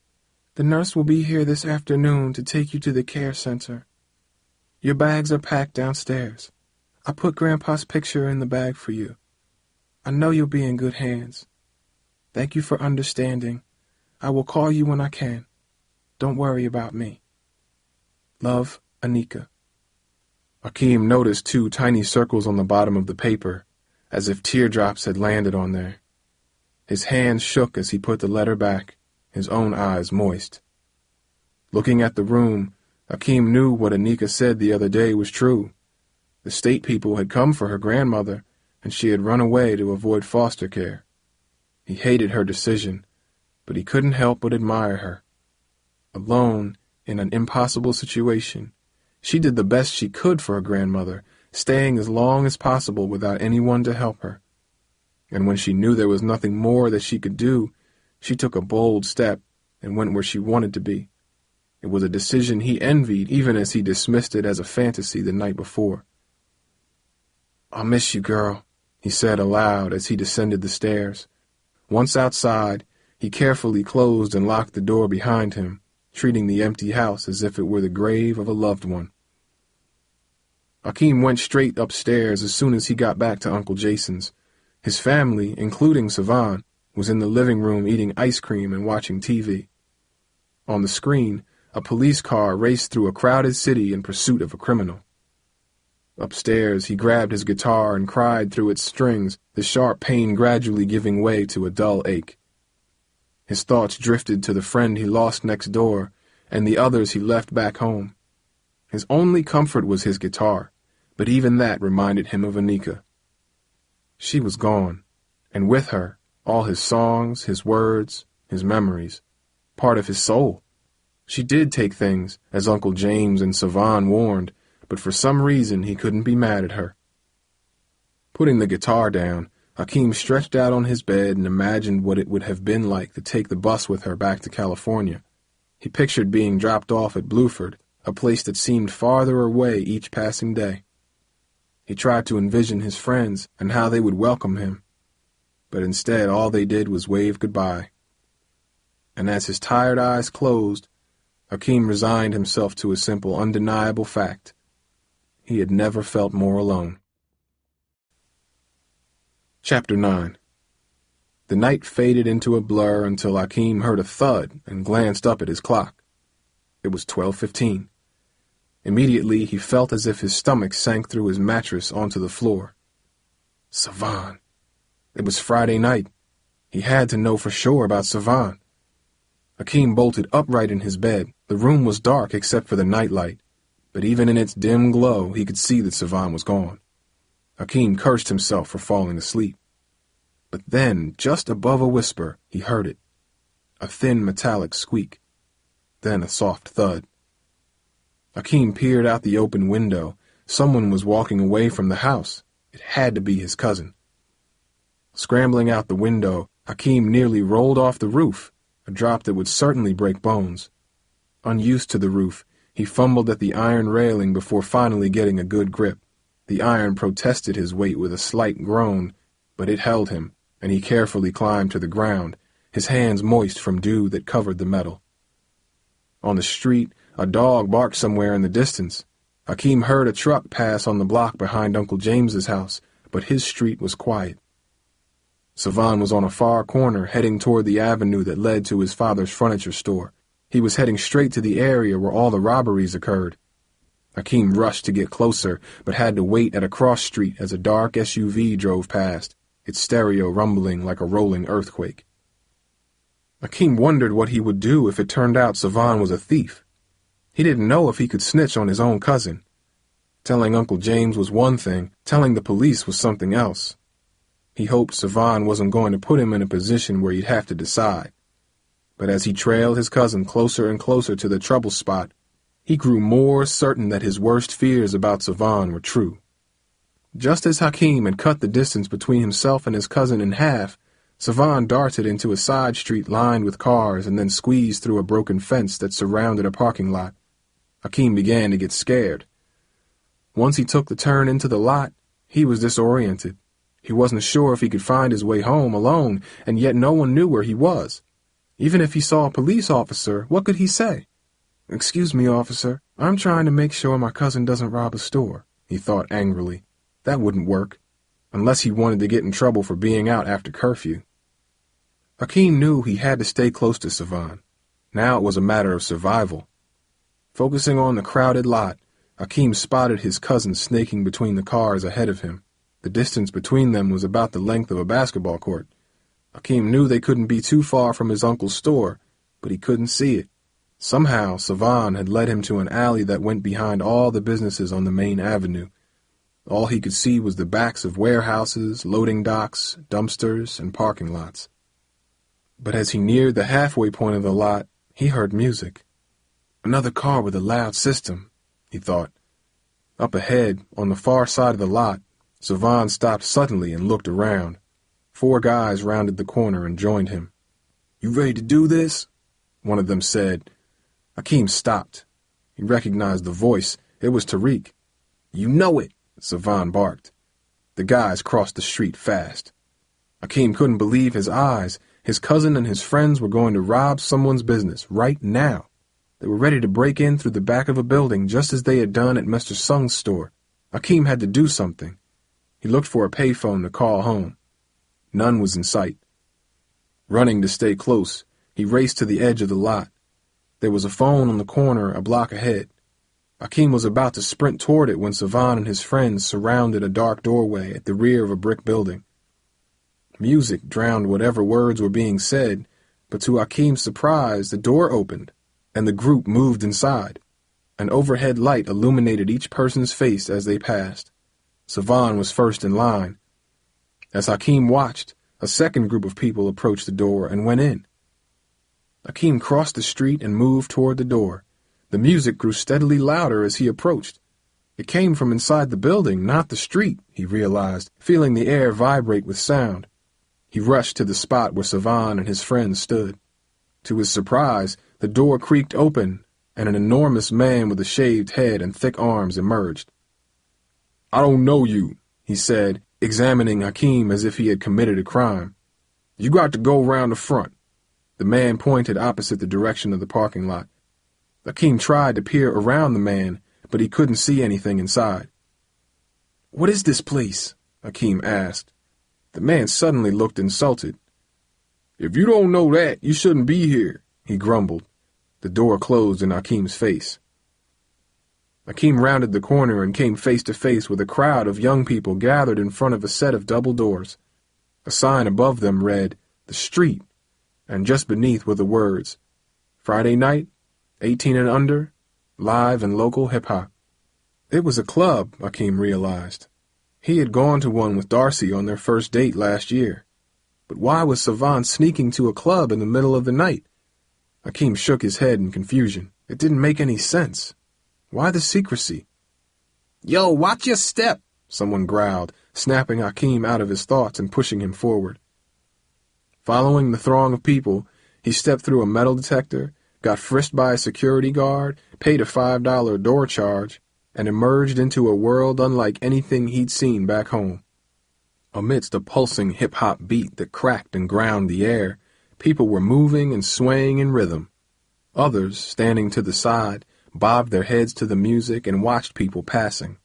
Speaker 3: The nurse will be here this afternoon to take you to the care center. Your bags are packed downstairs. I put Grandpa's picture in the bag for you. I know you'll be in good hands. Thank you for understanding. I will call you when I can. Don't worry about me. Love, Anika." Akeem noticed 2 tiny circles on the bottom of the paper, as if teardrops had landed on there. His hands shook as he put the letter back, his own eyes moist. Looking at the room, Akeem knew what Anika said the other day was true. The state people had come for her grandmother, and she had run away to avoid foster care. He hated her decision, but he couldn't help but admire her. Alone, in an impossible situation, she did the best she could for her grandmother, staying as long as possible without anyone to help her. And when she knew there was nothing more that she could do, she took a bold step and went where she wanted to be. It was a decision he envied, even as he dismissed it as a fantasy the night before. "I'll miss you, girl," he said aloud as he descended the stairs. Once outside, he carefully closed and locked the door behind him, treating the empty house as if it were the grave of a loved one. Akeem went straight upstairs as soon as he got back to Uncle Jason's. His family, including Savan, was in the living room eating ice cream and watching TV. On the screen, a police car raced through a crowded city in pursuit of a criminal. Upstairs, he grabbed his guitar and cried through its strings, the sharp pain gradually giving way to a dull ache. His thoughts drifted to the friend he lost next door and the others he left back home. His only comfort was his guitar, but even that reminded him of Anika. She was gone, and with her, all his songs, his words, his memories, part of his soul. She did take things, as Uncle James and Savan warned, but for some reason he couldn't be mad at her. Putting the guitar down, Akeem stretched out on his bed and imagined what it would have been like to take the bus with her back to California. He pictured being dropped off at Bluford, a place that seemed farther away each passing day. He tried to envision his friends and how they would welcome him, but instead all they did was wave goodbye. And as his tired eyes closed, Akeem resigned himself to a simple, undeniable fact. He had never felt more alone. Chapter 9. The night faded into a blur until Akeem heard a thud and glanced up at his clock. It was 12:15. Immediately he felt as if his stomach sank through his mattress onto the floor. Savan. It was Friday night. He had to know for sure about Savan. Akeem bolted upright in his bed. The room was dark except for the nightlight, but even in its dim glow he could see that Savan was gone. Akeem cursed himself for falling asleep. But then, just above a whisper, he heard it. A thin metallic squeak. Then a soft thud. Akeem peered out the open window. Someone was walking away from the house. It had to be his cousin. Scrambling out the window, Akeem nearly rolled off the roof, a drop that would certainly break bones. Unused to the roof, he fumbled at the iron railing before finally getting a good grip. The iron protested his weight with a slight groan, but it held him, and he carefully climbed to the ground, his hands moist from dew that covered the metal. On the street, A dog barked somewhere in the distance. Hakeem heard a truck pass on the block behind Uncle James's house, but his street was quiet. Savan was on a far corner, heading toward the avenue that led to his father's furniture store. He was heading straight to the area where all the robberies occurred. Hakeem rushed to get closer, but had to wait at a cross street as a dark SUV drove past, its stereo rumbling like a rolling earthquake. Hakeem wondered what he would do if it turned out Savan was a thief. He didn't know if he could snitch on his own cousin. Telling Uncle James was one thing, telling the police was something else. He hoped Savan wasn't going to put him in a position where he'd have to decide. But as he trailed his cousin closer and closer to the trouble spot, he grew more certain that his worst fears about Savan were true. Just as Hakeem had cut the distance between himself and his cousin in half, Savan darted into a side street lined with cars and then squeezed through a broken fence that surrounded a parking lot. Hakeem began to get scared. Once he took the turn into the lot, he was disoriented. He wasn't sure if he could find his way home alone, and yet no one knew where he was. Even if he saw a police officer, what could he say? "Excuse me, officer, I'm trying to make sure my cousin doesn't rob a store," he thought angrily. That wouldn't work, unless he wanted to get in trouble for being out after curfew. Hakeem knew he had to stay close to Savan. Now it was a matter of survival. Focusing on the crowded lot, Hakeem spotted his cousin snaking between the cars ahead of him. The distance between them was about the length of a basketball court. Hakeem knew they couldn't be too far from his uncle's store, but he couldn't see it. Somehow, Savan had led him to an alley that went behind all the businesses on the main avenue. All he could see was the backs of warehouses, loading docks, dumpsters, and parking lots. But as he neared the halfway point of the lot, he heard music. Another car with a loud system, he thought. Up ahead, on the far side of the lot, Savan stopped suddenly and looked around. 4 guys rounded the corner and joined him. "You ready to do this?" one of them said. Hakeem stopped. He recognized the voice. It was Tariq. "You know it," Savan barked. The guys crossed the street fast. Hakeem couldn't believe his eyes. His cousin and his friends were going to rob someone's business right now. They were ready to break in through the back of a building just as they had done at Mr. Sung's store. Hakeem had to do something. He looked for a payphone to call home. None was in sight. Running to stay close, he raced to the edge of the lot. There was a phone on the corner a block ahead. Hakeem was about to sprint toward it when Savan and his friends surrounded a dark doorway at the rear of a brick building. Music drowned whatever words were being said, but to Hakeem's surprise, the door opened, and the group moved inside. An overhead light illuminated each person's face as they passed. Savan was first in line. As Hakeem watched, a second group of people approached the door and went in. Hakeem crossed the street and moved toward the door. The music grew steadily louder as he approached. It came from inside the building, not the street, he realized, feeling the air vibrate with sound. He rushed to the spot where Savan and his friends stood. To his surprise, the door creaked open, and an enormous man with a shaved head and thick arms emerged. "I don't know you," he said, examining Hakeem as if he had committed a crime. "You got to go round the front." The man pointed opposite the direction of the parking lot. Hakeem tried to peer around the man, but he couldn't see anything inside. "What is this place?" Hakeem asked. The man suddenly looked insulted. "If you don't know that, you shouldn't be here," he grumbled. The door closed in Hakeem's face. Hakeem rounded the corner and came face to face with a crowd of young people gathered in front of a set of double doors. A sign above them read, "The Street," and just beneath were the words, "Friday night, 18 and under, live and local hip-hop." It was a club, Hakeem realized. He had gone to one with Darcy on their first date last year. But why was Savan sneaking to a club in the middle of the night? Hakeem shook his head in confusion. It didn't make any sense. Why the secrecy? "Yo, watch your step," someone growled, snapping Hakeem out of his thoughts and pushing him forward. Following the throng of people, he stepped through a metal detector, got frisked by a security guard, paid a $5 door charge, and emerged into a world unlike anything he'd seen back home. Amidst a pulsing hip-hop beat that cracked and ground the air, people were moving and swaying in rhythm. Others, standing to the side, bobbed their heads to the music and watched people passing.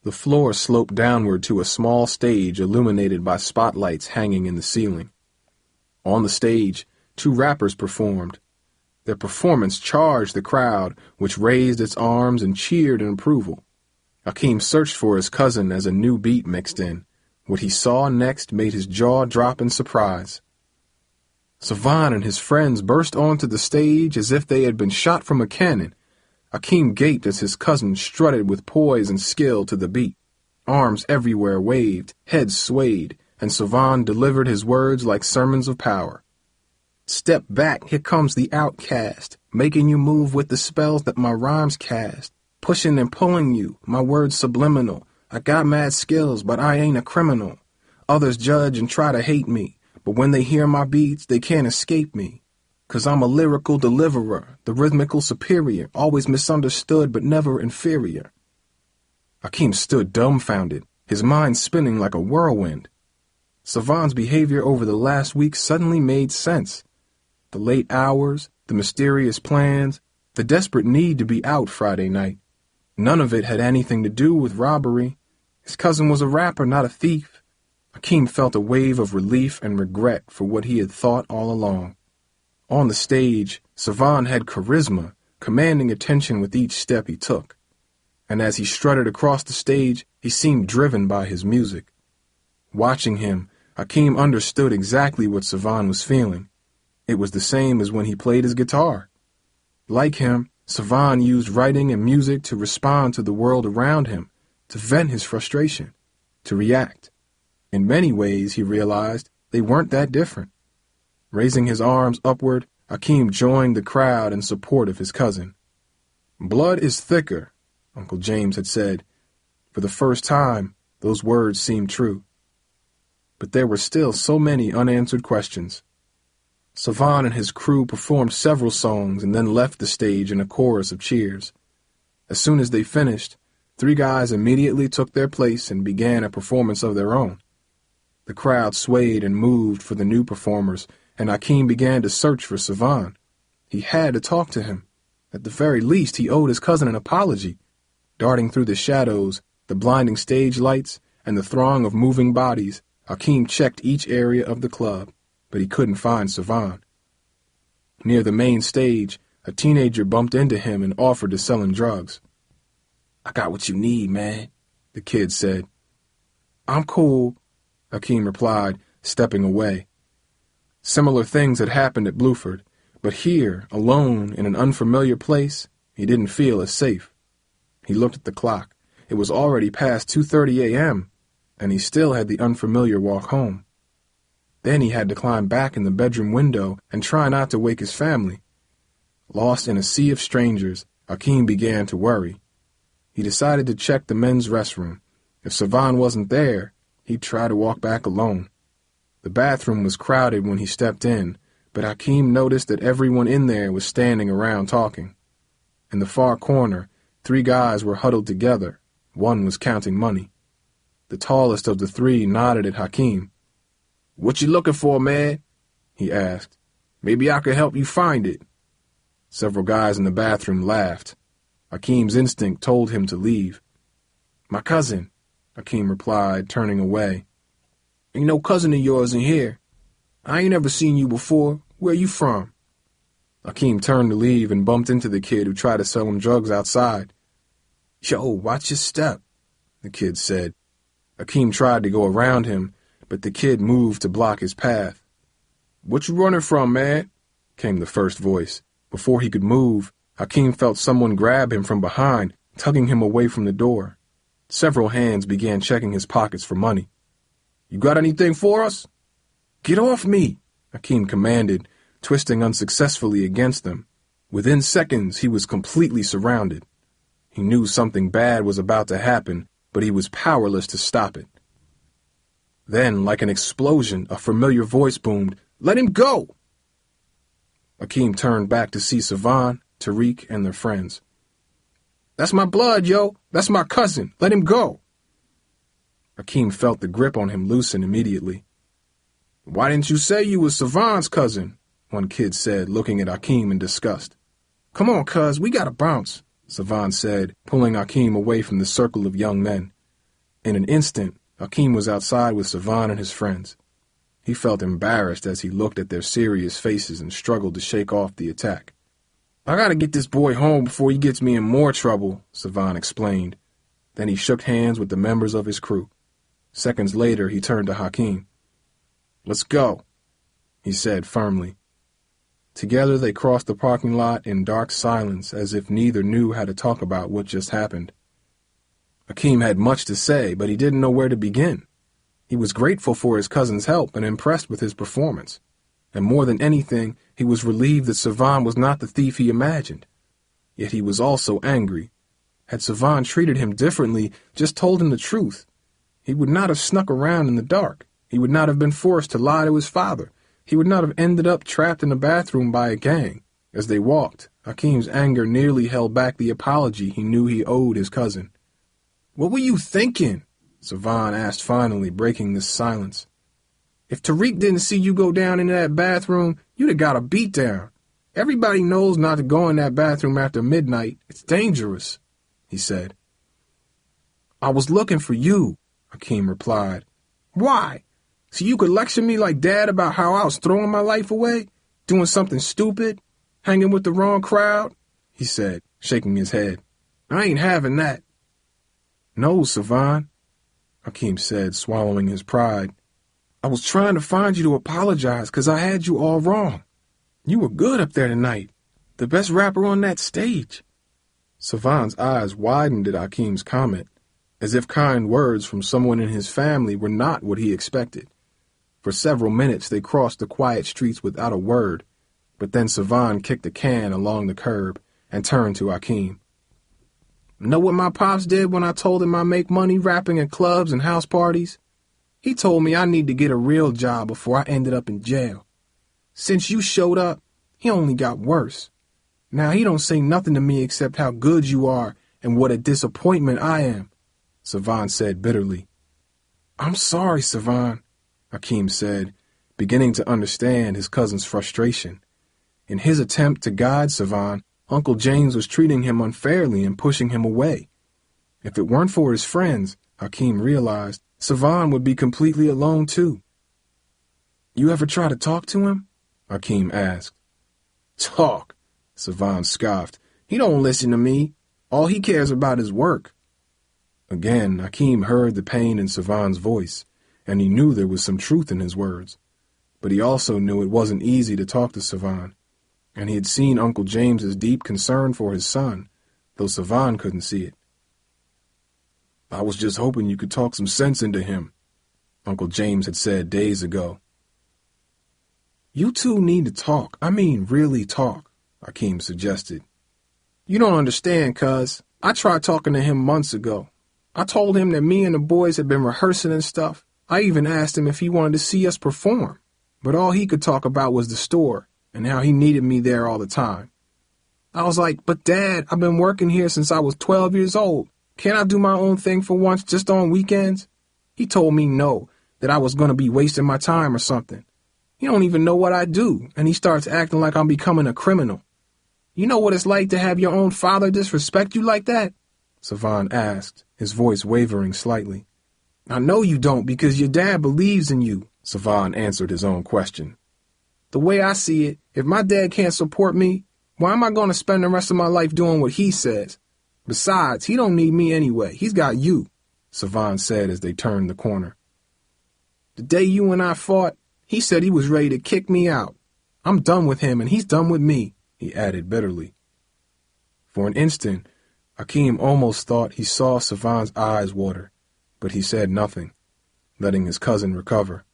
Speaker 3: The floor sloped downward to a small stage illuminated by spotlights hanging in the ceiling. On the stage, 2 rappers performed. Their performance charged the crowd, which raised its arms and cheered in approval. Hakeem searched for his cousin as a new beat mixed in. What he saw next made his jaw drop in surprise. Savan and his friends burst onto the stage as if they had been shot from a cannon. Hakeem gaped as his cousin strutted with poise and skill to the beat. Arms everywhere waved, heads swayed, and Savan delivered his words like sermons of power. Step back, here comes the outcast, making you move with the spells that my rhymes cast. Pushing and pulling you, my words subliminal. I got mad skills, but I ain't a criminal. Others judge and try to hate me, but when they hear my beats, they can't escape me. 'Cause I'm a lyrical deliverer, the rhythmical superior, always misunderstood but never inferior. Hakeem stood dumbfounded, his mind spinning like a whirlwind. Savan's behavior over the last week suddenly made sense. The late hours, the mysterious plans, the desperate need to be out Friday night. None of it had anything to do with robbery. His cousin was a rapper, not a thief. Hakeem felt a wave of relief and regret for what he had thought all along. On the stage, Savan had charisma, commanding attention with each step he took. And as he strutted across the stage, he seemed driven by his music. Watching him, Hakeem understood exactly what Savan was feeling. It was the same as when he played his guitar. Like him, Savan used writing and music to respond to the world around him, to vent his frustration, to react. In many ways, he realized, they weren't that different. Raising his arms upward, Hakeem joined the crowd in support of his cousin. "Blood is thicker," Uncle James had said. For the first time, those words seemed true. But there were still so many unanswered questions. Savan and his crew performed several songs and then left the stage in a chorus of cheers. As soon as they finished, 3 guys immediately took their place and began a performance of their own. The crowd swayed and moved for the new performers, and Hakeem began to search for Savan. He had to talk to him. At the very least, he owed his cousin an apology. Darting through the shadows, the blinding stage lights, and the throng of moving bodies, Hakeem checked each area of the club, but he couldn't find Savan. Near the main stage, a teenager bumped into him and offered to sell him drugs. "I got what you need, man," the kid said. "I'm cool," Hakeem replied, stepping away. Similar things had happened at Bluford, but here, alone in an unfamiliar place, he didn't feel as safe. He looked at the clock. It was already past 2:30 a.m., and he still had the unfamiliar walk home. Then he had to climb back in the bedroom window and try not to wake his family. Lost in a sea of strangers, Hakeem began to worry. He decided to check the men's restroom. If Savan wasn't there, he'd try to walk back alone. The bathroom was crowded when he stepped in, but Hakeem noticed that everyone in there was standing around talking. In the far corner, 3 guys were huddled together. One was counting money. The tallest of the 3 nodded at Hakeem. "What you looking for, man?" he asked. "Maybe I could help you find it." Several guys in the bathroom laughed. Hakeem's instinct told him to leave. "My cousin," Hakeem replied, turning away. "Ain't no cousin of yours in here. I ain't ever seen you before. Where you from?" Hakeem turned to leave and bumped into the kid who tried to sell him drugs outside. "Yo, watch your step," the kid said. Hakeem tried to go around him, but the kid moved to block his path. "What you running from, man?" came the first voice. Before he could move, Hakeem felt someone grab him from behind, tugging him away from the door. Several hands began checking his pockets for money. "You got anything for us?" "Get off me," Hakeem commanded, twisting unsuccessfully against them. Within seconds, he was completely surrounded. He knew something bad was about to happen, but he was powerless to stop it. Then, like an explosion, a familiar voice boomed, "Let him go!" Hakeem turned back to see Savan, Tariq, and their friends. "That's my blood, yo! That's my cousin! Let him go!" Hakeem felt the grip on him loosen immediately. "Why didn't you say you was Savan's cousin?" one kid said, looking at Hakeem in disgust. Come on, cuz, we gotta bounce, Savan said, pulling Hakeem away from the circle of young men. In an instant, Hakeem was outside with Savan and his friends. He felt embarrassed as he looked at their serious faces and struggled to shake off the attack. I gotta get this boy home before he gets me in more trouble, Savan explained. Then he shook hands with the members of his crew. Seconds later, he turned to Hakeem. Let's go, he said firmly. Together they crossed the parking lot in dark silence as if neither knew how to talk about what just happened. Hakeem had much to say, but he didn't know where to begin. He was grateful for his cousin's help and impressed with his performance. And more than anything, he was relieved that Savan was not the thief he imagined. Yet he was also angry. Had Savan treated him differently, just told him the truth, he would not have snuck around in the dark. He would not have been forced to lie to his father. He would not have ended up trapped in a bathroom by a gang. As they walked, Hakeem's anger nearly held back the apology he knew he owed his cousin. What were you thinking? Savan asked finally, breaking this silence. If Tariq didn't see you go down into that bathroom, you'd have got a beat down. Everybody knows not to go in that bathroom after midnight. It's dangerous, he said. I was looking for you, Hakeem replied. Why? So you could lecture me like Dad about how I was throwing my life away, doing something stupid, hanging with the wrong crowd, he said, shaking his head. I ain't having that. No, Savan, Hakeem said, swallowing his pride. I was trying to find you to apologize because I had you all wrong. You were good up there tonight, the best rapper on that stage. Savan's eyes widened at Hakeem's comment, as if kind words from someone in his family were not what he expected. For several minutes they crossed the quiet streets without a word, but then Savan kicked a can along the curb and turned to Hakeem. Know what my pops did when I told him I make money rapping in clubs and house parties? He told me I need to get a real job before I ended up in jail. Since you showed up, he only got worse. Now he don't say nothing to me except how good you are and what a disappointment I am, Savan said bitterly. I'm sorry, Savan, Hakeem said, beginning to understand his cousin's frustration. In his attempt to guide Savan, Uncle James was treating him unfairly and pushing him away. If it weren't for his friends, Hakeem realized, Savan would be completely alone too. You ever try to talk to him? Hakeem asked. Talk, Savan scoffed. He don't listen to me. All he cares about is work. Again, Hakeem heard the pain in Savan's voice, and he knew there was some truth in his words. But he also knew it wasn't easy to talk to Savan, and he had seen Uncle James's deep concern for his son, though Savan couldn't see it. I was just hoping you could talk some sense into him, Uncle James had said days ago. You two need to talk. I mean, really talk, Hakeem suggested. You don't understand, cuz. I tried talking to him months ago. I told him that me and the boys had been rehearsing and stuff. I even asked him if he wanted to see us perform. But all he could talk about was the store and how he needed me there all the time. I was like, but Dad, I've been working here since I was 12 years old. Can't I do my own thing for once, just on weekends? He told me no, that I was going to be wasting my time or something. He don't even know what I do, and he starts acting like I'm becoming a criminal. You know what it's like to have your own father disrespect you like that? Savan asked, his voice wavering slightly. I know you don't because your dad believes in you, Savan answered his own question. The way I see it, if my dad can't support me, why am I going to spend the rest of my life doing what he says? Besides, he don't need me anyway. He's got you, Savan said as they turned the corner. The day you and I fought, he said he was ready to kick me out. I'm done with him and he's done with me, he added bitterly. For an instant, Hakeem almost thought he saw Savan's eyes water, but he said nothing, letting his cousin recover.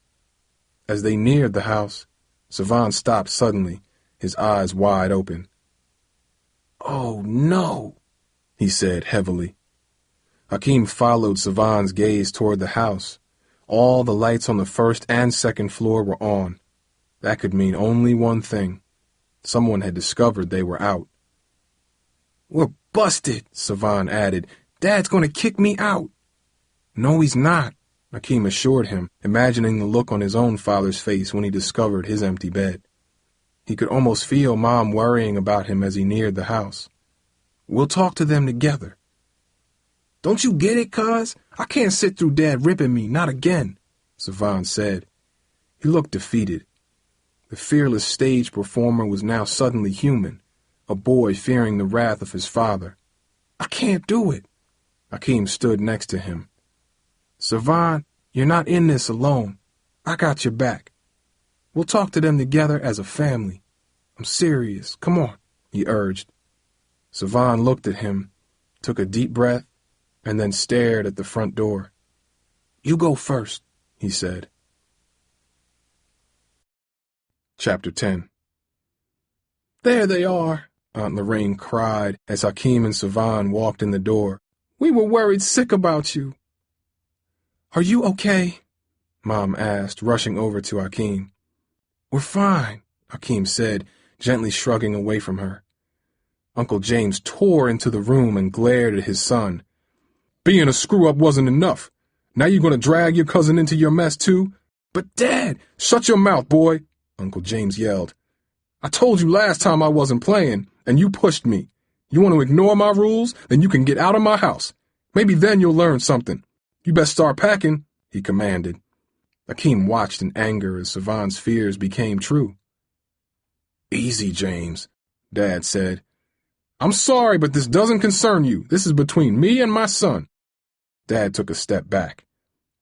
Speaker 3: As they neared the house, Savan stopped suddenly, his eyes wide open. Oh, no, he said heavily. Hakeem followed Savan's gaze toward the house. All the lights on the first and second floor were on. That could mean only one thing. Someone had discovered they were out. We're busted, Savan added. Dad's going to kick me out. No, he's not, Hakeem assured him, imagining the look on his own father's face when he discovered his empty bed. He could almost feel Mom worrying about him as he neared the house. "We'll talk to them together." "Don't you get it, cuz? I can't sit through Dad ripping me, not again," Savan said. He looked defeated. The fearless stage performer was now suddenly human, a boy fearing the wrath of his father. "I can't do it." Hakeem stood next to him. "Savan, you're not in this alone. I got your back. We'll talk to them together as a family. I'm serious. Come on," he urged. Savan looked at him, took a deep breath, and then stared at the front door. "You go first," he said. Chapter 10. "There they are," Aunt Lorraine cried as Hakeem and Savan walked in the door. "We were worried sick about you." "Are you okay?" Mom asked, rushing over to Hakeem. "We're fine," Hakeem said, gently shrugging away from her. Uncle James tore into the room and glared at his son. "Being a screw-up wasn't enough. Now you're going to drag your cousin into your mess, too? But, Dad, shut your mouth, boy," Uncle James yelled. "I told you last time I wasn't playing, and you pushed me. You want to ignore my rules? Then you can get out of my house. Maybe then you'll learn something. You best start packing," he commanded. Hakeem watched in anger as Savan's fears became true. "Easy, James," Dad said. "I'm sorry, but this doesn't concern you. This is between me and my son." Dad took a step back.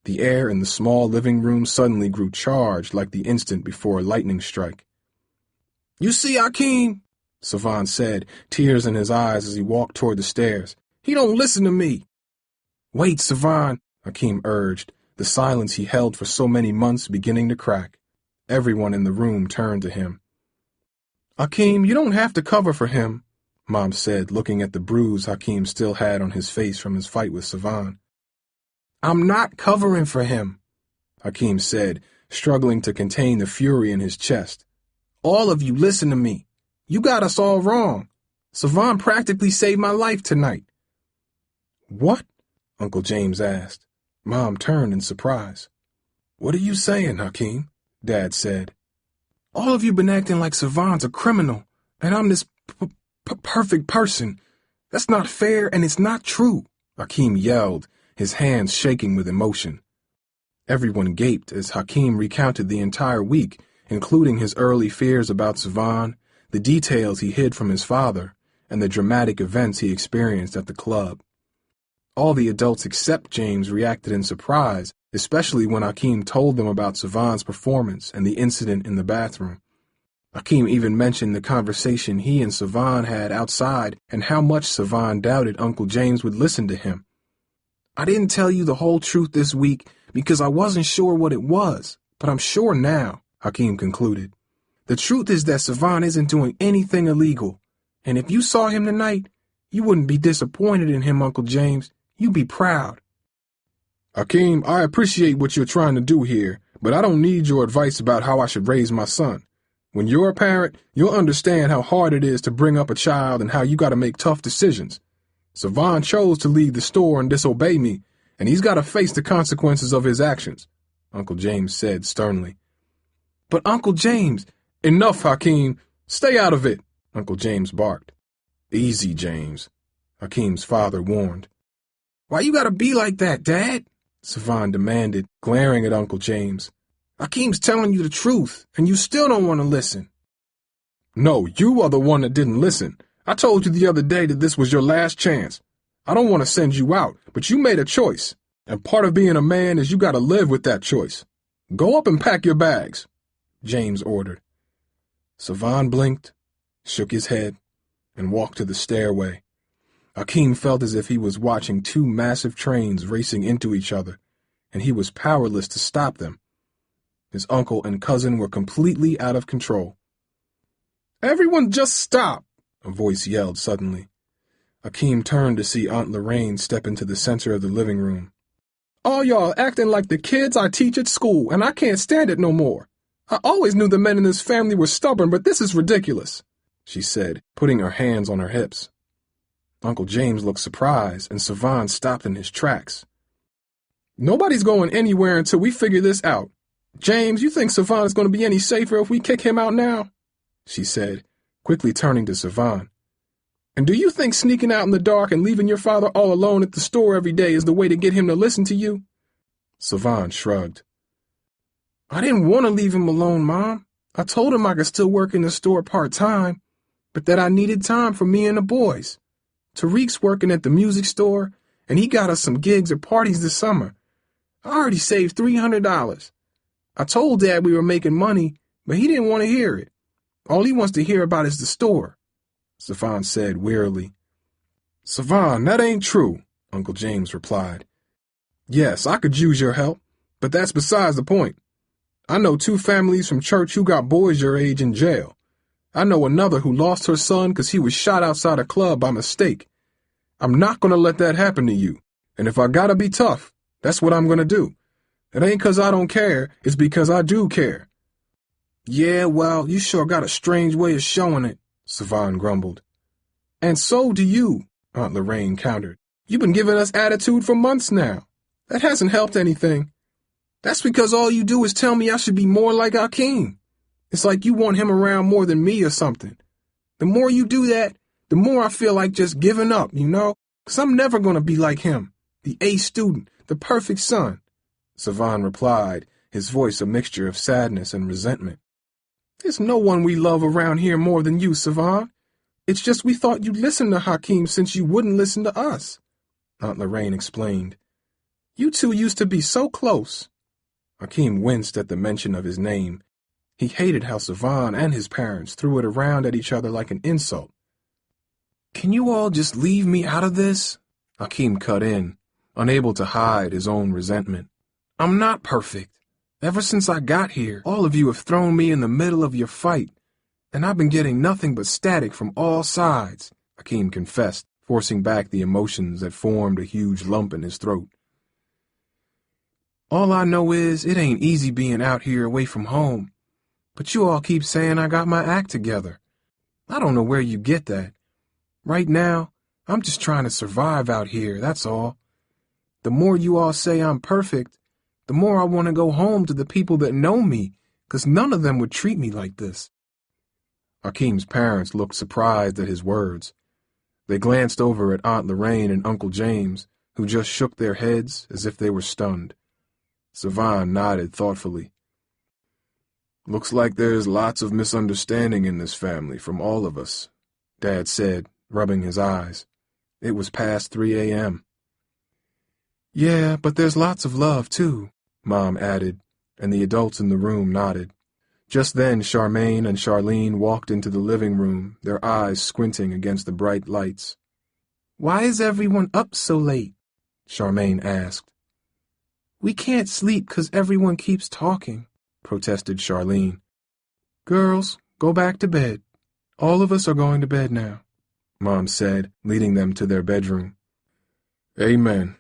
Speaker 3: The air in the small living room suddenly grew charged like the instant before a lightning strike. "You see, Hakeem," Savan said, tears in his eyes as he walked toward the stairs. "He don't listen to me." "Wait, Savan," Hakeem urged, the silence he held for so many months beginning to crack. Everyone in the room turned to him. "Hakeem, you don't have to cover for him," Mom said, looking at the bruise Hakeem still had on his face from his fight with Savan. "I'm not covering for him," Hakeem said, struggling to contain the fury in his chest. "All of you, listen to me. You got us all wrong. Savan practically saved my life tonight." "What?" Uncle James asked. Mom turned in surprise. "What are you saying, Hakeem?" Dad said. "All of you been acting like Savan's a criminal, and I'm this perfect person. That's not fair, and it's not true," Hakeem yelled, his hands shaking with emotion. Everyone gaped as Hakeem recounted the entire week, including his early fears about Savan, the details he hid from his father, and the dramatic events he experienced at the club. All the adults except James reacted in surprise, especially when Hakeem told them about Savan's performance and the incident in the bathroom. Hakeem even mentioned the conversation he and Savan had outside and how much Savan doubted Uncle James would listen to him. "I didn't tell you the whole truth this week because I wasn't sure what it was, but I'm sure now," Hakeem concluded. "The truth is that Savan isn't doing anything illegal, and if you saw him tonight, you wouldn't be disappointed in him, Uncle James. You'd be proud." "Hakeem, I appreciate what you're trying to do here, but I don't need your advice about how I should raise my son. When you're a parent, you'll understand how hard it is to bring up a child and how you got to make tough decisions. Savan chose to leave the store and disobey me, and he's got to face the consequences of his actions," Uncle James said sternly. "But Uncle James—" "Enough, Hakeem. Stay out of it," Uncle James barked. "Easy, James," Hakeem's father warned. "Why you gotta be like that, Dad?" Savan demanded, glaring at Uncle James. "Hakeem's telling you the truth, and you still don't want to listen." "No, you are the one that didn't listen. I told you the other day that this was your last chance. I don't want to send you out, but you made a choice, and part of being a man is you gotta live with that choice. Go up and pack your bags," James ordered. Savan blinked, shook his head, and walked to the stairway. Hakeem felt as if he was watching two massive trains racing into each other, and he was powerless to stop them. His uncle and cousin were completely out of control. "Everyone just stop!" a voice yelled suddenly. Hakeem turned to see Aunt Lorraine step into the center of the living room. "All y'all acting like the kids I teach at school, and I can't stand it no more. I always knew the men in this family were stubborn, but this is ridiculous," she said, putting her hands on her hips. Uncle James looked surprised, and Savan stopped in his tracks. "Nobody's going anywhere until we figure this out. James, you think Savan is going to be any safer if we kick him out now?" she said, quickly turning to Savan. And do you think sneaking out in the dark and leaving your father all alone at the store every day is the way to get him to listen to you? Savan shrugged. I didn't want to leave him alone, Mom. I told him I could still work in the store part-time, but that I needed time for me and the boys. Tariq's working at the music store, and he got us some gigs or parties this summer. I already saved $300. I told Dad we were making money, but he didn't want to hear it. All he wants to hear about is the store, Savan said wearily. Savan, that ain't true, Uncle James replied. Yes, I could use your help, but that's besides the point. I know 2 families from church who got boys your age in jail. I know another who lost her son because he was shot outside a club by mistake. I'm not going to let that happen to you, and if I gotta be tough, that's what I'm going to do. It ain't 'cause I don't care, it's because I do care. Yeah, well, you sure got a strange way of showing it, Savan grumbled. And so do you, Aunt Lorraine countered. You've been giving us attitude for months now. That hasn't helped anything. That's because all you do is tell me I should be more like Akeem. It's like you want him around more than me or something. The more you do that, the more I feel like just giving up, you know? 'Cause I'm never going to be like him, the A student, the perfect son, Savan replied, his voice a mixture of sadness and resentment. There's no one we love around here more than you, Savan. It's just we thought you'd listen to Hakeem since you wouldn't listen to us, Aunt Lorraine explained. You two used to be so close. Hakeem winced at the mention of his name. He hated how Savan and his parents threw it around at each other like an insult. Can you all just leave me out of this? Hakeem cut in, unable to hide his own resentment. I'm not perfect. Ever since I got here, all of you have thrown me in the middle of your fight, and I've been getting nothing but static from all sides, Hakeem confessed, forcing back the emotions that formed a huge lump in his throat. All I know is it ain't easy being out here away from home, but you all keep saying I got my act together. I don't know where you get that. Right now, I'm just trying to survive out here, that's all. The more you all say I'm perfect, the more I want to go home to the people that know me, 'cause none of them would treat me like this. Hakeem's parents looked surprised at his words. They glanced over at Aunt Lorraine and Uncle James, who just shook their heads as if they were stunned. Savan nodded thoughtfully. Looks like there's lots of misunderstanding in this family from all of us, Dad said, rubbing his eyes. It was past 3 a.m. Yeah, but there's lots of love, too, Mom added, and the adults in the room nodded. Just then Charmaine and Charlene walked into the living room, their eyes squinting against the bright lights. Why is everyone up so late? Charmaine asked. We can't sleep 'cause everyone keeps talking, protested Charlene. Girls, go back to bed. All of us are going to bed now, Mom said, leading them to their bedroom. Amen.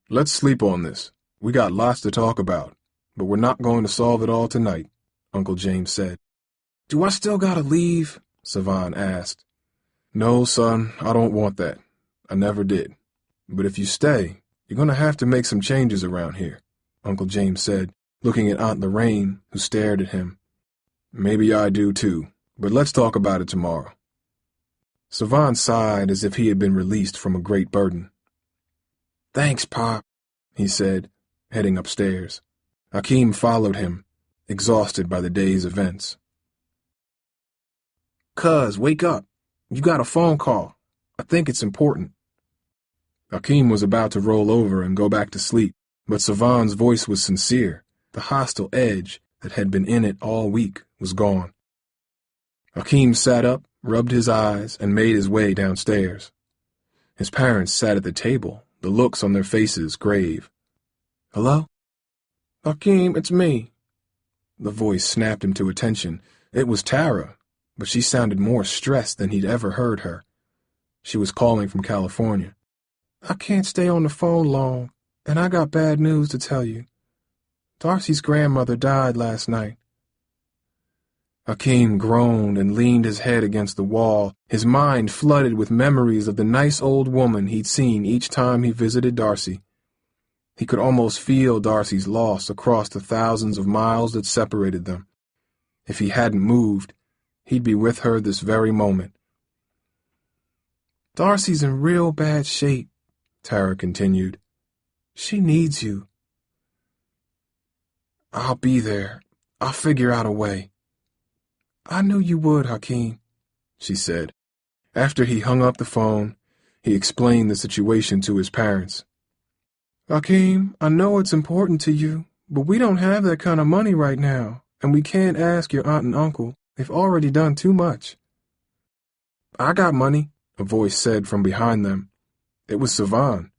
Speaker 3: Let's sleep on this. We got lots to talk about, but we're not going to solve it all tonight, Uncle James said. Do I still gotta leave? Savan asked. No, son, I don't want that. I never did. But if you stay, you're going to have to make some changes around here, Uncle James said, looking at Aunt Lorraine, who stared at him. Maybe I do too, but let's talk about it tomorrow. Savan sighed as if he had been released from a great burden. Thanks, Pop, he said, heading upstairs. Hakeem followed him, exhausted by the day's events. Cuz, wake up. You got a phone call. I think it's important. Hakeem was about to roll over and go back to sleep, but Savan's voice was sincere. The hostile edge that had been in it all week was gone. Hakeem sat up, rubbed his eyes, and made his way downstairs. His parents sat at the table, the looks on their faces grave. Hello? Hakeem, it's me. The voice snapped him to attention. It was Tara, but she sounded more stressed than he'd ever heard her. She was calling from California. I can't stay on the phone long, and I got bad news to tell you. Darcy's grandmother died last night. Hakeem groaned and leaned his head against the wall, his mind flooded with memories of the nice old woman he'd seen each time he visited Darcy. He could almost feel Darcy's loss across the thousands of miles that separated them. If he hadn't moved,
Speaker 2: He'd be with her this very moment.
Speaker 3: Darcy's in real bad shape, Tara continued. She needs you.
Speaker 2: I'll be there. I'll figure out a way.
Speaker 3: I knew you would, Hakeem,
Speaker 2: she said. After he hung up the phone, he explained the situation to his parents.
Speaker 3: Hakeem, I know it's important to you, but we don't have that kind of money right now, and we can't ask your aunt and uncle. They've already done too much.
Speaker 2: I got money, a voice said from behind them. It was Savan.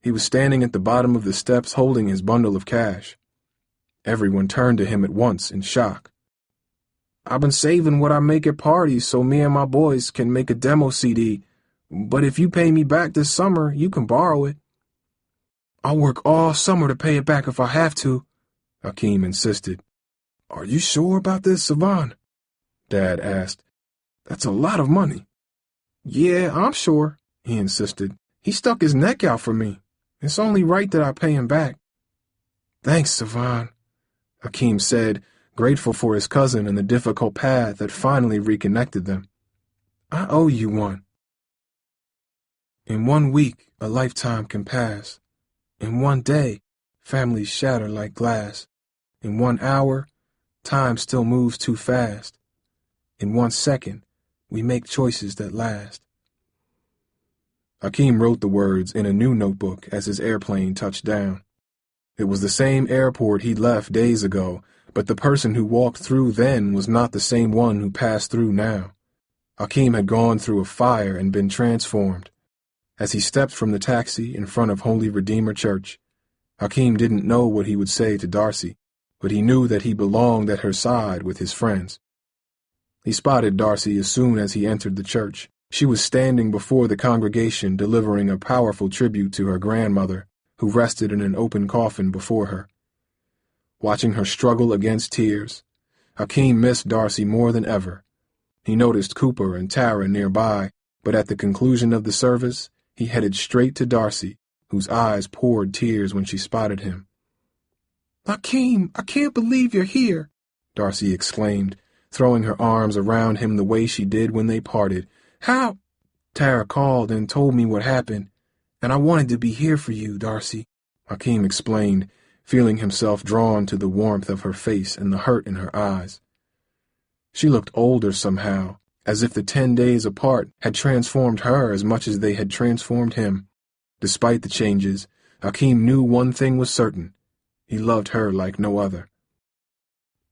Speaker 2: He was standing at the bottom of the steps holding his bundle of cash. Everyone turned to him at once in shock.
Speaker 3: I've been saving what I make at parties so me and my boys can make a demo CD, but if you pay me back this summer, you can borrow it. I'll work all summer to pay it back if I have to, Hakeem insisted.
Speaker 2: Are you sure about this, Savan? Dad asked. That's a lot of money.
Speaker 3: Yeah, I'm sure, he insisted. He stuck his neck out for me. It's only right that I pay him back.
Speaker 2: Thanks, Savan, Hakeem said, grateful for his cousin and the difficult path that finally reconnected them.
Speaker 3: I owe you one. In 1 week, a lifetime can pass. In 1 day, families shatter like glass. In 1 hour, time still moves too fast. In 1 second, we make choices that last.
Speaker 2: Hakeem wrote the words in a new notebook as his airplane touched down. It was the same airport he'd left days ago, but the person who walked through then was not the same one who passed through now. Hakeem had gone through a fire and been transformed. As he stepped from the taxi in front of Holy Redeemer Church, Hakeem didn't know what he would say to Darcy, but he knew that he belonged at her side with his friends. He spotted Darcy as soon as he entered the church. She was standing before the congregation delivering a powerful tribute to her grandmother, who rested in an open coffin before her. Watching her struggle against tears, Hakeem missed Darcy more than ever. He noticed Cooper and Tara nearby, but at the conclusion of the service, he headed straight to Darcy, whose eyes poured tears when she spotted him.
Speaker 3: Hakeem, I can't believe you're here,
Speaker 2: Darcy exclaimed, throwing her arms around him the way she did when they parted.
Speaker 3: How?
Speaker 2: Tara called and told me what happened, and I wanted to be here for you, Darcy, Hakeem explained, feeling himself drawn to the warmth of her face and the hurt in her eyes. She looked older somehow, as if the 10 days apart had transformed her as much as they had transformed him. Despite the changes, Hakeem knew one thing was certain. He loved her like no other.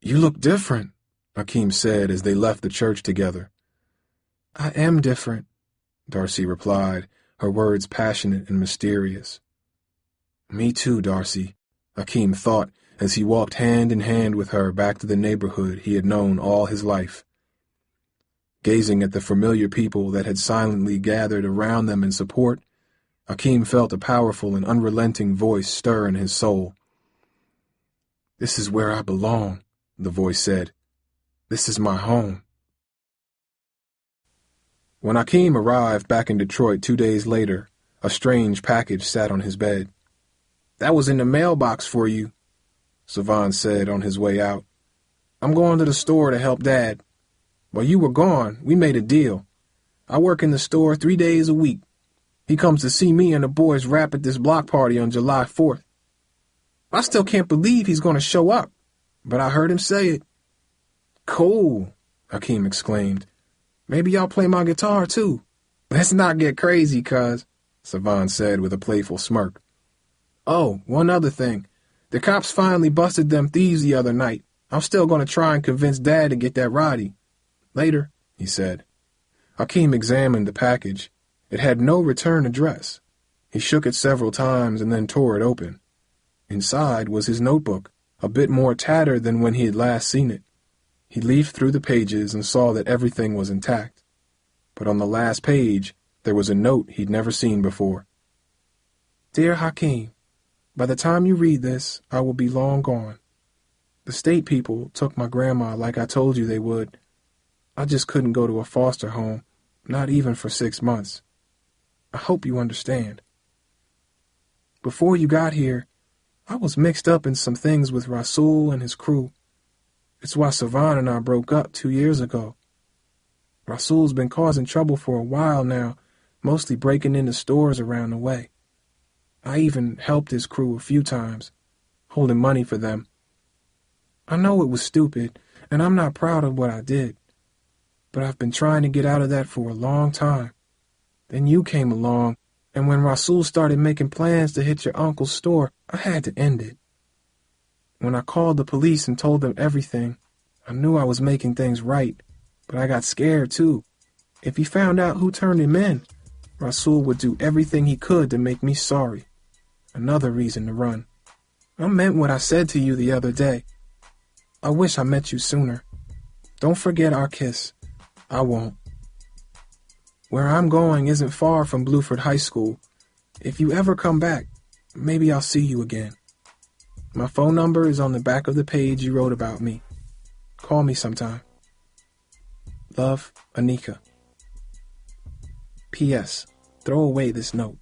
Speaker 3: You look different,
Speaker 2: Hakeem said as they left the church together.
Speaker 3: I am different,
Speaker 2: Darcy replied, her words passionate and mysterious.
Speaker 3: Me too, Darcy,
Speaker 2: Hakeem thought as he walked hand in hand with her back to the neighborhood he had known all his life. Gazing at the familiar people that had silently gathered around them in support, Hakeem felt a powerful and unrelenting voice stir in his soul.
Speaker 3: This is where I belong, the voice said. This is my home.
Speaker 2: When Hakeem arrived back in Detroit 2 days later, a strange package sat on his bed.
Speaker 3: That was in the mailbox for you,
Speaker 2: Savan said on his way out.
Speaker 3: I'm going to the store to help Dad. While you were gone, we made a deal. I work in the store 3 days a week. He comes to see me and the boys rap at this block party on July 4th. I still can't believe he's going to show up, but I heard him say it.
Speaker 2: Cool, Hakeem exclaimed.
Speaker 3: Maybe y'all play my guitar, too.
Speaker 2: Let's not get crazy, cuz, Savan said with a playful smirk.
Speaker 3: Oh, one other thing. The cops finally busted them thieves the other night. I'm still going to try and convince Dad to get that Roddy. Later, he said.
Speaker 2: Hakeem examined the package. It had no return address. He shook it several times and then tore it open. Inside was his notebook, a bit more tattered than when he had last seen it. He leafed through the pages and saw that everything was intact. But on the last page, there was a note he'd never seen before.
Speaker 3: Dear Hakeem, by the time you read this, I will be long gone. The state people took my grandma like I told you they would. I just couldn't go to a foster home, not even for 6 months. I hope you understand. Before you got here, I was mixed up in some things with Rasul and his crew. It's why Savan and I broke up 2 years ago.
Speaker 4: Rasul's been causing trouble for a while now, mostly breaking into stores around the way. I even helped his crew a few times, holding money for them. I know it was stupid, and I'm not proud of what I did, but I've been trying to get out of that for a long time. Then you came along, and when Rasul started making plans to hit your uncle's store, I had to end it. When I called the police and told them everything, I knew I was making things right, but I got scared too. If he found out who turned him in, Rasul would do everything he could to make me sorry. Another reason to run. I meant what I said to you the other day. I wish I met you sooner. Don't forget our kiss. I won't. Where I'm going isn't far from Bluford High School. If you ever come back, maybe I'll see you again. My phone number is on the back of the page you wrote about me. Call me sometime. Love, Anika. P.S. Throw away this note.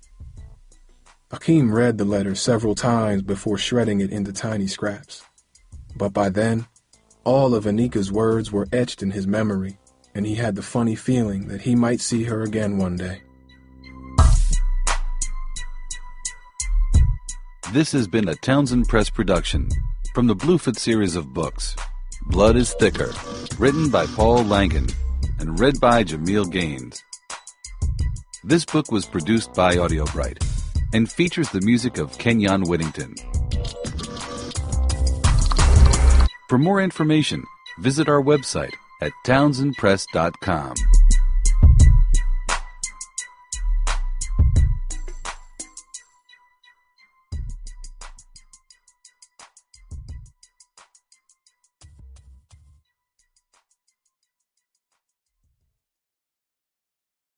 Speaker 2: Hakeem read the letter several times before shredding it into tiny scraps. But by then, all of Anika's words were etched in his memory, and he had the funny feeling that he might see her again one day.
Speaker 1: This has been a Townsend Press production from the Bluford series of books. Blood is Thicker, written by Paul Langen and read by Jamil Gaines. This book was produced by Audiobook and features the music of Kenyon Whittington. For more information, visit our website at townsendpress.com.